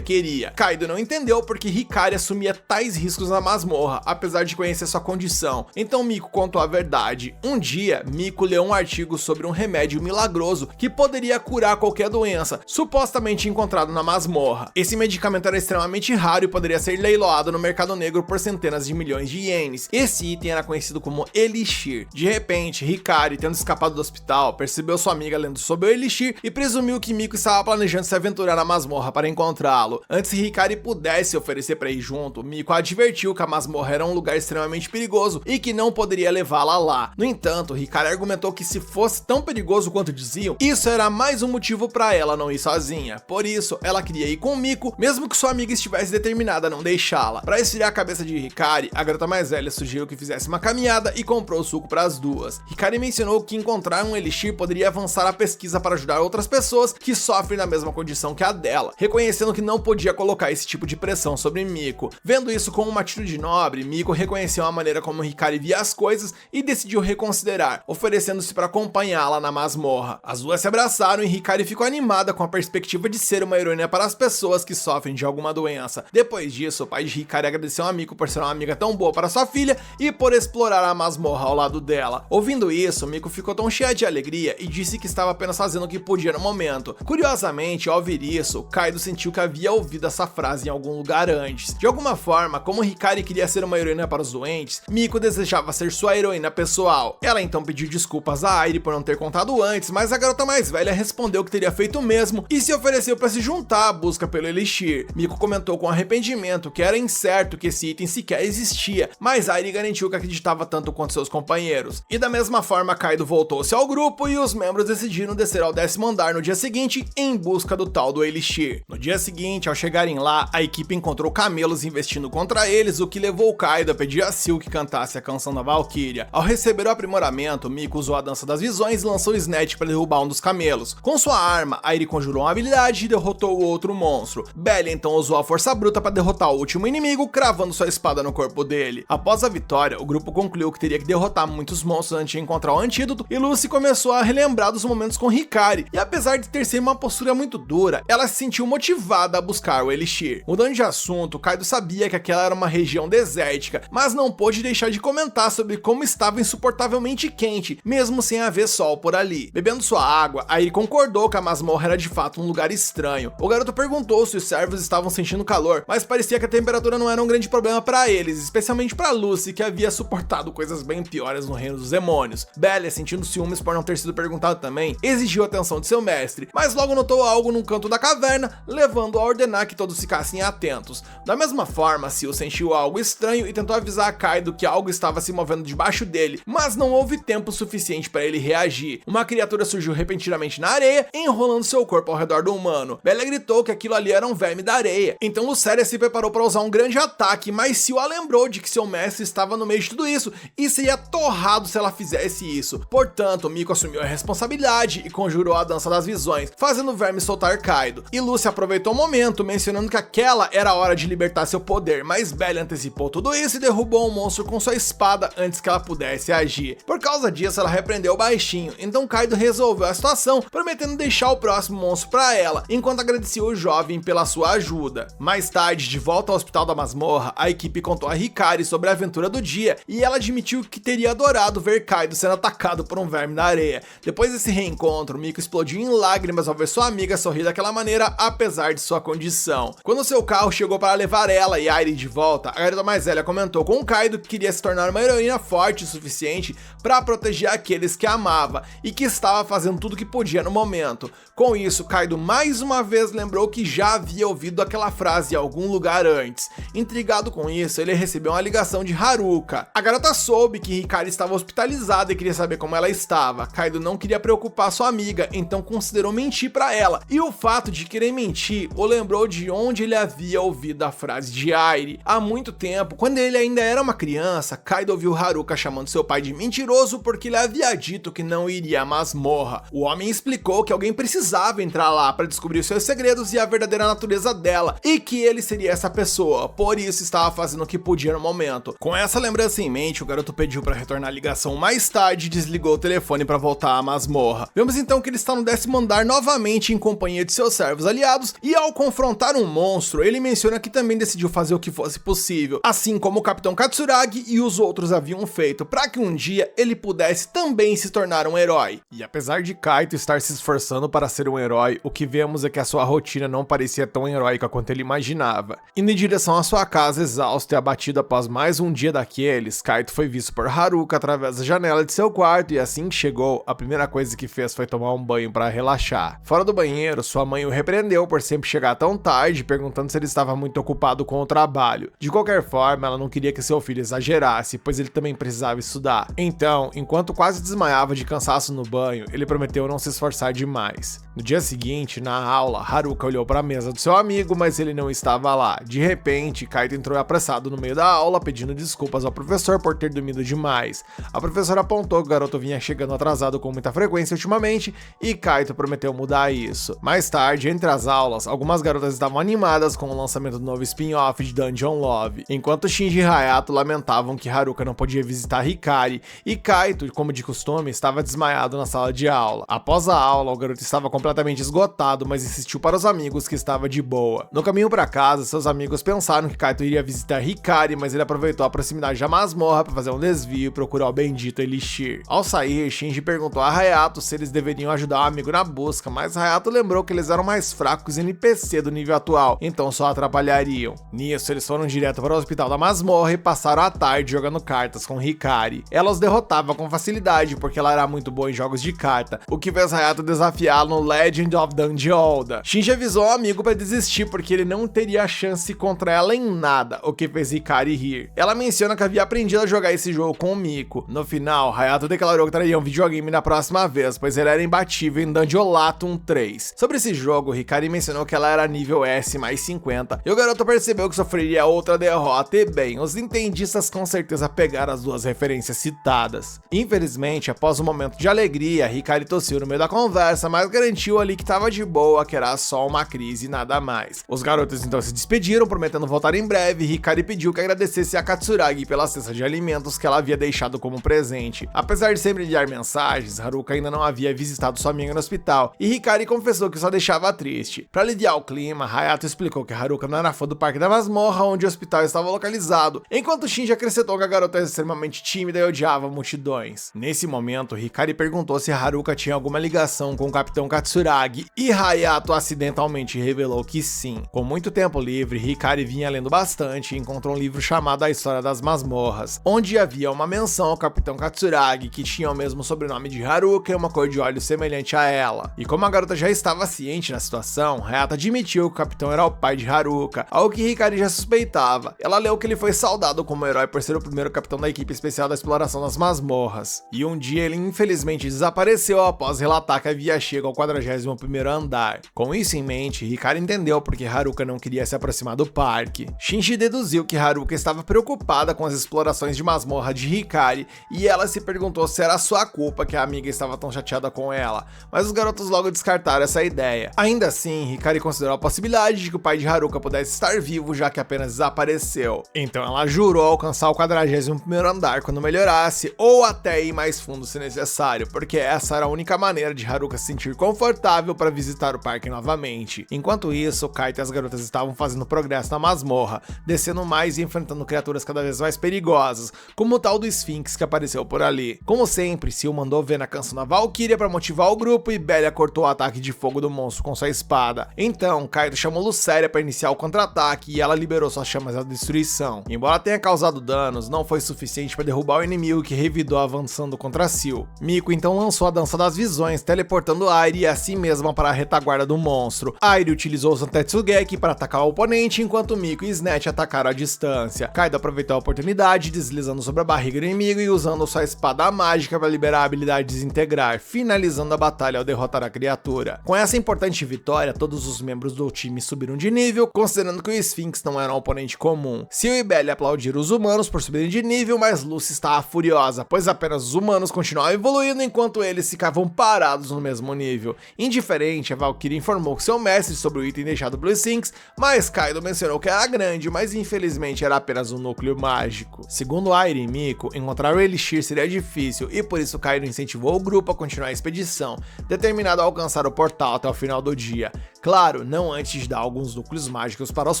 queria. Kaido não entendeu porque Hikari assumia tais riscos na masmorra, apesar de conhecer sua condição. Então Miko contou a verdade. Um dia, Miko leu um artigo sobre um remédio milagroso que poderia curar qualquer doença, supostamente encontrado na masmorra. Esse medicamento era extremamente raro e poderia ser leiloado no mercado negro por centenas de milhões de ienes. Esse item era conhecido como Elixir. De repente, Hikari, tendo escapado do hospital, percebeu sua amiga lendo sobre o Elixir e presumiu que Miko estava planejando se aventurar na masmorra para encontrá-lo. Antes que Hikari pudesse oferecer para ir junto, Miko advertiu que a masmorra era um lugar extremamente perigoso e que não poderia levá-la lá. No entanto, Hikari argumentou que se fosse tão perigoso quanto diziam, isso era mais um motivo para ela não ir sozinha. Por isso, ela queria ir com Miko, mesmo que sua amiga estivesse determinada a não deixá-la. Para esfriar a cabeça de Hikari, a garota mais velha sugeriu que fizesse uma caminhada e comprou suco para as duas. Hikari mencionou que encontrar um Elixir poderia avançar a pesquisa para ajudar outras pessoas que sofrem da mesma condição que a dela, reconhecendo que não podia colocar esse tipo de pressão sobre Miko. Vendo isso como uma atitude nobre, Miko reconheceu a maneira como Hikari via as coisas e decidiu reconsiderar, oferecendo-se para acompanhá-la na masmorra. As duas se abraçaram e Hikari ficou animada com a perspectiva de ser uma heroína para as pessoas que sofrem de alguma doença. Depois disso, o pai de Hikari agradeceu a Miko por ser uma amiga tão boa para sua filha e por explorar a masmorra ao lado dela. Ouvindo isso, Miko ficou tão cheia de alegria e disse que estava apenas fazendo o que podia no momento. Curiosamente, ao ouvir isso, Kaido sentiu que havia ouvido essa frase em algum lugar antes. De alguma forma, como Hikari queria ser uma heroína para os doentes, Miko desejava ser sua heroína pessoal. Ela então pediu desculpas a Airi por não ter contado antes, mas a garota mais velha respondeu que teria feito o mesmo e se ofereceu para se juntar à busca pelo Elixir. Miko comentou com arrependimento que era incerto que esse item sequer existia, mas Airi garantiu que acreditava tanto quanto seus companheiros. E da mesma forma, Kaido voltou-se ao grupo e os membros decidiram descer ao 10º andar no dia seguinte em busca do tal do Elixir. No dia seguinte, ao chegarem lá, a equipe encontrou camelos investindo contra eles, o que levou Kaido a pedir a Silk que cantasse a canção da Valkyria. Ao receber o aprimoramento, Miko usou a dança das visões e lançou o Snatch para derrubar um dos camelos. Com sua arma, Airi conjurou uma habilidade e derrotou o outro monstro. Belly então usou a força bruta para derrotar o último inimigo, cravando sua espada no corpo dele. Após a vitória, o grupo concluiu que teria que derrotar muitos monstros antes de encontrar o antídoto, e Lucy começou a relembrar dos momentos com Hikari, e apesar de ter sido uma postura muito dura, ela se sentiu motivada a buscar o Elixir. Mudando de assunto, Kaido sabia que aquela era uma região desértica, mas não pôde deixar de comentar sobre como estava insuportavelmente quente, mesmo sem haver sol por ali. Bebendo sua água, Airi concordou que a masmorra era de fato um lugar estranho. O garoto perguntou se os servos estavam sentindo calor, mas parecia que a temperatura não era um grande problema para eles, especialmente para Lucy, que havia suportado coisas bem piores no reino dos demônios. Belly, sentindo ciúmes por não ter sido perguntado também, exigiu a atenção de seu mestre, mas logo notou algo num canto da caverna, levando a ordenar que todos ficassem atentos. Da mesma forma, Seal sentiu algo estranho e tentou avisar a Kaido que algo estava se movendo debaixo dele, mas não houve tempo suficiente para ele reagir. Uma criatura surgiu repentinamente na areia, enrolando seu corpo ao redor do humano. Belly gritou que aquilo ali era um verme da areia, então Luceria se preparou para usar um grande ataque, mas Seal a lembrou de que seu mestre estava no meio de tudo isso e seria torrado se ela fizesse isso. Portanto, Miko assumiu a responsabilidade e conjurou a dança das visões, fazendo o verme soltar Kaido. E Lucy aproveitou o momento, mencionando que aquela era a hora de libertar seu poder, mas Belly antecipou tudo isso e derrubou o monstro com sua espada antes que ela pudesse agir. Por causa disso, ela repreendeu o baixinho, então Kaido resolveu a situação, prometendo deixar o próximo monstro para ela, enquanto agradecia o jovem pela sua ajuda. Mais tarde, de volta ao hospital da masmorra, a equipe contou a Hikari sobre a aventura do dia, e ela admitiu que teria adorado ver Kaido sendo atacado por um verme na areia. Depois desse reencontro, Miko explodiu em lágrimas ao ver sua amiga sorrir daquela maneira, apesar de sua condição. Quando seu carro chegou para levar ela e Airi de volta, a garota mais velha comentou com Kaido que queria se tornar uma heroína forte o suficiente para proteger aqueles que amava, e que estava fazendo tudo o que podia no momento. Com isso, Kaido mais uma vez lembrou que já havia ouvido aquela frase em algum lugar antes. Intrigado com isso, ele recebeu uma ligação de Haruka. A garota soube que Hikari estava hospitalizada e queria saber como ela estava. Kaido não queria preocupar sua amiga, então considerou mentir para ela, e o fato de querer mentir o lembrou de onde ele havia ouvido a frase de Airi. Há muito tempo, quando ele ainda era uma criança, Kaido ouviu Haruka chamando seu pai de mentiroso porque ele havia dito que não iria à masmorra. O homem explicou que alguém precisava entrar lá para descobrir seus segredos e a verdadeira natureza dela, e que ele seria essa pessoa, por isso estava fazendo o que podia no momento. Com essa lembrança em mente, o garoto pediu para retornar a ligação mais tarde e desligou o telefone para voltar à masmorra. Vemos então que ele está no 10º andar novamente em companhia de seus servos aliados, e ao confrontar um monstro, ele menciona que também decidiu fazer o que fosse possível, assim como o Capitão Katsuragi e os outros haviam feito, para que um dia ele pudesse também se tornar um herói. E apesar de Kaito estar se esforçando para ser um herói, o que vemos é que a sua rotina não parecia tão heróica quanto ele imaginava. Indo em direção à sua casa, exausto e abatido após mais um dia daqueles, Kaito foi visto por Haruka através da janela de seu quarto, e assim que chegou, a primeira coisa que fez foi tomar um banho para relaxar. Fora do banheiro, sua mãe o repreendeu por sempre chegar tão tarde, perguntando se ele estava muito ocupado com o trabalho. De qualquer forma, ela não queria que seu filho exagerasse, pois ele também precisava estudar. Então, enquanto quase desmaiava de cansaço no banho, ele prometeu não se esforçar demais. No dia seguinte, na aula, Haruka olhou para a mesa do seu amigo, mas ele não estava lá. De repente, Kaito entrou apressado no meio da aula, pedindo desculpas ao professor por ter dormido demais. A professora apontou que o garoto vinha chegando atrasado com muita frequência ultimamente, e Kaito prometeu mudar isso. Mais tarde, entre as aulas, algumas garotas estavam animadas com o lançamento do novo spin-off de Dungeon Love, enquanto Shinji e Hayato lamentavam que Haruka não podia visitar Hikari, e Kaito, como de costume, estava desmaiado na sala de aula. Após a aula, o garoto estava completamente esgotado, mas insistiu para os amigos que estava de boa. No caminho para casa, seus amigos pensaram que Kaito iria visitar Hikari, mas ele aproveitou a proximidade da masmorra para fazer um desvio e procurar o bendito Elixir. Ao sair, Shinji perguntou a Hayato se eles deveriam ajudar o amigo na busca, mas Hayato lembrou que eles eram mais fracos NPC do nível atual, então só atrapalhariam. Nisso, eles foram direto para o hospital da masmorra e passaram a tarde jogando cartas com Hikari. Ela os derrotava com facilidade porque ela era muito boa em jogos de carta, o que fez Hayato desafiá-la no Legend of Danjolda. Shinji avisou o amigo para desistir porque ele não teria chance contra ela em nada, o que fez Hikari rir. Ela menciona que havia aprendido a jogar esse jogo com o Miko. No final, Hayato declarou que traria um videogame na próxima vez, pois ele era imbatível em Danjolatum 3. Sobre esse jogo, Hikari mencionou que ela era nível S mais 50, e o garoto percebeu que sofreria outra derrota, e bem, os nintendistas com certeza pegaram as duas referências citadas. Infelizmente, após um momento de alegria, Hikari tossiu no meio da conversa, mas garantiu ali que tava de boa, que era só uma crise e nada mais. Os garotos então se despediram, prometendo voltar em breve, e Hikari pediu que agradecesse a Katsuragi pela cesta de alimentos que ela havia deixado como presente. Apesar de sempre enviar mensagens, Haruka ainda não havia visitado sua amiga no hospital, e Hikari confessou que só deixava triste. Para aliviar o clima, Hayato explicou que Haruka não era fã do parque da masmorra onde o hospital estava localizado, enquanto Shinji acrescentou que a garota era extremamente tímida e odiava multidões. Nesse momento, Hikari perguntou se Haruka tinha alguma ligação com o Capitão Katsuragi, e Hayato acidentalmente revelou que sim. Com muito tempo livre, Hikari vinha lendo bastante e encontrou um livro chamado A História das Masmorras, onde havia uma menção ao Capitão Katsuragi, que tinha o mesmo sobrenome de Haruka e uma cor de olhos semelhante a ela. E como a garota já estava ciente da situação, Hayato admitiu que o capitão era o pai de Haruka, algo que Hikari já suspeitava. Ela leu que ele foi saudado como herói por ser o primeiro capitão da equipe especial da exploração das masmorras. E um dia ele infelizmente desapareceu após relatar que havia chego ao 41º andar. Com isso em mente, Hikari entendeu porque Haruka não queria se aproximar do parque. Shinji deduziu que Haruka estava preocupada com as explorações de masmorra de Hikari, e ela se perguntou se era sua culpa que a amiga estava tão chateada com ela, mas os garotos logo descartaram essa ideia. Ainda assim, Hikari considerou a possibilidade de que o pai de Haruka pudesse estar vivo, já que apenas desapareceu. Então ela jurou alcançar o 41º andar quando melhorasse, ou até ir mais fundo se necessário, porque essa era a única maneira de Haruka se sentir confortável para visitar o parque novamente. Enquanto isso, Kaito e as garotas estavam fazendo progresso na masmorra, descendo mais e enfrentando criaturas cada vez mais perigosas, como o tal do Sphinx que apareceu por ali. Como sempre, Seal mandou ver na canção da Valkyria para motivar o grupo, e Belia cortou o ataque de fogo do monstro com sua espada. Então, Kaito chamou Lucéria para iniciar o contra-ataque, e ela liberou suas chamas da destruição. Embora tenha causado danos, não foi suficiente para derrubar o inimigo, que revidou avançando contra Seal. Miko então lançou a Dança das Visões, teleportando Airi e assim mesma para a retaguarda do monstro. Airi utilizou o Santetsugeiki para atacar o oponente, enquanto Miko e Snatch atacaram à distância. Kaido aproveitou a oportunidade, deslizando sobre a barriga do inimigo e usando sua espada mágica para liberar a habilidade Desintegrar, finalizando a batalha ao derrotar a criatura. Com essa importante vitória, todos os membros do time subiram de nível, considerando que o Sphinx não era um oponente comum. Seal e Belia aplaudiram os humanos por subirem de nível, mas Lucy estava furiosa, pois apenas os humanos continuavam evoluindo enquanto eles ficavam parados no mesmo nível. Indiferente, a Valkyrie informou que seu mestre sobre o item deixado pelo Sphinx, mas Kaido mencionou que era grande, mas infelizmente era apenas um núcleo mágico. Segundo Airi e Miko, encontrar o Elixir seria difícil, e por isso Kaido incentivou o grupo a continuar a expedição, determinado a alcançar o portal até o final do dia. Claro, não antes de dar alguns núcleos mágicos para os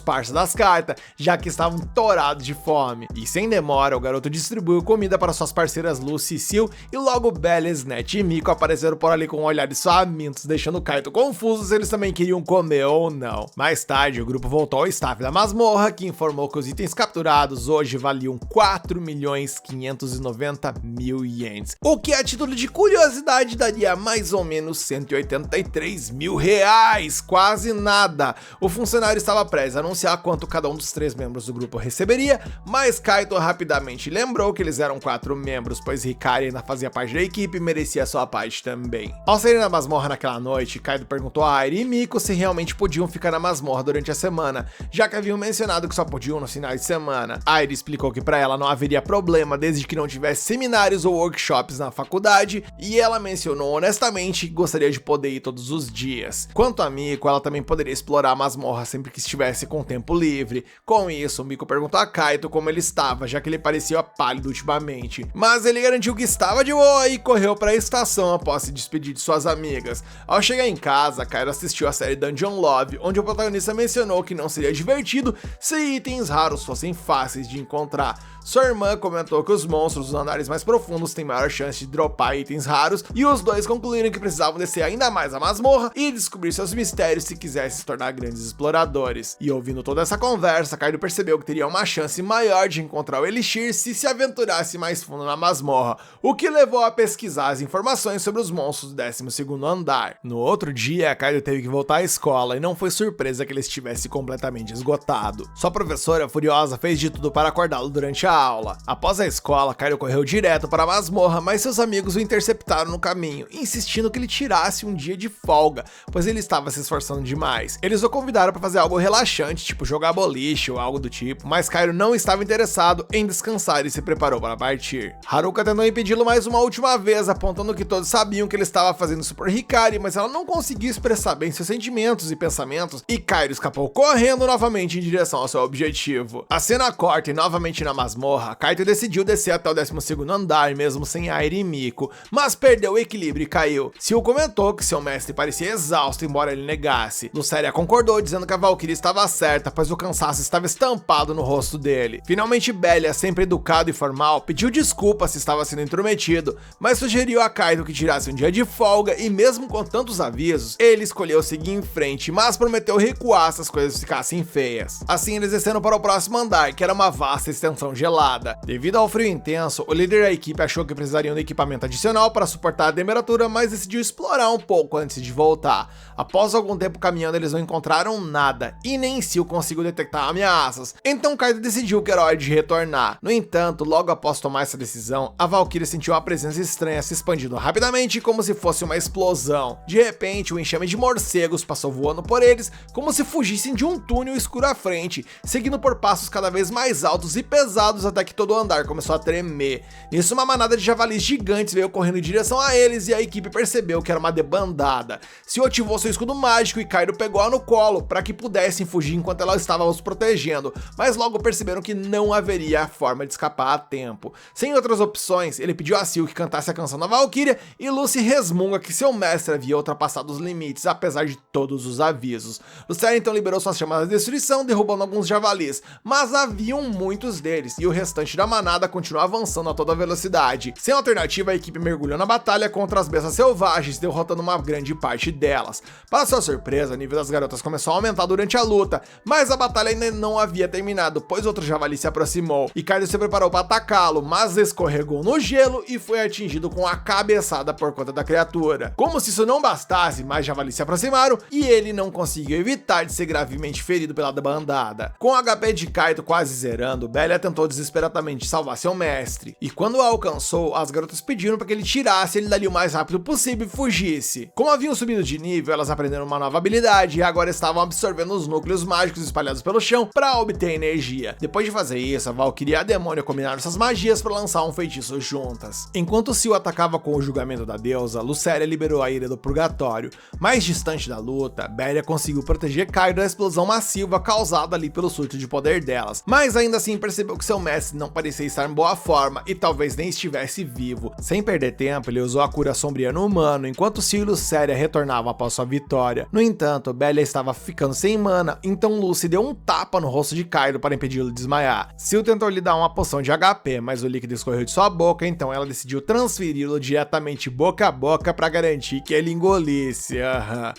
parceiros das cartas, já que estavam torados de fome. E sem demora, o garoto distribuiu comida para suas parceiras Lucy e Seal, e logo Belia, Snatch e Miko apareceram por ali com olhares famintos, deixando Kaito confuso se eles também queriam comer ou não. Mais tarde, o grupo voltou ao staff da masmorra, que informou que os itens capturados hoje valiam 4.590.000 ienes, o que a título de curiosidade daria mais ou menos 183 mil reais, quase nada. O funcionário estava prestes a anunciar quanto cada um dos 3 membros do grupo receberia, mas Kaito rapidamente lembrou que eles eram 4 membros, pois Hikari ainda fazia parte da equipe e merecia sua parte também. Ao saírem da masmorra naquela noite, Kaito perguntou a Airi e Miko se realmente podiam ficar na masmorra durante a semana, já que haviam mencionado que só podiam nos finais de semana. Airi explicou que para ela não haveria problema desde que não tivesse seminários ou workshops na faculdade, e ela mencionou honestamente que gostaria de poder ir todos os dias. Quanto a Miko, ela também poderia explorar a masmorra sempre que estivesse com tempo livre. Com isso, Miko perguntou a Kaito como ele estava, já que ele parecia pálido ultimamente, mas ele garantiu que estava de boa e correu para a estação após se despedir de suas amigas. Ao chegar em casa, Kaito assistiu a série Dungeon Love, onde o protagonista mencionou que não seria divertido se itens raros fossem fáceis de encontrar. Sua irmã comentou que os monstros dos andares mais profundos têm maior chance de dropar itens itens raros, e os dois concluíram que precisavam descer ainda mais a masmorra e descobrir seus mistérios se quisessem se tornar grandes exploradores. E ouvindo toda essa conversa, Kaido percebeu que teria uma chance maior de encontrar o Elixir se aventurasse mais fundo na masmorra, o que levou a pesquisar as informações sobre os monstros do 12º andar. No outro dia, Kaido teve que voltar à escola e não foi surpresa que ele estivesse completamente esgotado. Sua professora, furiosa, fez de tudo para acordá-lo durante a aula. Após a escola, Kaido correu direto para a masmorra, mas seus amigos o interceptaram no caminho, insistindo que ele tirasse um dia de folga, pois ele estava se esforçando demais. Eles o convidaram para fazer algo relaxante, tipo jogar boliche ou algo do tipo, mas Kaido não estava interessado em descansar e se preparou para partir. Haruka tentou impedi-lo mais uma última vez, apontando que todos sabiam que ele estava fazendo isso por Hikari, mas ela não conseguiu expressar bem seus sentimentos e pensamentos, e Kaido escapou correndo novamente em direção ao seu objetivo. A cena corta e novamente na masmorra, Kaido decidiu descer até o 12º andar, mesmo sem Airi e Miko, mas perdeu o equilíbrio e caiu. Seal comentou que seu mestre parecia exausto, embora ele negasse. Luceria concordou, dizendo que a Valkyria estava certa, pois o cansaço estava estampado no rosto dele. Finalmente Belia, sempre educado e formal, pediu desculpas se estava sendo intrometido, mas sugeriu a Kaido que tirasse um dia de folga e mesmo com tantos avisos, ele escolheu seguir em frente, mas prometeu recuar se as coisas ficassem feias. Assim eles desceram para o próximo andar, que era uma vasta extensão gelada. Devido ao frio intenso, o líder da equipe achou que precisariam de equipamento adicional para suportar a temperatura, mas decidiu explorar um pouco antes de voltar. Após algum tempo caminhando, eles não encontraram nada, e nem Seal conseguiu detectar ameaças, então Kaido decidiu que era hora de retornar. No entanto, logo após tomar essa decisão, a Valkyria sentiu uma presença estranha se expandindo rapidamente como se fosse uma explosão. De repente, um enxame de morcegos passou voando por eles, como se fugissem de um túnel escuro à frente, seguindo por passos cada vez mais altos e pesados até que todo o andar começou a tremer. Nisso, uma manada de javalis gigantes veio correndo em direção a eles e a equipe percebeu que era uma debandada. Seal ativou seu escudo mágico e Kaido pegou-a no colo para que pudessem fugir enquanto ela estava os protegendo, mas logo perceberam que não haveria forma de escapar a tempo. Sem outras opções, ele pediu a Seal que cantasse a canção da Valkyria e Lucy resmunga que seu mestre havia ultrapassado os limites, apesar de todos os avisos. Luceria então liberou suas chamas de destruição, derrubando alguns javalis, mas haviam muitos deles, e o restante da manada continuou avançando a toda velocidade. Sem alternativa, a equipe mergulhou na batalha contra as bestas selvagens, derrotando uma grande parte delas. Para sua surpresa, o nível das garotas começou a aumentar durante a luta, mas a batalha ainda não havia terminado, pois outro javali se aproximou, e Kaido se preparou para atacá-lo, mas escorregou no gelo e foi atingido com a cabeçada por conta da criatura. Como se isso não bastasse, mais javalis se aproximaram e ele não conseguiu evitar de ser gravemente ferido pela bandada. Com o HP de Kaido quase zerando, Belia tentou desesperadamente salvar seu mestre, e quando o alcançou, as garotas pediram para que ele tirasse ele dali o mais rápido possível e fugisse. Como haviam subido de nível, elas aprenderam uma nova habilidade e agora estavam absorvendo os núcleos mágicos espalhados pelo chão para obter energia. Depois de fazer isso, a Valkyria e a Demônio combinaram suas magias para lançar um feitiço juntas. Enquanto Seal atacava com o julgamento da deusa, Luceria liberou a ira do purgatório. Mais distante da luta, Belia conseguiu proteger Kaido da explosão massiva causada ali pelo surto de poder delas, mas ainda assim percebeu que seu mestre não parecia estar em boa forma e talvez nem estivesse vivo. Sem perder tempo, ele usou a cura sombria no humano, enquanto Seal e Luceria retornavam após sua vitória. No entanto, Belia estava ficando sem mana, então Lucy deu um tapa no rosto de Kaido para impedi-lo de desmaiar. Seal tentou lhe dar uma poção de HP, mas o líquido escorreu de sua boca, então ela decidiu transferi-lo diretamente boca a boca para garantir que ele engolisse.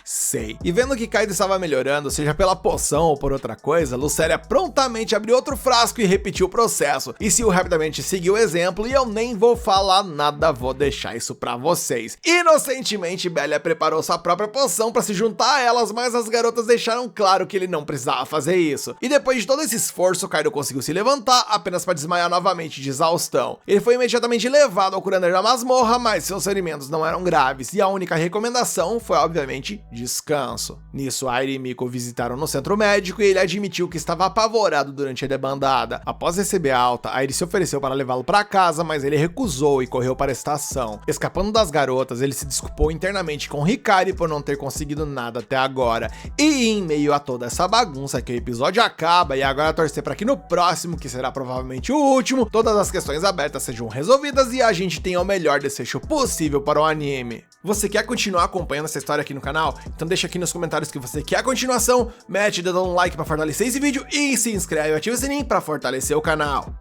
Sei. E vendo que Kaido estava melhorando, seja pela poção ou por outra coisa, Luceria prontamente abriu outro frasco e repetiu o processo. E Seal rapidamente seguiu o exemplo, e eu nem vou falar nada, vou deixar isso pra vocês. Inocentemente, Belia preparou sua própria poção para se juntar a elas, mas as garotas deixaram claro que ele não precisava fazer isso. E depois de todo esse esforço, Kaido conseguiu se levantar apenas para desmaiar novamente de exaustão. Ele foi imediatamente levado ao curandeiro da masmorra, mas seus ferimentos não eram graves, e a única recomendação foi, obviamente, descanso. Nisso, Airi e Miko visitaram no centro médico e ele admitiu que estava apavorado durante a debandada. Após receber a alta, Airi se ofereceu para levá-lo para casa, mas ele recusou e correu para a estação. Escapando das garotas, ele se desculpou internamente com Hikari por não ter conseguido nada até agora. E em meio a toda essa bagunça que o episódio acaba, e agora torcer para que no próximo, que será provavelmente o último, todas as questões abertas sejam resolvidas e a gente tenha o melhor desfecho possível para o anime. Você quer continuar acompanhando essa história aqui no canal? Então deixa aqui nos comentários que você quer a continuação, mete o dedo no like para fortalecer esse vídeo e se inscreve e ativa o sininho para fortalecer o canal.